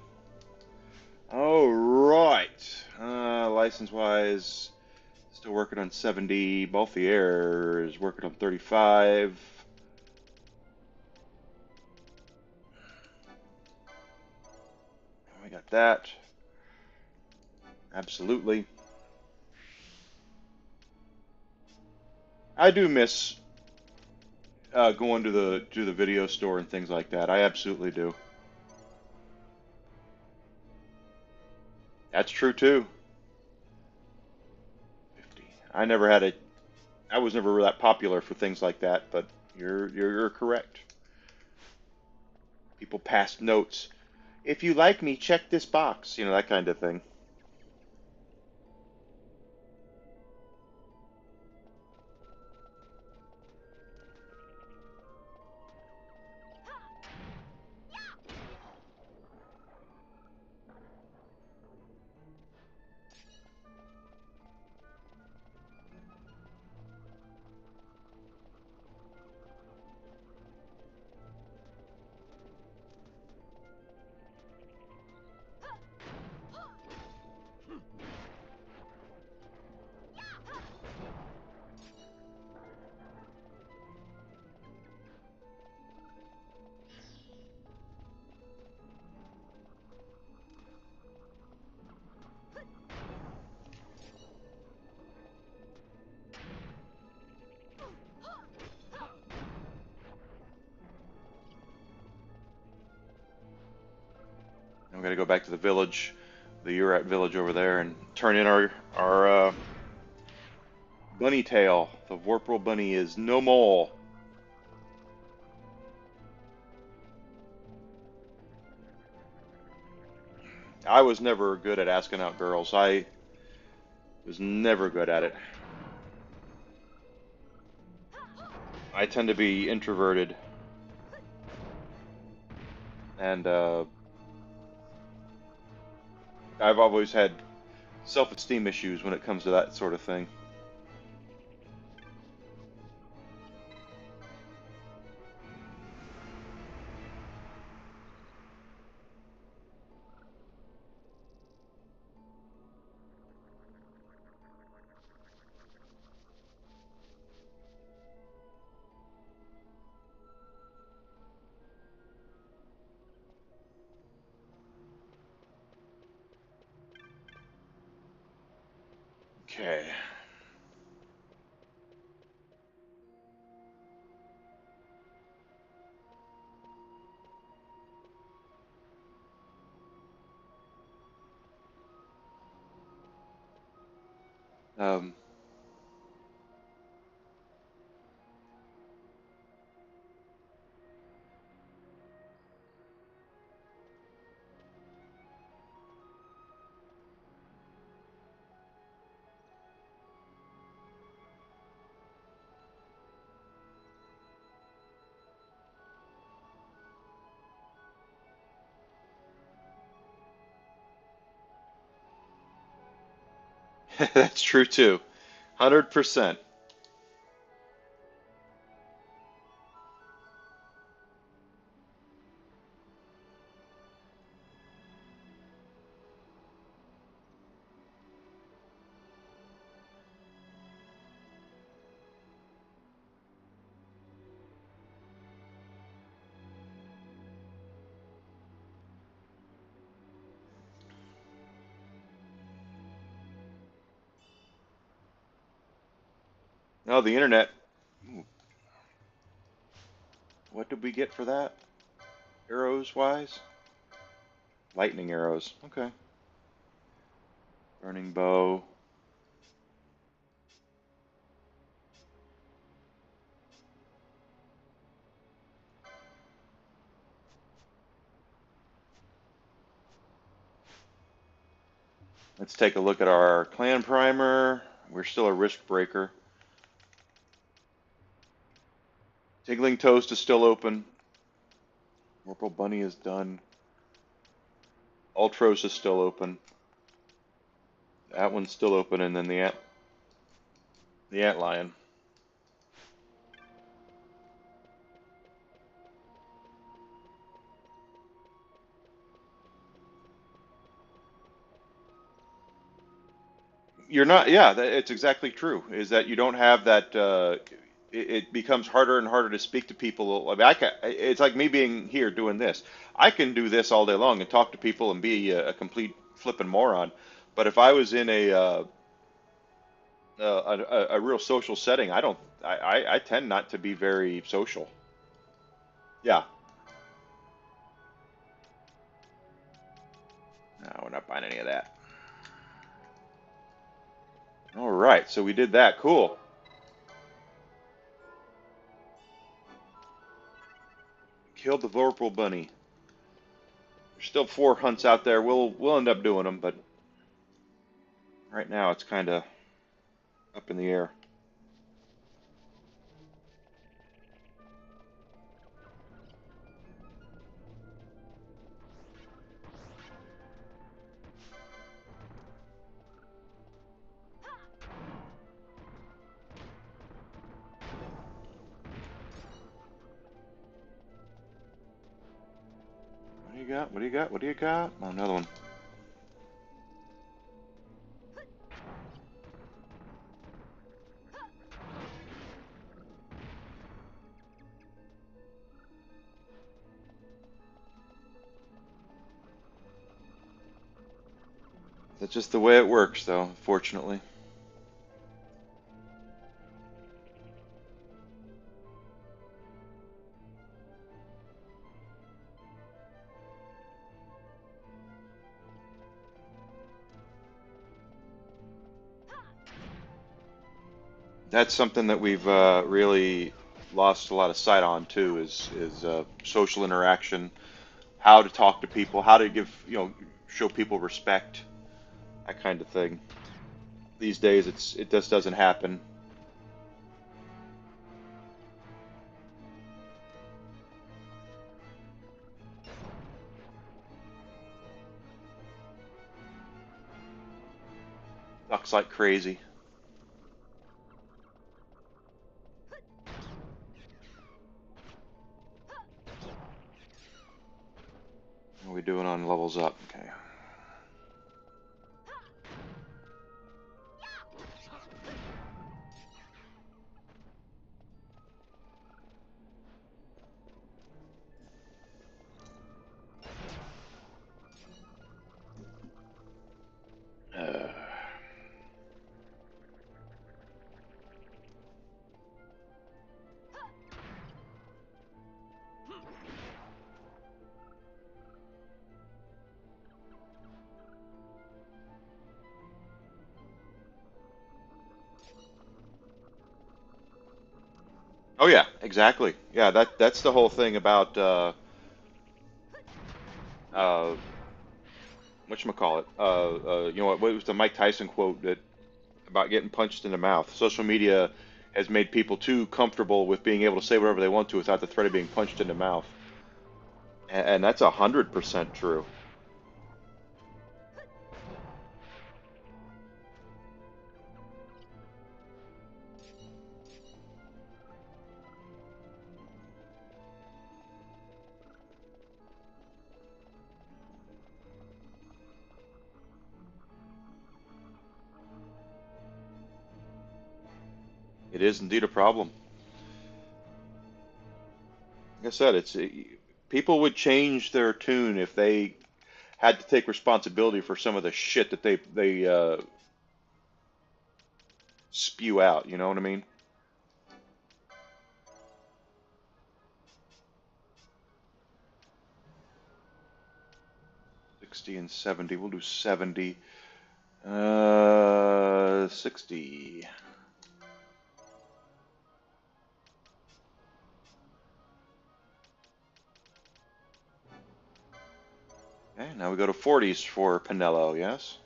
All right. License-wise, still working on 70. Both the Airs working on 35. We got that. Absolutely. I do miss going to the video store and things like that. I absolutely do. That's true too. 50. I never had a. I was never that popular for things like that, but you're correct. People passed notes. If you like me, check this box. You know, that kind of thing. I'm gonna go back to the village, the Urat village over there, and turn in our bunny tail. The Vorpal bunny is no more. I was never good at asking out girls. I was never good at it. I tend to be introverted, and I've always had self-esteem issues when it comes to that sort of thing. Okay. Um, that's true too. 100%. Oh, the internet. What did we get for that? Arrows wise? Lightning arrows. Okay. Burning bow. Let's take a look at our clan primer. We're still a risk breaker. Tingling Toast is still open. Vorpal Bunny is done. Ultros is still open. That one's still open, and then the Antlion. you're not. Yeah, it's exactly true. Is that you don't have that. It becomes harder and harder to speak to people. I mean, it's like me being here doing this. I can do this all day long and talk to people and be a complete flippin' moron. But if I was in a real social setting, I don't. I tend not to be very social. Yeah. No, we're not buying any of that. All right, so we did that. Cool. Killed the Vorpal Bunny. There's still 4 hunts out there. We'll end up doing them, but right now it's kind of up in the air. What do you got? What do you got? What do you got? Oh, another one. That's just the way it works, though, fortunately. That's something that we've really lost a lot of sight on too. Is social interaction, how to talk to people, how to give show people respect, that kind of thing. These days, it just doesn't happen. Sucks like crazy. What are we doing on levels up? Okay. Uh, oh yeah, exactly. Yeah, that's the whole thing about uh, whatchamacallit. What was the Mike Tyson quote that about getting punched in the mouth? Social media has made people too comfortable with being able to say whatever they want to without the threat of being punched in the mouth, and that's 100% true. It is indeed a problem. Like I said, people would change their tune if they had to take responsibility for some of the shit that they spew out. You know what I mean? 60 and 70. We'll do 70. 60. Okay, now we go to 40s for Pinello, yes?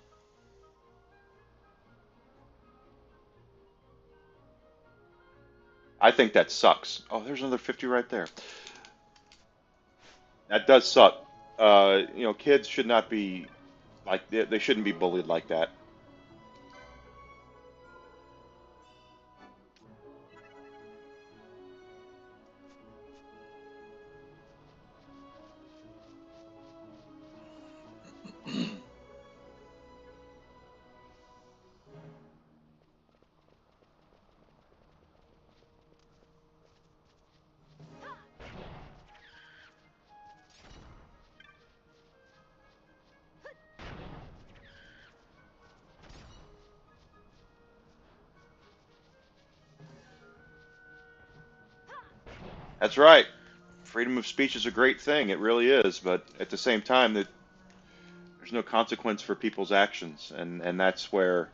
I think that sucks. Oh, there's another 50 right there. That does suck. Kids should not be like they shouldn't be bullied like that. That's right. Freedom of speech is a great thing. It really is. But at the same time, that there's no consequence for people's actions, and that's where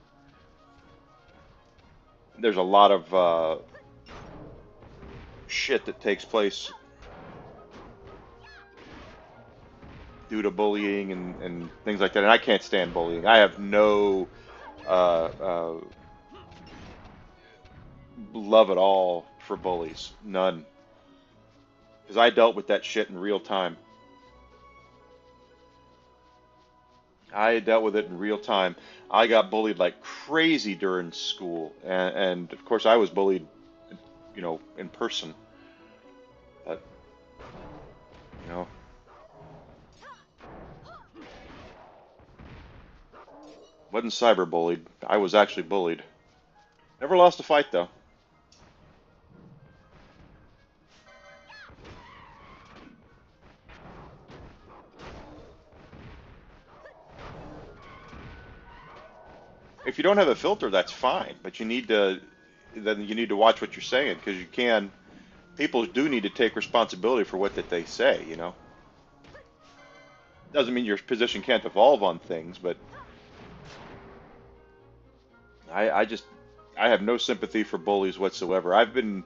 there's a lot of shit that takes place due to bullying and things like that. And I can't stand bullying. I have no uh, uh, love at all for bullies. None. Because I dealt with that shit in real time. I dealt with it in real time. I got bullied like crazy during school, and of course I was bullied, in person. But you know, wasn't cyber bullied. I was actually bullied. Never lost a fight though. If you don't have a filter, that's fine, but you need to watch what you're saying because you can. People do need to take responsibility for what that they say. Doesn't mean your position can't evolve on things, but I just I have no sympathy for bullies whatsoever. I've been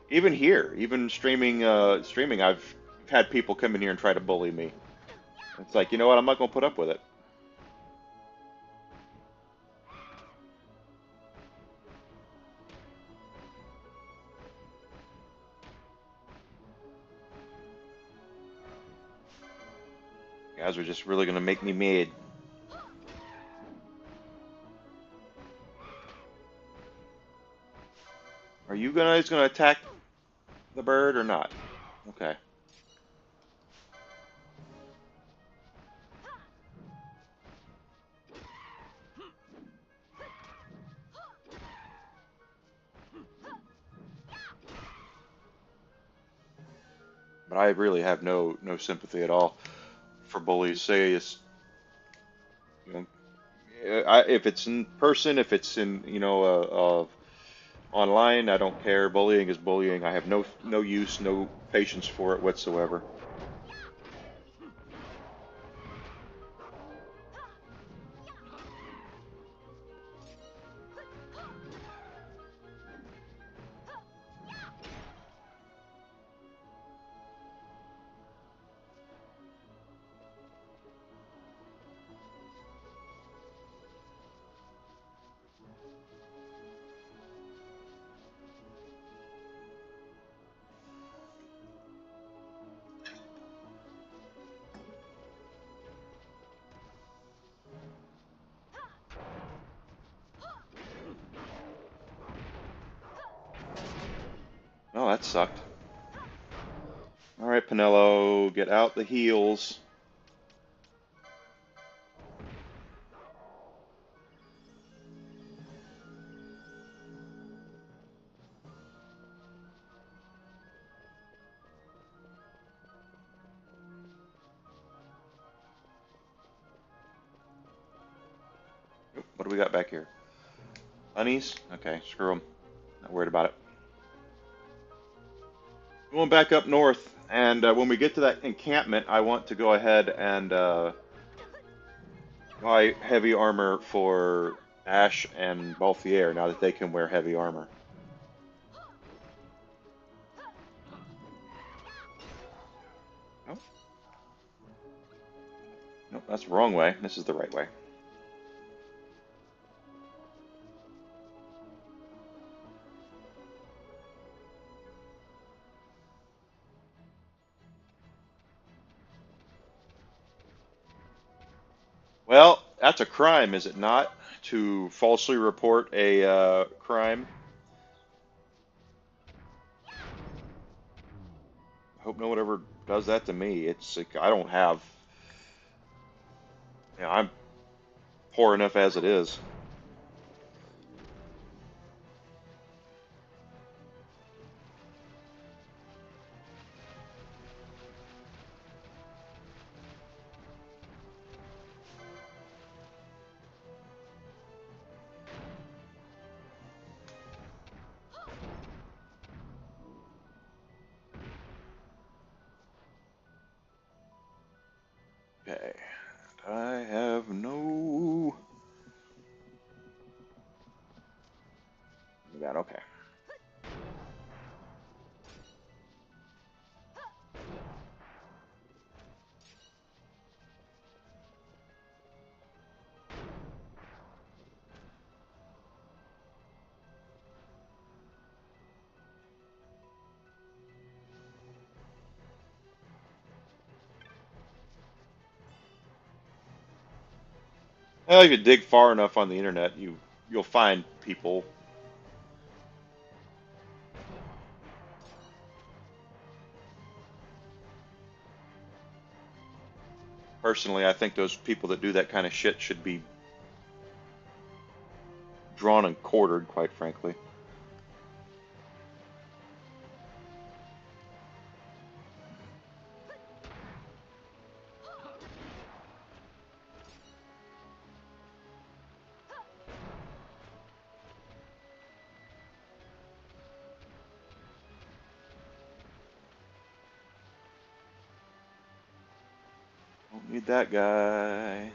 even here, even streaming. I've had people come in here and try to bully me. It's like, you know what? I'm not gonna put up with it. You guys are just really gonna make me mad. Are you guys gonna attack the bird or not? Okay. But I really have no sympathy at all for bullies. Say it's you know if it's in person, if it's in online, I don't care. Bullying is bullying. I have no use, no patience for it whatsoever. Oh, that sucked. All right, Pinello, get out the heels. Oop, what do we got back here? Bunnies? Okay, screw them. Not worried about it. Going back up north, and when we get to that encampment, I want to go ahead and buy heavy armor for Ash and Balthier now that they can wear heavy armor. Oh, no, that's the wrong way. This is the right way. Well, that's a crime, is it not? To falsely report a crime. I hope no one ever does that to me. It's like I don't have. I'm poor enough as it is. Okay. I have no. That okay. Well, if you dig far enough on the internet, you'll find people. Personally, I think those people that do that kind of shit should be drawn and quartered, quite frankly. Don't need that guy.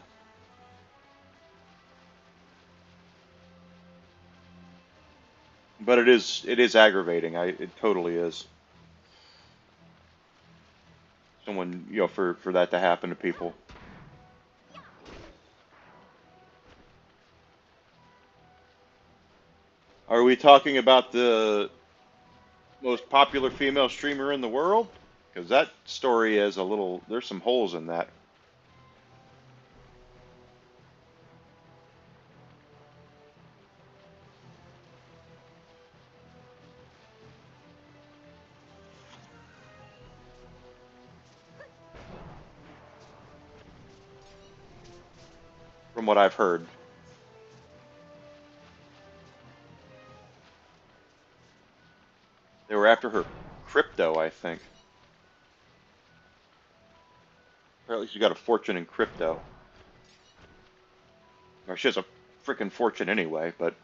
But it is aggravating. It totally is. Someone, for that to happen to people. Are we talking about the most popular female streamer in the world? Because that story is a little. There's some holes in that. From what I've heard. They were after her crypto, I think. Apparently, she got a fortune in crypto. Or she has a freaking fortune anyway, but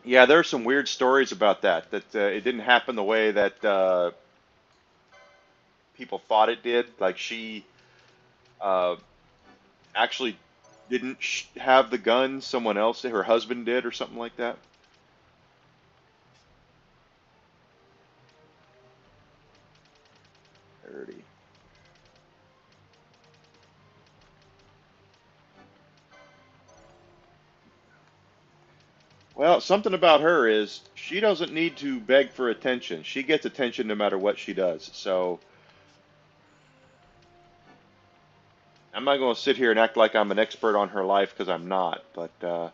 yeah, there are some weird stories about that. That it didn't happen the way that people thought it did. Like she uh, actually didn't have the gun. Someone else, her husband did, or something like that. 30. Well, something about her is she doesn't need to beg for attention. She gets attention no matter what she does. So I'm not going to sit here and act like I'm an expert on her life because I'm not. But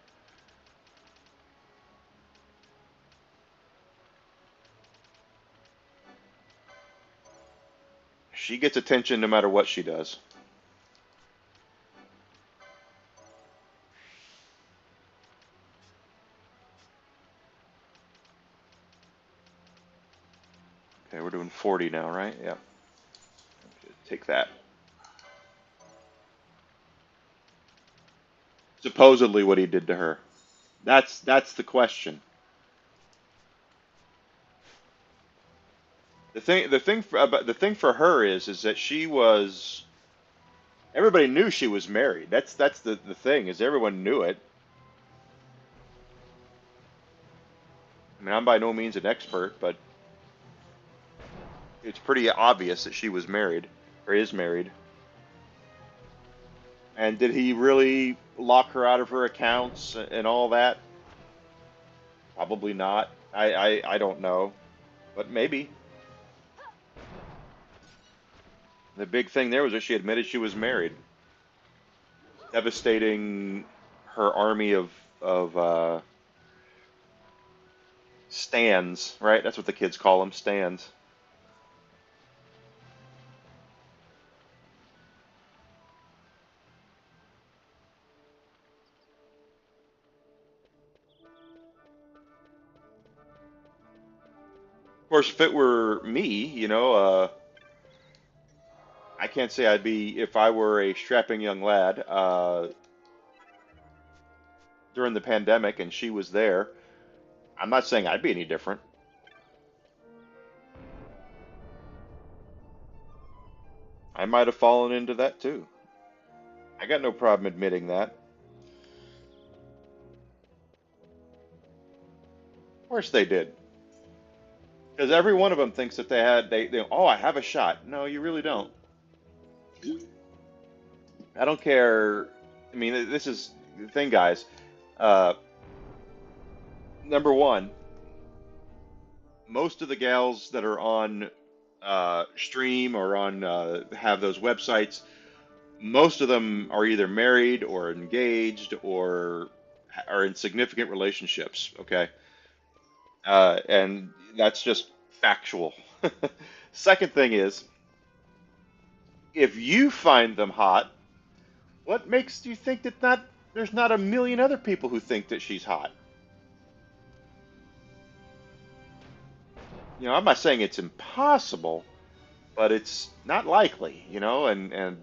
she gets attention no matter what she does. Okay, we're doing 40 now, right? Yep. Take that. Supposedly what he did to her. That's the question. The thing for her is that she was everybody knew she was married. That's the thing is everyone knew it. I mean, I'm by no means an expert, but it's pretty obvious that she was married or is married. And did he really lock her out of her accounts and all that? Probably not. I don't know, but maybe. The big thing there was that she admitted she was married, devastating her army of stands. Right? That's what the kids call them, stands. Of course, if it were me, I can't say I'd be if I were a strapping young lad. during the pandemic and she was there, I'm not saying I'd be any different. I might have fallen into that too. I got no problem admitting that. Of course they did. Because every one of them thinks that oh, I have a shot. No, you really don't. I don't care. I mean, this is the thing, guys. Uh, Number one, most of the gals that are on stream or on have those websites, most of them are either married or engaged or are in significant relationships. Okay, and that's just factual. Second thing is, if you find them hot, what makes you think that not there's not a million other people who think that she's hot? I'm not saying it's impossible, but it's not likely, and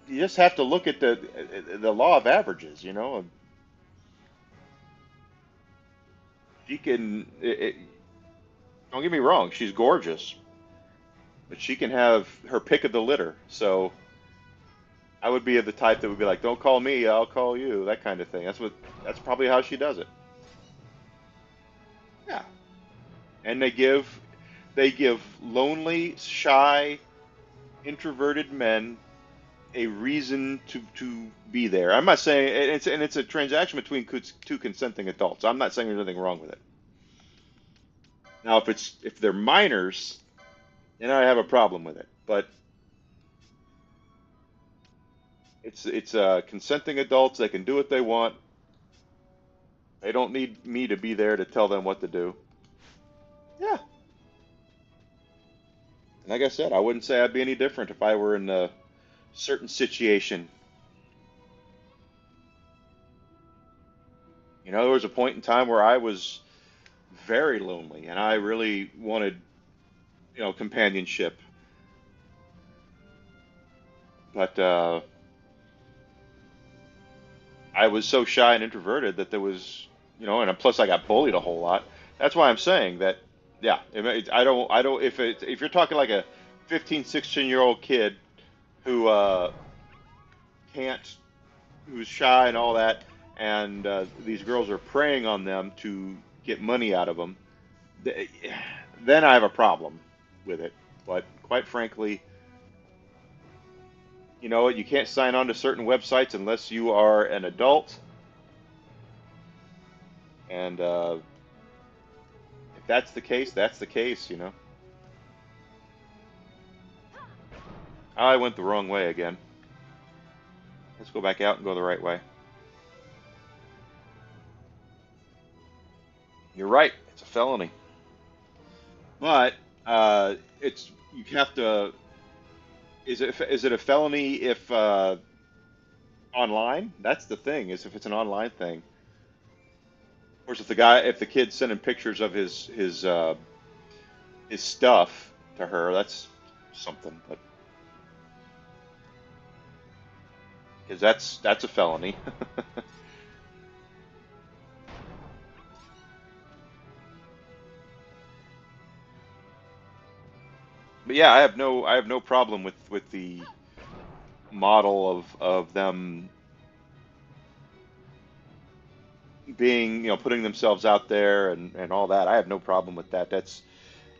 you just have to look at the law of averages. She can, don't get me wrong, she's gorgeous, but she can have her pick of the litter. So I would be of the type that would be like, "Don't call me, I'll call you," that kind of thing. That's probably how she does it. Yeah, and they give lonely, shy, introverted men a reason to be there. I'm not saying it's a transaction between two consenting adults. I'm not saying there's anything wrong with it. Now, if they're minors, then I have a problem with it. But it's consenting adults. They can do what they want. They don't need me to be there to tell them what to do. Yeah, and like I said, I wouldn't say I'd be any different if I were in a certain situation. There was a point in time where I was very lonely, and I really wanted, companionship. But I was so shy and introverted that there was, and plus I got bullied a whole lot. That's why I'm saying that, yeah, I don't, if you're talking like a 15, 16-year-old kid who can't, who's shy and all that, and these girls are preying on them to get money out of them, th- then I have a problem with it. But quite frankly, you know what? You can't sign on to certain websites unless you are an adult, and if that's the case, that's the case. I went the wrong way again. Let's go back out and go the right way. You're right. It's a felony, but it's you have to. Is it a felony if online? That's the thing. Is if it's an online thing. Of course, if the kid's sending pictures of his stuff to her, that's something. But because that's a felony. But yeah, I have no problem with the model of them being, putting themselves out there and all that. I have no problem with that. That's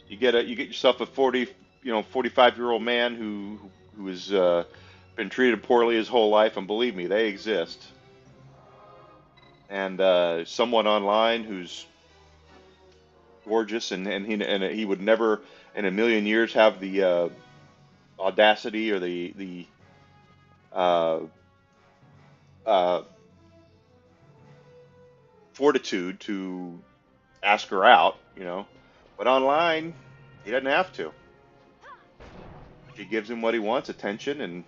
you get yourself a 45-year-old man who has been treated poorly his whole life, and believe me, they exist. And someone online who's gorgeous, and he would never in a million years have the audacity or the uh, uh, fortitude to ask her out. But online, he doesn't have to. She gives him what he wants, attention, and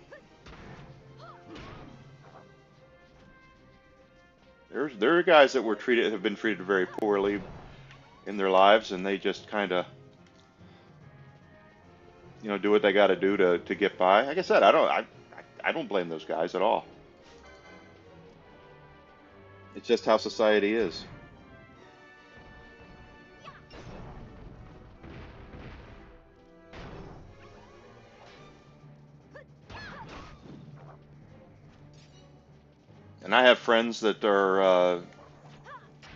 there are guys that have been treated very poorly in their lives, and they just kind of do what they got to do to get by. Like I said, I don't blame those guys at all. It's just how society is. And I have friends that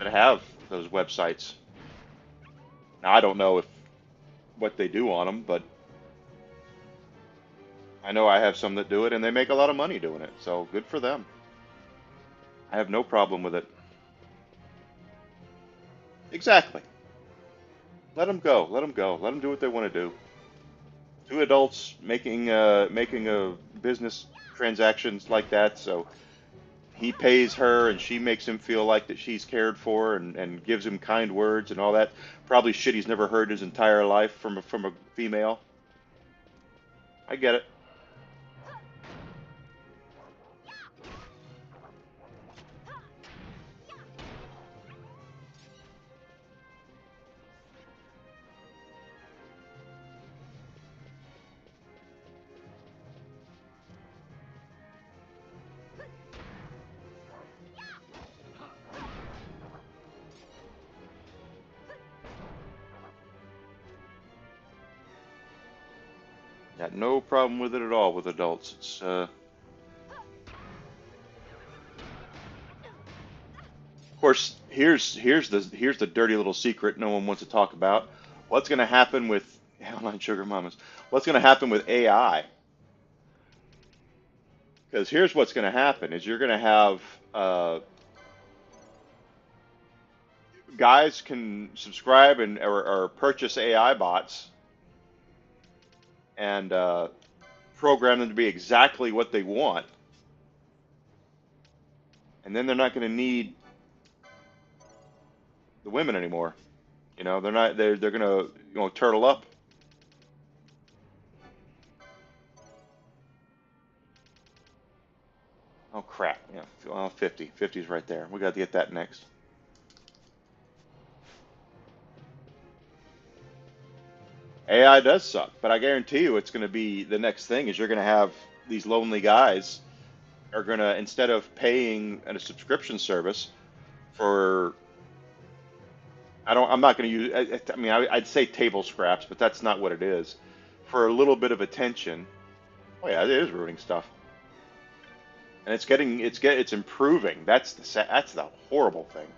have those websites. Now I don't know if what they do on them, but I know I have some that do it, and they make a lot of money doing it. So good for them. I have no problem with it. Exactly. Let them go. Let them go. Let them do what they want to do. Two adults making a business transactions like that, so he pays her and she makes him feel like that she's cared for and gives him kind words and all that. Probably shit he's never heard in his entire life from a female. I get it. Got no problem with it at all with adults. It's of course here's the dirty little secret no one wants to talk about. What's going to happen with online sugar mamas? What's going to happen with AI? Because here's what's going to happen: is you're going to have guys can subscribe or purchase AI bots and program them to be exactly what they want, and then they're not going to need the women anymore. You know, they're going to turtle up. Oh crap! Yeah, well, 50, 50's right there. We got to get that next. AI does suck, but I guarantee you it's going to be the next thing. Is you're going to have these lonely guys are going to, instead of paying a subscription service for, I'm not going to use, I mean, I'd say table scraps, but that's not what it is. For a little bit of attention. Oh yeah, it is ruining stuff, and it's improving. That's the horrible thing.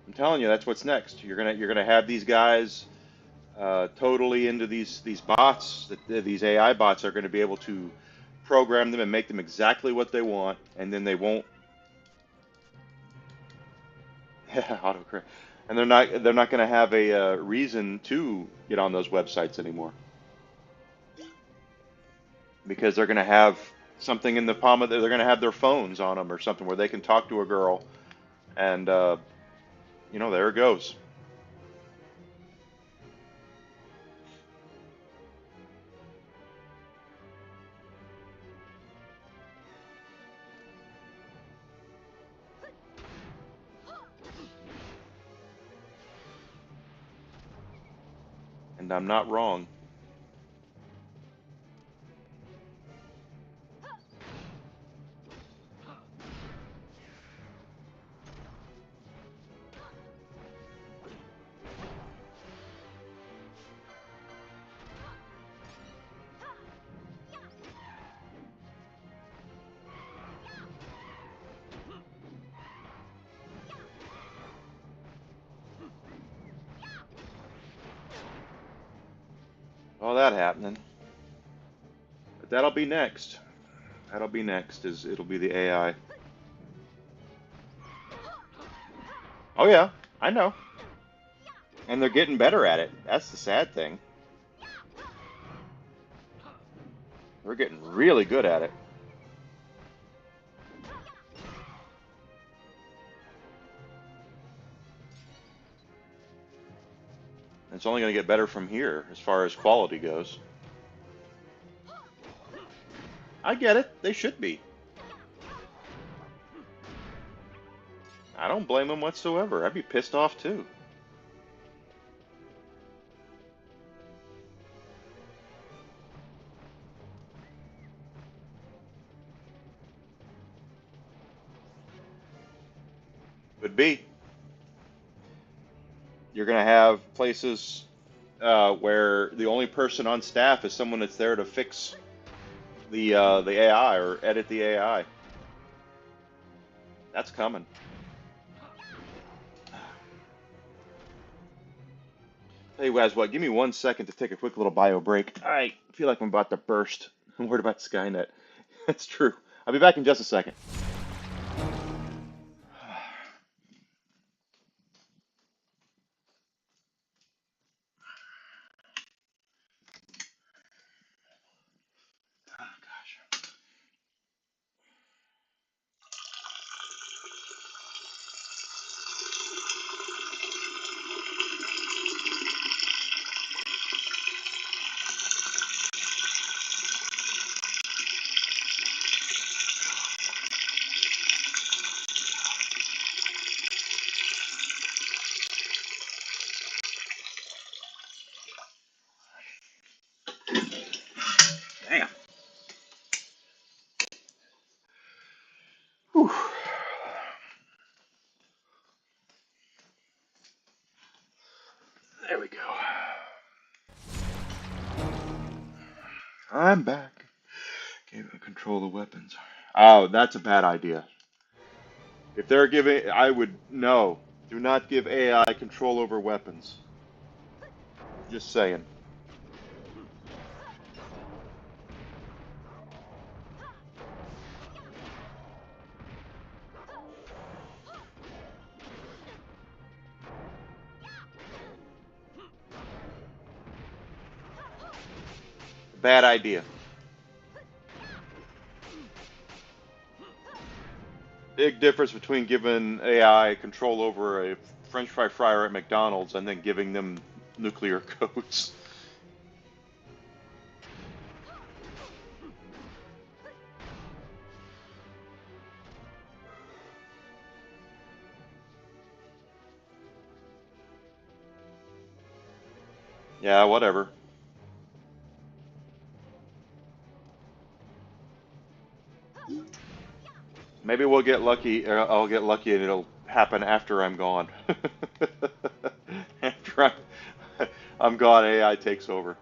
I'm telling you, that's what's next. You're gonna have these guys totally into these bots. These AI bots are going to be able to program them and make them exactly what they want, and then they won't. Yeah, autocorrect. And they're not going to have a reason to get on those websites anymore because they're going to have something in the palm of they're going to have their phones on them or something where they can talk to a girl, and there it goes. And I'm not wrong. All that happening, but that'll be next. That'll be next. Is it'll be the AI. Oh yeah, I know. And they're getting better at it. That's the sad thing. They're getting really good at it. It's only going to get better from here as far as quality goes. I get it. They should be. I don't blame them whatsoever. I'd be pissed off too. Would be. You're going to have places where the only person on staff is someone that's there to fix the AI or edit the AI. That's coming. Tell you guys what, give me 1 second to take a quick little bio break. I feel like I'm about to burst. I'm worried about Skynet. That's true. I'll be back in just a second. Oh, gosh. Damn. Whew. There we go. I'm back. Gave it control the weapons. Oh, that's a bad idea. If they're giving, I would no. Do not give AI control over weapons. Just saying. Bad idea. Big difference between giving AI control over a French fry fryer at McDonald's and then giving them nuclear codes. Yeah, whatever. Maybe we'll get lucky, or I'll get lucky and it'll happen after I'm gone. After I'm gone, AI takes over.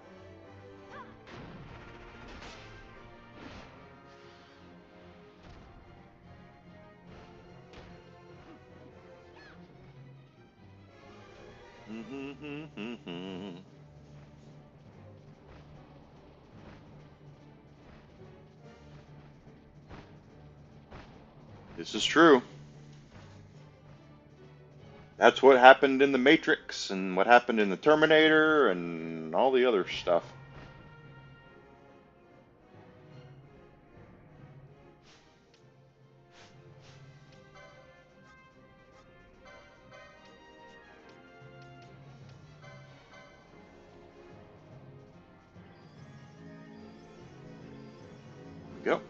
This is true. That's what happened in the Matrix and what happened in the Terminator and all the other stuff. Go.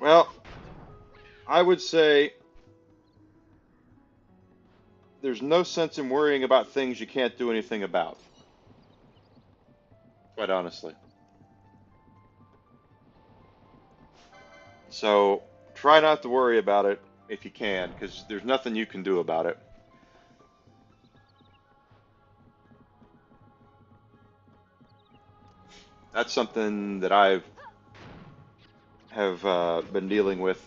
Well, I would say there's no sense in worrying about things you can't do anything about, quite honestly. So try not to worry about it if you can, because there's nothing you can do about it. That's something that I've have been dealing with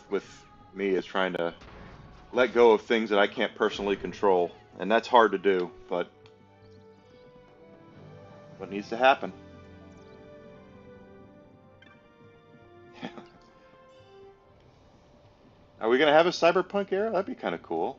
me is trying to let go of things that I can't personally control, and that's hard to do, but what needs to happen. Are we gonna have a cyberpunk era? That'd be kind of cool.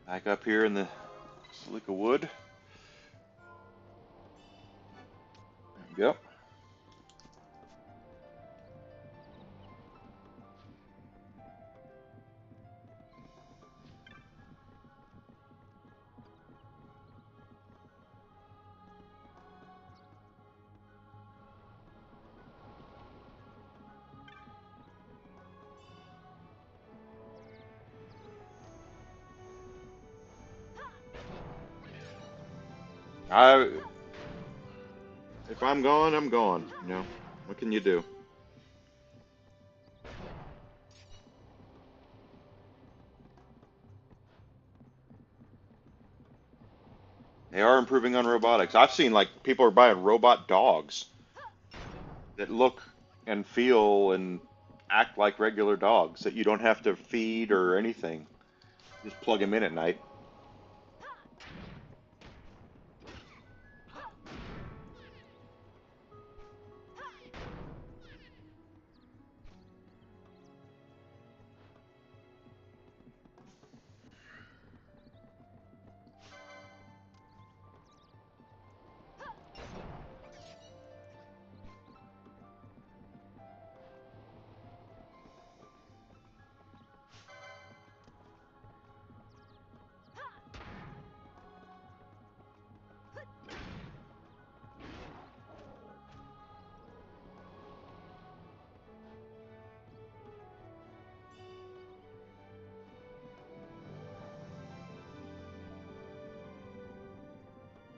Back up here in the silica wood. Yep. I If I'm gone, I'm gone. You know, what can you do? They are improving on robotics. I've seen like people are buying robot dogs that look and feel and act like regular dogs that you don't have to feed or anything. Just plug them in at night.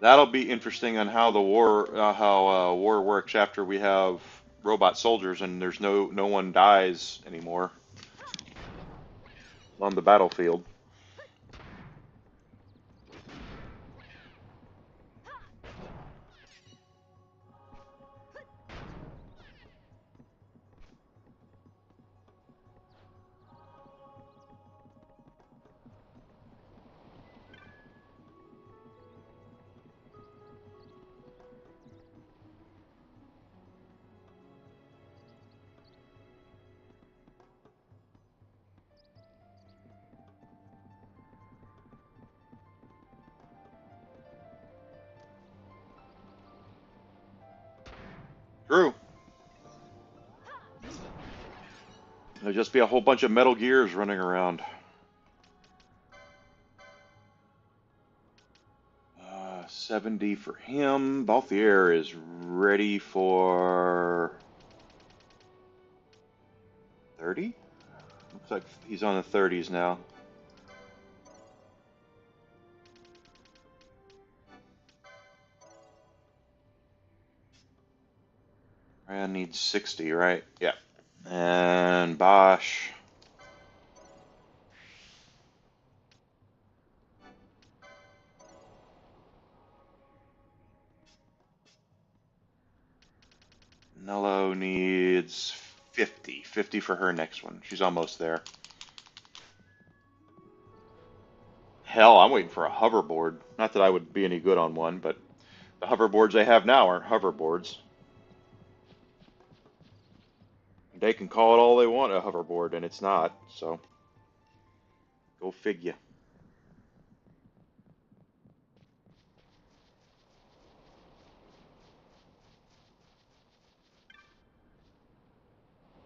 That'll be interesting on how the war works after we have robot soldiers and there's no one dies anymore on the battlefield. True. There'll just be a whole bunch of Metal Gears running around. 70 for him. Balthier is ready for 30? Looks like he's on the 30s now. Ryan needs 60, right? Yeah. And Bosch. Nello needs 50. 50 for her next one. She's almost there. Hell, I'm waiting for a hoverboard. Not that I would be any good on one, but the hoverboards they have now aren't hoverboards. They can call it all they want a hoverboard, and it's not, so go figure.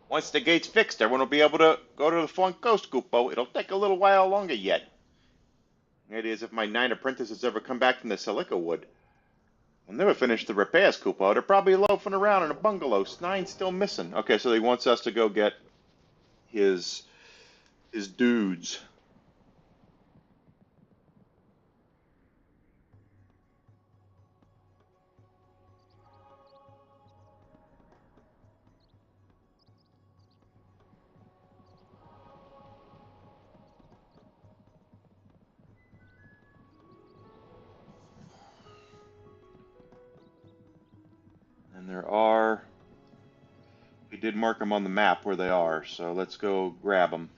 Once the gate's fixed, everyone will be able to go to the front coast, Kupo. It'll take a little while longer yet. It is if my 9 apprentices ever come back from the silica wood. We'll never finish the repairs, Kupo. They're probably loafing around in a bungalow. 9's still missing. Okay, so he wants us to go get his dudes. There are. We did mark them on the map where they are, so let's go grab them.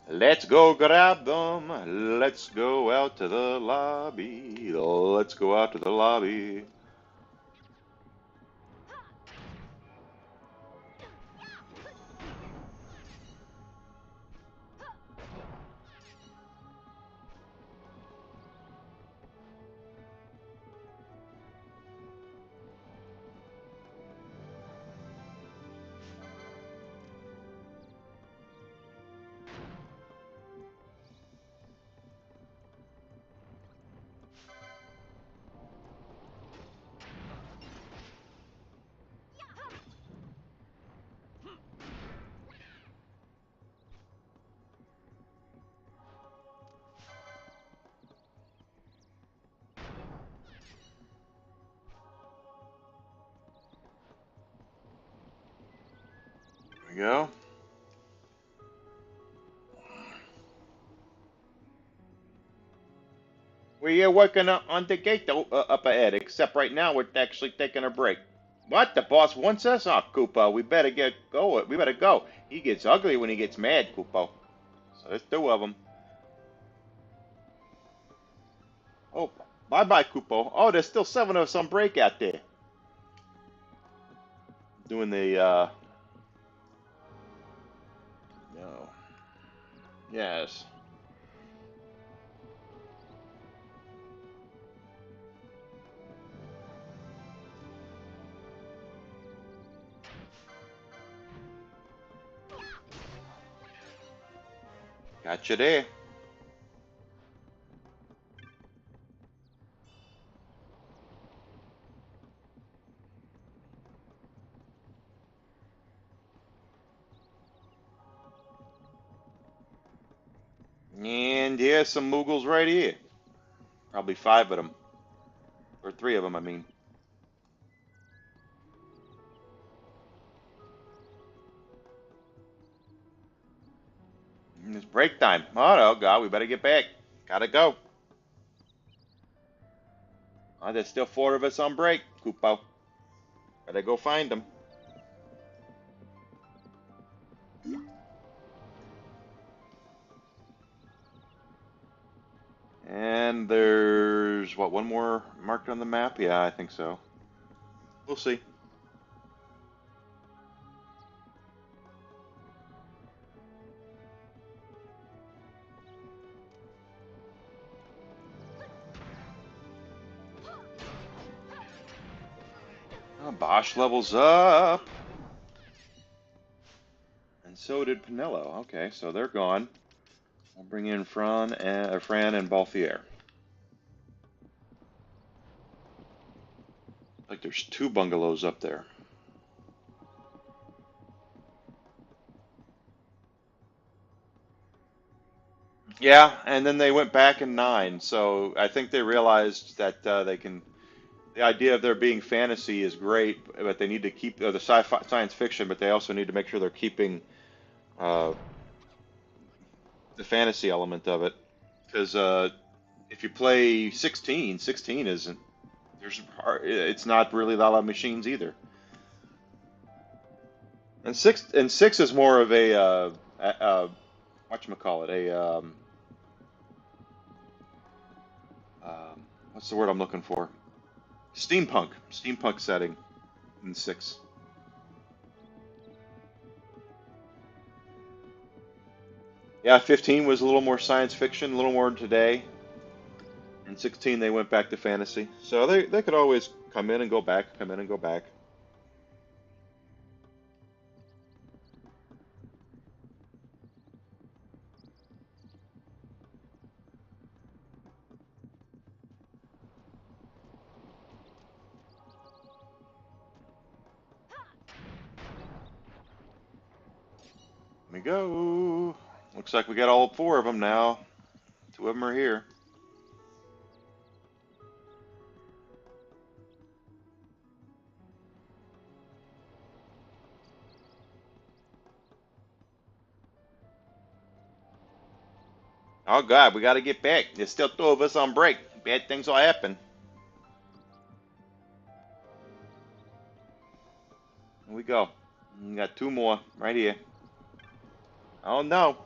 Let's go grab them. Let's go out to the lobby. Let's go out to the lobby. There we go. We're working on the gate up ahead, except right now we're actually taking a break. What? The boss wants us? Oh, Koopa, we better get going. We better go. He gets ugly when he gets mad, Koopa. So there's two of them. Oh, bye-bye, Koopa. Oh, there's still 7 of us on break out there. Doing the, No. Yes. Gotcha there. And here's some Moogles right here. Probably 5 of them. Or 3 of them, I mean. And it's break time. Oh, no, God, we better get back. Gotta go. Oh, there's still 4 of us on break, Koopa. Gotta go find them. And there's, what, 1 more marked on the map? Yeah, I think so. We'll see. Oh, Bosch levels up. And so did Pinello. Okay, so they're gone. I'll bring in Fran and Balthier. Like there's 2 bungalows up there. Yeah, and then they went back in 9. So I think they realized that they can. The idea of there being fantasy is great, but they need to keep the sci-fi science fiction, but they also need to make sure they're keeping uh, the fantasy element of it. Because if you play 16, 16 isn't. It's not really a lot of machines either. And 6 is more of a whatchamacallit, what's the word I'm looking for? Steampunk setting in 6. Yeah, 15 was a little more science fiction, a little more today. In 16 they went back to fantasy. So they could always come in and go back, come in and go back. Here we go. Looks like we got all 4 of them now. 2 of them are here. Oh God, we got to get back. There's still 2 of us on break. Bad things will happen. Here we go. We got two more right here. Oh no.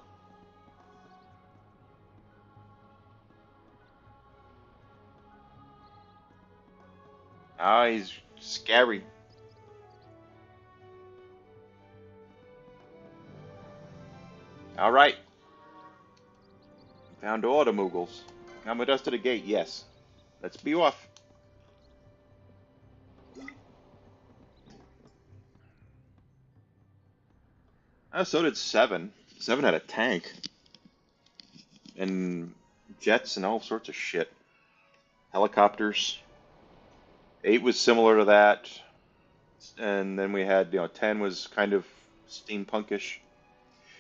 Ah, he's scary. All right. Found all the Moogles. Come with us to the gate. Yes. Let's be off. So did 7. 7 had a tank and jets and all sorts of shit. Helicopters. 8 was similar to that. And then we had, 10 was kind of steampunkish.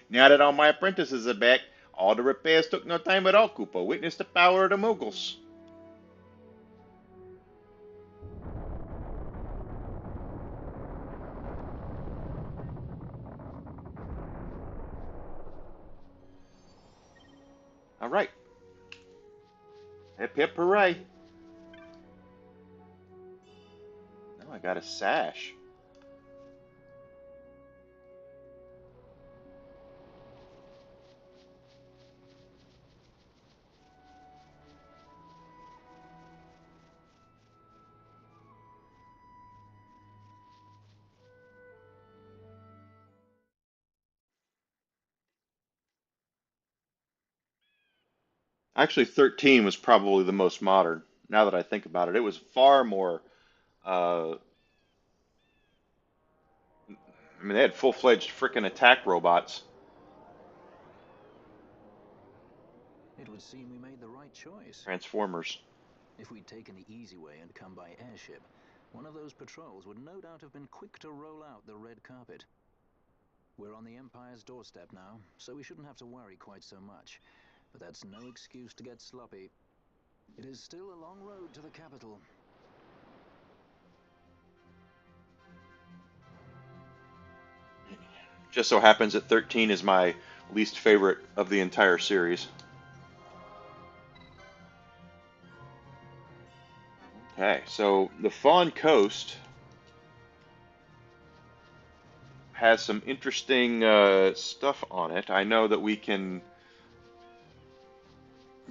Now that all my apprentices are back, all the repairs took no time at all, Cooper. Witness the power of the Moogles. All right. Hip hip hooray. Now I got a sash. Actually, 13 was probably the most modern. Now that I think about it, it was far more. Uh, I mean, they had full-fledged frickin' attack robots, It would seem we made the right choice. transformers. If we'd taken the easy way and come by airship, one of those patrols would no doubt have been quick to roll out the red carpet. We're on the Empire's doorstep now, so we shouldn't have to worry quite so much. But that's no excuse to get sloppy. It is still a long road to the capital. Just so happens that 13 is my least favorite of the entire series. Okay, so the Fawn Coast has some interesting stuff on it. I know that we can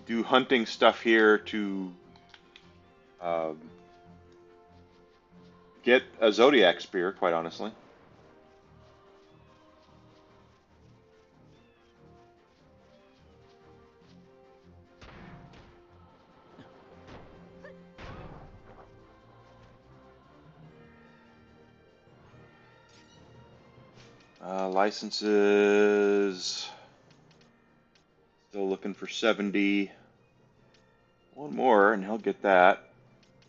do hunting stuff here to um, get a Zodiac Spear, quite honestly. Licenses. Still looking for 70. One more, and he'll get that.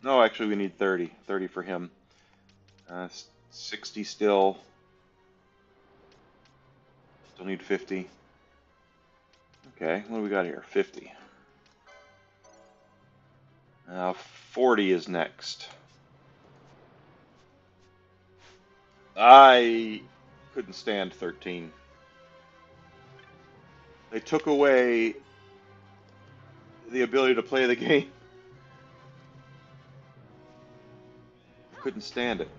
No, actually, we need 30. 30 for him. 60 still. Still need 50. Okay, what do we got here? 50. 40 is next. I couldn't stand 13. They took away the ability to play the game. Couldn't stand it.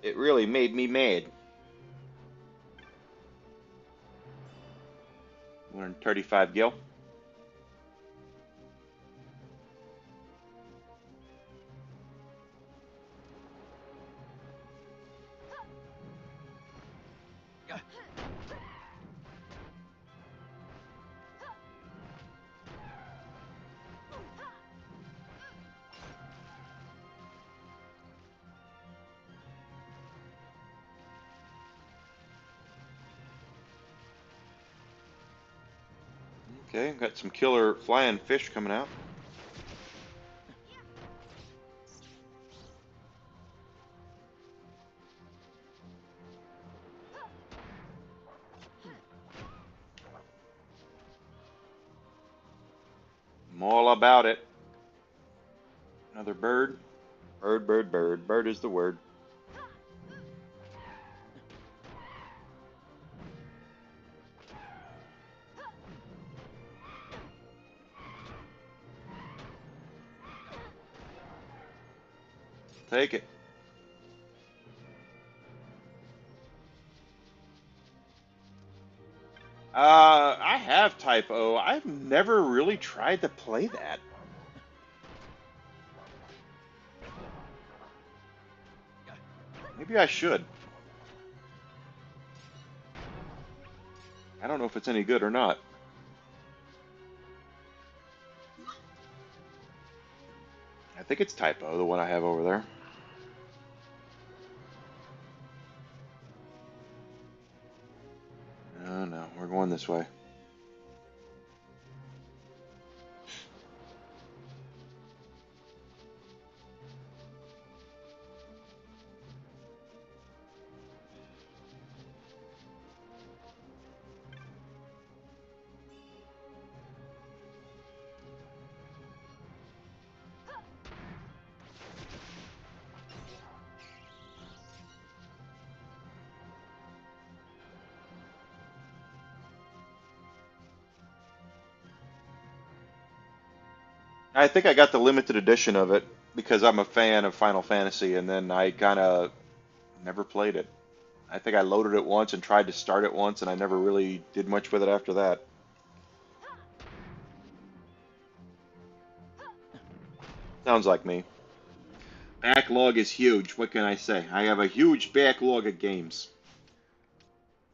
It really made me mad. 135 gil. Okay, got some killer flying fish coming out. I'm all about it. Another bird. Bird, bird, bird. Bird is the word. take it. I have Type O. I've never really tried to play that. Maybe I should. I don't know if it's any good or not. I think it's Type O, the one I have over there. No, no, we're going this way. I think I got the limited edition of it because I'm a fan of Final Fantasy, and then I kind of never played it. I think I loaded it once and tried to start it once, and I never really did much with it after that. Sounds like me. Backlog is huge. What can I say? I have a huge backlog of games.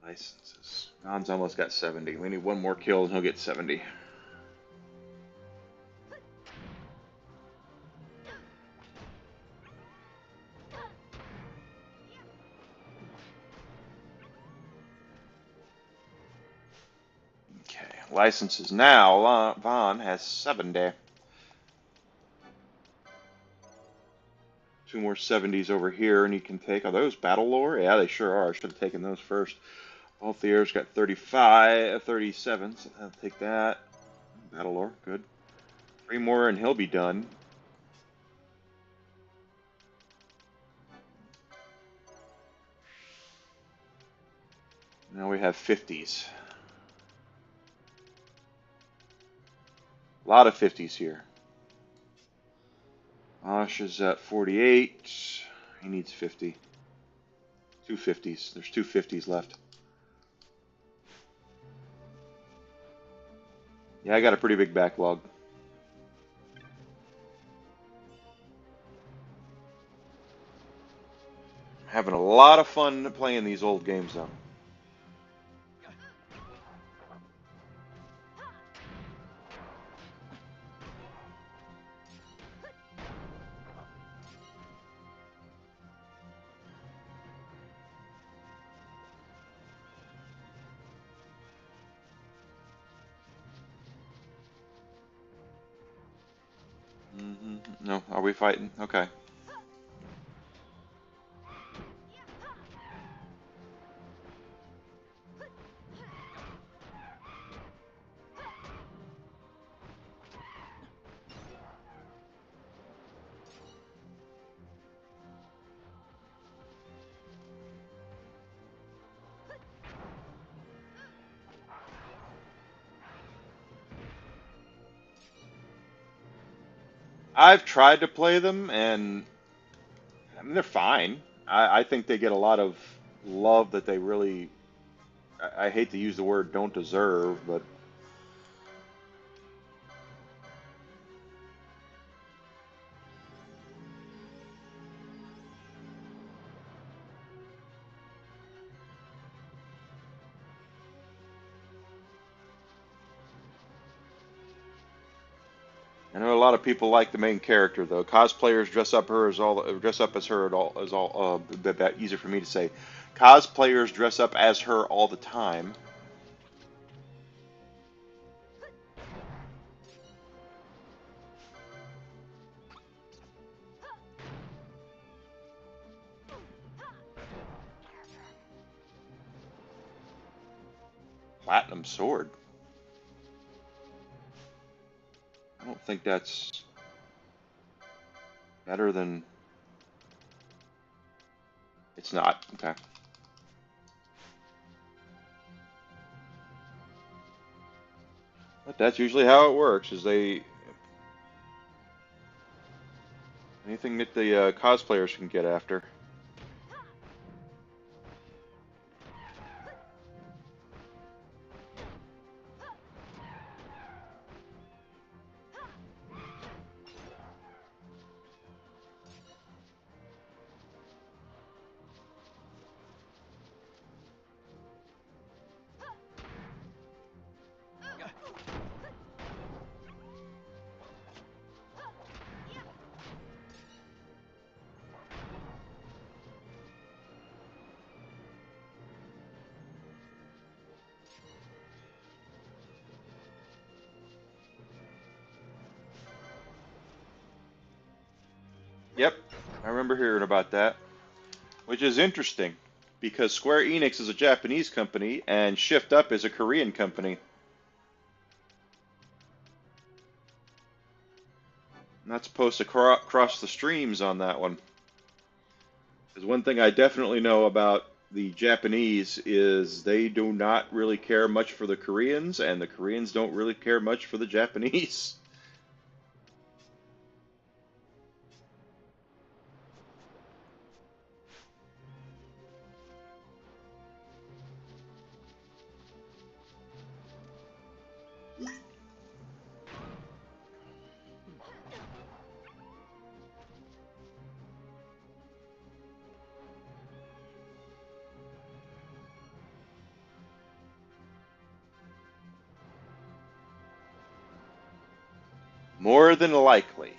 Licenses. Don's almost got 70. We need one more kill and he'll get 70. Okay. Licenses now. Vaughn has 70. Two more 70s over here, and he can take. Are those battle lore? Yeah, they sure are. I should have taken those first. Both the airs got 35, 37, so I'll take that. Battle lore, good. Three more, and he'll be done. Now we have 50s. A lot of 50s here. Osh is at 48. He needs 50. Two 50s. There's two 50s left. Yeah, I got a pretty big backlog. Having a lot of fun playing these old games, though. No, are we fighting? Okay. I've tried to play them, and I mean, they're fine. I think they get a lot of love that they really, I hate to use the word don't deserve, but I know a lot of people like the main character though. Cosplayers dress up as her at all as all that easier for me to say. Cosplayers dress up as her all the time. Platinum sword. I don't think that's better than. It's not. Okay. But that's usually how it works. Is they Anything that the cosplayers can get after. Yep, I remember hearing about that, which is interesting because Square Enix is a Japanese company and Shift Up is a Korean company. Not supposed to cross the streams on that one. Because one thing I definitely know about the Japanese is they do not really care much for the Koreans, and the Koreans don't really care much for the Japanese. More than likely.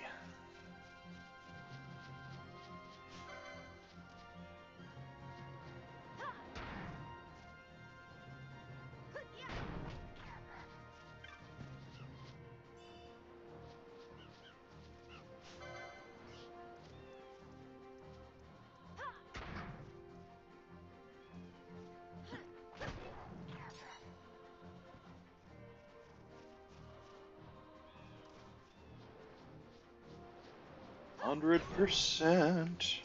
%.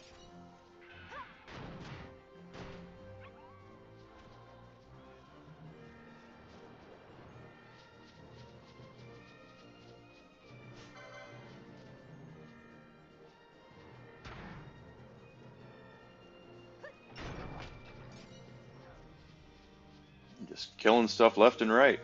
Just killing stuff left and right.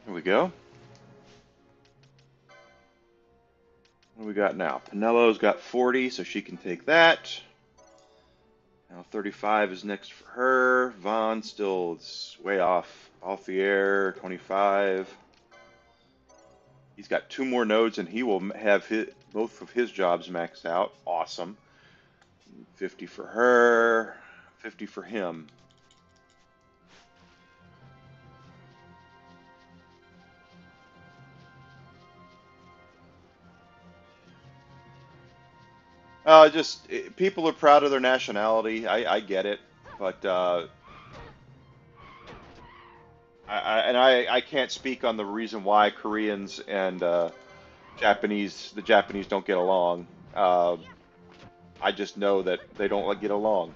Here we go. What do we got now? Penelo's got 40, so she can take that. Now 35 is next for her. Vaughn still is way off the air. 25. He's got 2 more nodes, and he will have both of his jobs maxed out. Awesome. 50 for her. 50 for him. People are proud of their nationality. I get it, but I can't speak on the reason why Koreans and the Japanese don't get along. I just know that they don't get along.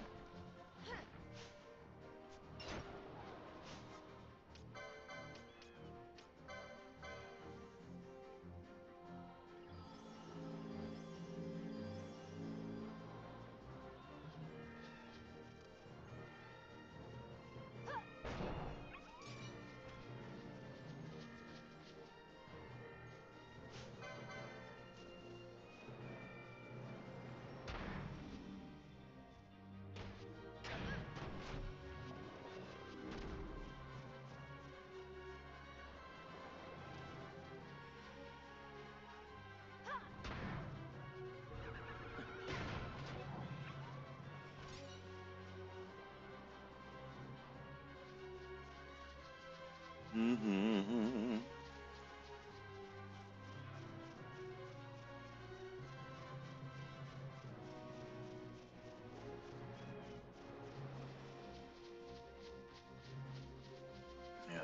Mm-hmm.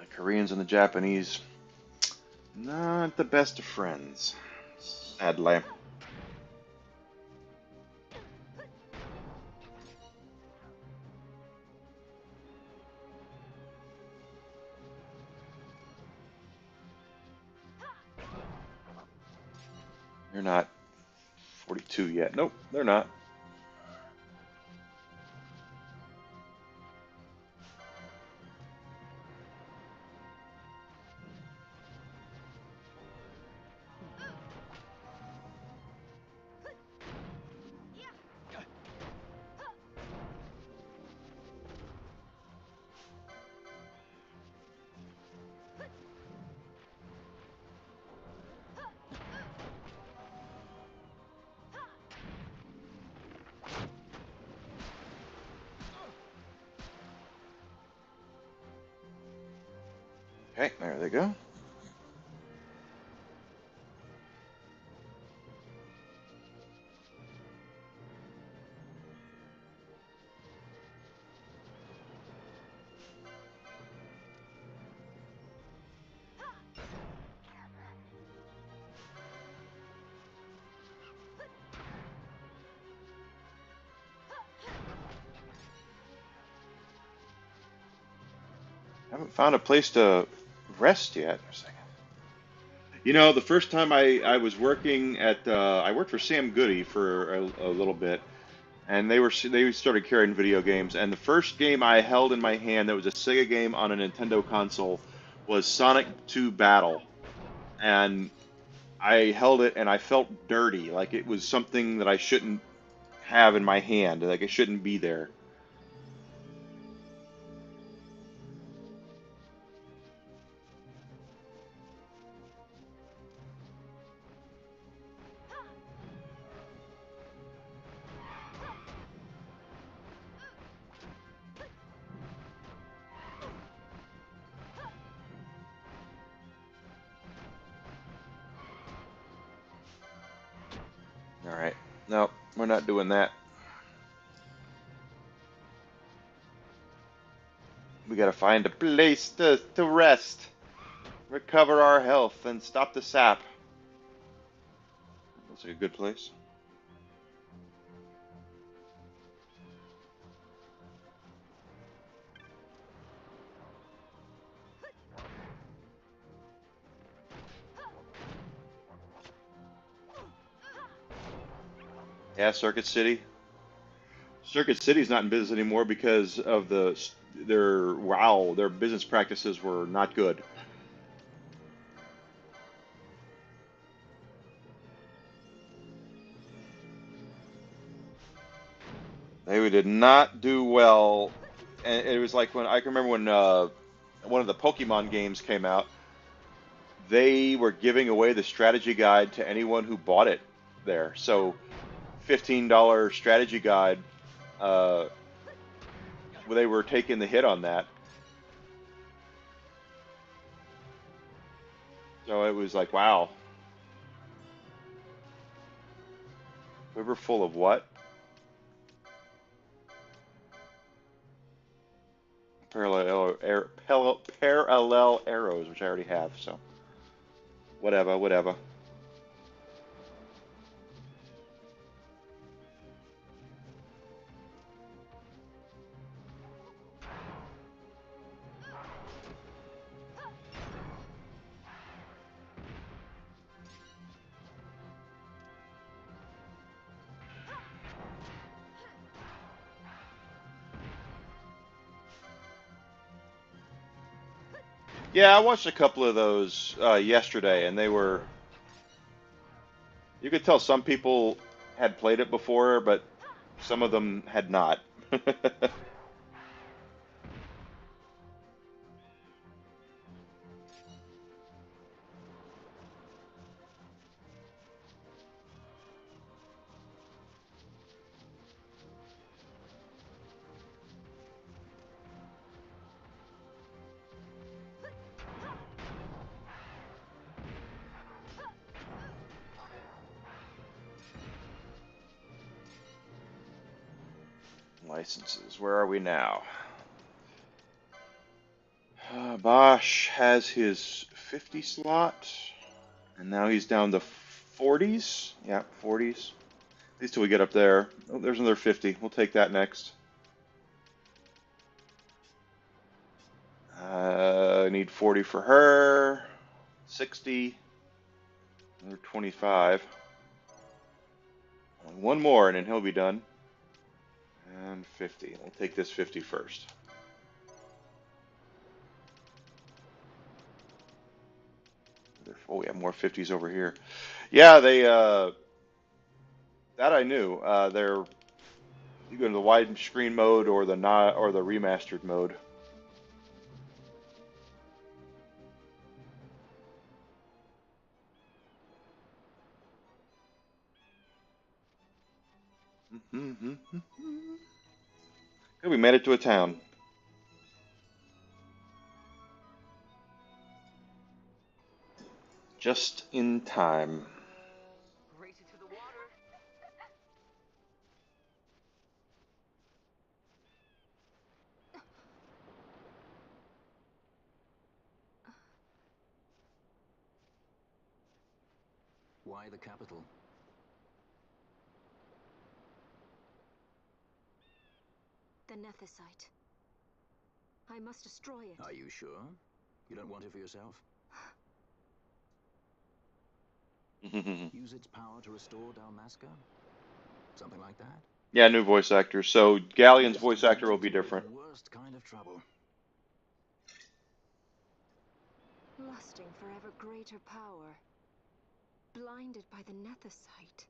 Koreans and the Japanese, not the best of friends, sadly. They're not 42 yet. Nope, they're not. Okay, there they go. Haven't found a place to rest yet. A second. You know, the first time I was working at I worked for Sam Goody for a little bit, and they started carrying video games. And the first game I held in my hand that was a Sega game on a Nintendo console was Sonic 2 Battle, and I held it and I felt dirty, like it was something that I shouldn't have in my hand, like it shouldn't be there. All right, no, we're not doing that. We gotta find a place to rest, recover our health, and stop the sap. Looks like a good place. Yeah, Circuit City. Circuit City's not in business anymore because of their business practices were not good. They did not do well, and it was like when I can remember when one of the Pokemon games came out. They were giving away the strategy guide to anyone who bought it there. So $15 strategy guide, uh, they were taking the hit on that. So it was like, wow, we were full of what? Parallel arrows, which I already have. So whatever, whatever. Yeah, I watched a couple of those yesterday, and they were. You could tell some people had played it before, but some of them had not. Licenses. Where are we now? Bosch has his 50 slot, and now he's down to 40s. Yeah, 40s. At least till we get up there. Oh, there's another 50. We'll take that next. I need 40 for her. 60. Another 25. Only one more, and then he'll be done. And 50. We'll take this 50 first. Oh, we have more 50s over here. Yeah, they that I knew. They're you go to the widescreen mode or the not or the remastered mode. Good, we made it to a town. Just in time. Race it to the water. Why the capital? The Nethicite. I must destroy it. Are you sure? You don't want it for yourself? Use its power to restore Dalmasca? Something like that? Yeah, new voice actor. So Galleon's voice actor will be different. The worst kind of trouble. Lusting for ever greater power. Blinded by the Nethicite.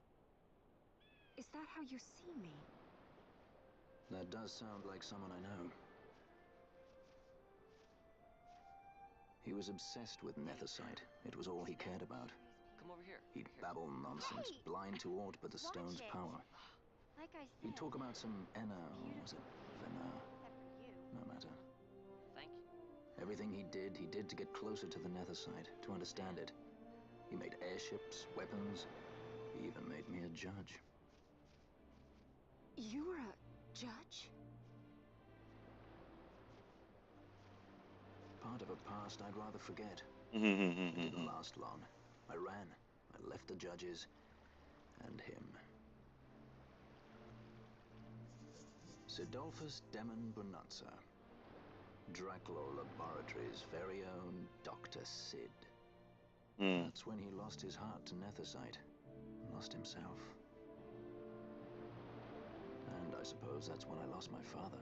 Is that how you see me? That does sound like someone I know. He was obsessed with Nethicite. It was all he cared about. Come over here. He'd babble nonsense, Hey! blind to aught but the stone's it. power. Like I said, He'd talk about some Enna, or was it Venna? except for you. No matter. Thank you. Everything he did to get closer to the Nethicite, to understand it. He made airships, weapons. He even made me a judge. You were a judge? Part of a past I'd rather forget. It didn't last long. I ran. I left the judges and him. Sidolphus Demon Bonanza. Draculaur Laboratories' very own Dr. Sid. That's when he lost his heart to Nethicite. Lost himself. And I suppose that's when I lost my father.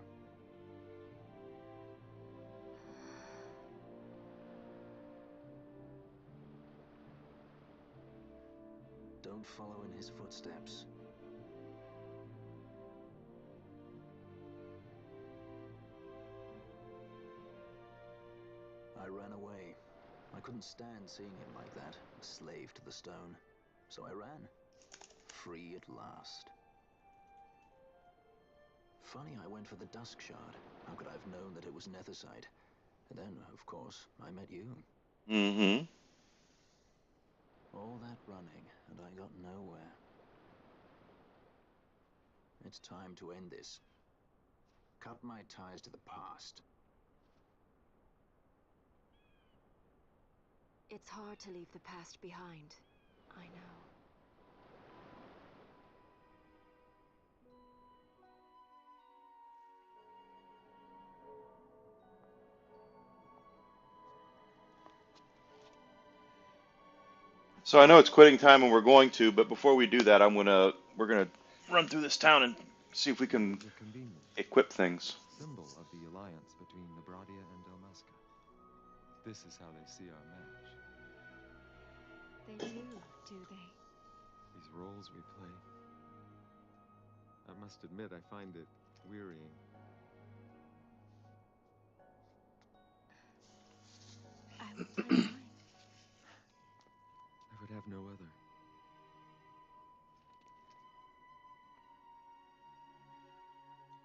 Don't follow in his footsteps. I ran away. I couldn't stand seeing him like that, a slave to the stone. So I ran. Free at last. Funny I went for the Dusk Shard. How could I have known that it was Nethicite? And then, of course, I met you. All that running, and I got nowhere. It's time to end this. Cut my ties to the past. It's hard to leave the past behind. I know. So I know it's quitting time and we're going to, but before we do that, we're gonna run through this town and see if we can The convenience, equip things. symbol of the alliance between Nebradia and Dalmasca. This is how they see our match. They do they? These roles we play. I must admit, I find it wearying. I would play mine. I would have no other.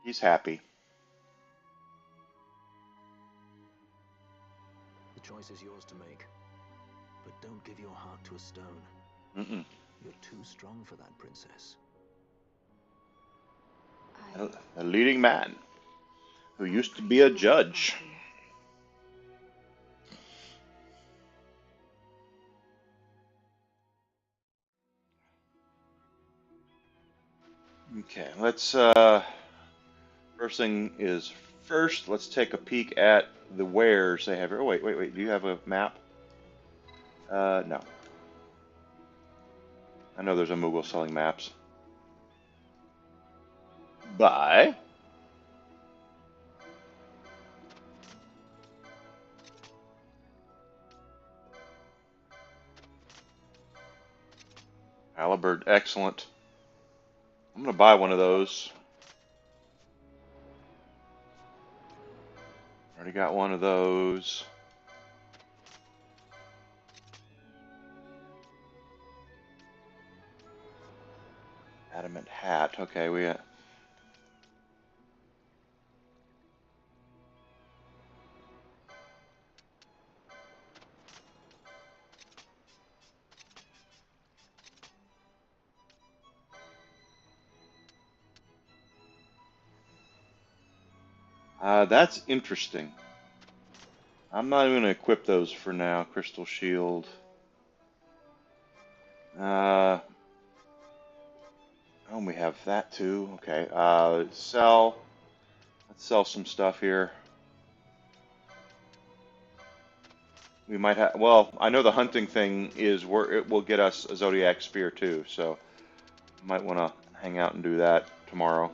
He's happy. The choice is yours to make. But don't give your heart to a stone. You're too strong for that, princess. A leading man who used to be a judge. Okay, let's first thing is first, let's take a peek at the wares they have here. Oh, wait. Do you have a map? No. I know there's a Moogle selling maps. Buy. Halibert, excellent. I'm gonna buy one of those. Already got one of those. Adamant hat. Okay, that's interesting. I'm not even gonna equip those for now. Crystal shield. Oh, we have that too. Okay. Sell. Let's sell some stuff here. We might have. Well, I know the hunting thing is where it will get us a zodiac spear too. So might want to hang out and do that tomorrow.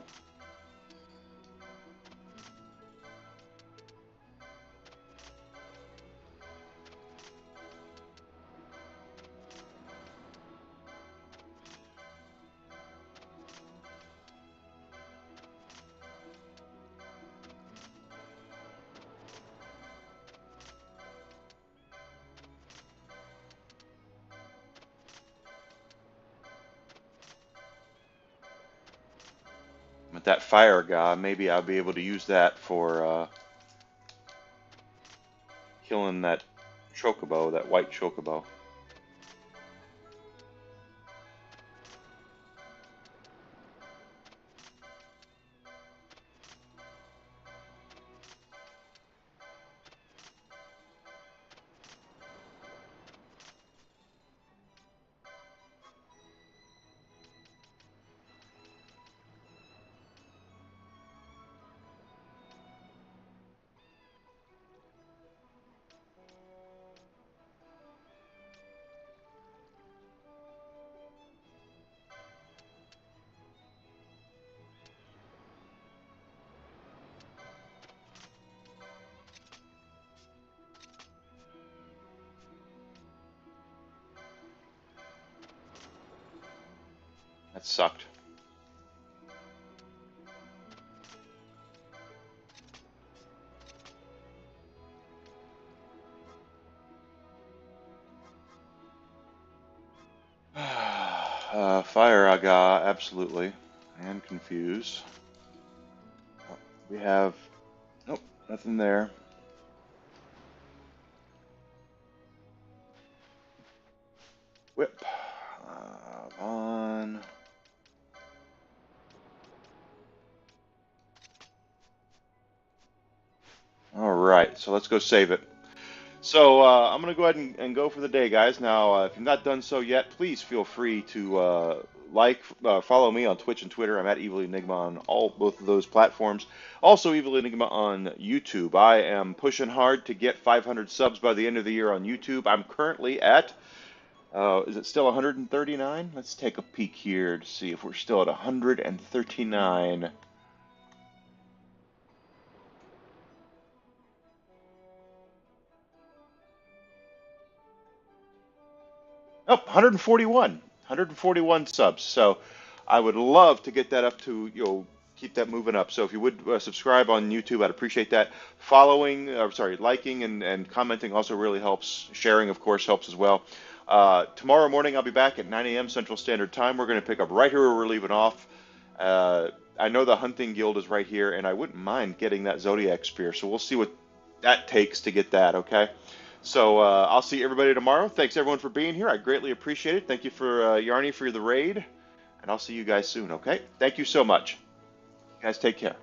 With that fire guy, maybe I'll be able to use that for killing that chocobo, that white chocobo. That sucked. Fire Aga, absolutely. And confuse. Oh, we have. Nope, nothing there. Whip. On. Alright, so let's go save it. So I'm going to go ahead and go for the day, guys. Now, if you've not done so yet, please feel free to follow me on Twitch and Twitter. I'm at Evil Enigma on both of those platforms. Also, Evil Enigma on YouTube. I am pushing hard to get 500 subs by the end of the year on YouTube. I'm currently at, is it still 139? Let's take a peek here to see if we're still at 139. Oh, 141. 141 subs. So I would love to get that up to, keep that moving up. So if you would subscribe on YouTube, I'd appreciate that. Liking and commenting also really helps. Sharing, of course, helps as well. Tomorrow morning, I'll be back at 9 a.m. Central Standard Time. We're going to pick up right here where we're leaving off. I know the hunting guild is right here, and I wouldn't mind getting that Zodiac Spear. So we'll see what that takes to get that, okay? So I'll see everybody tomorrow. Thanks everyone for being here. I greatly appreciate it. Thank you for Yarny for the raid, and I'll see you guys soon. Okay? Thank you so much. You guys take care.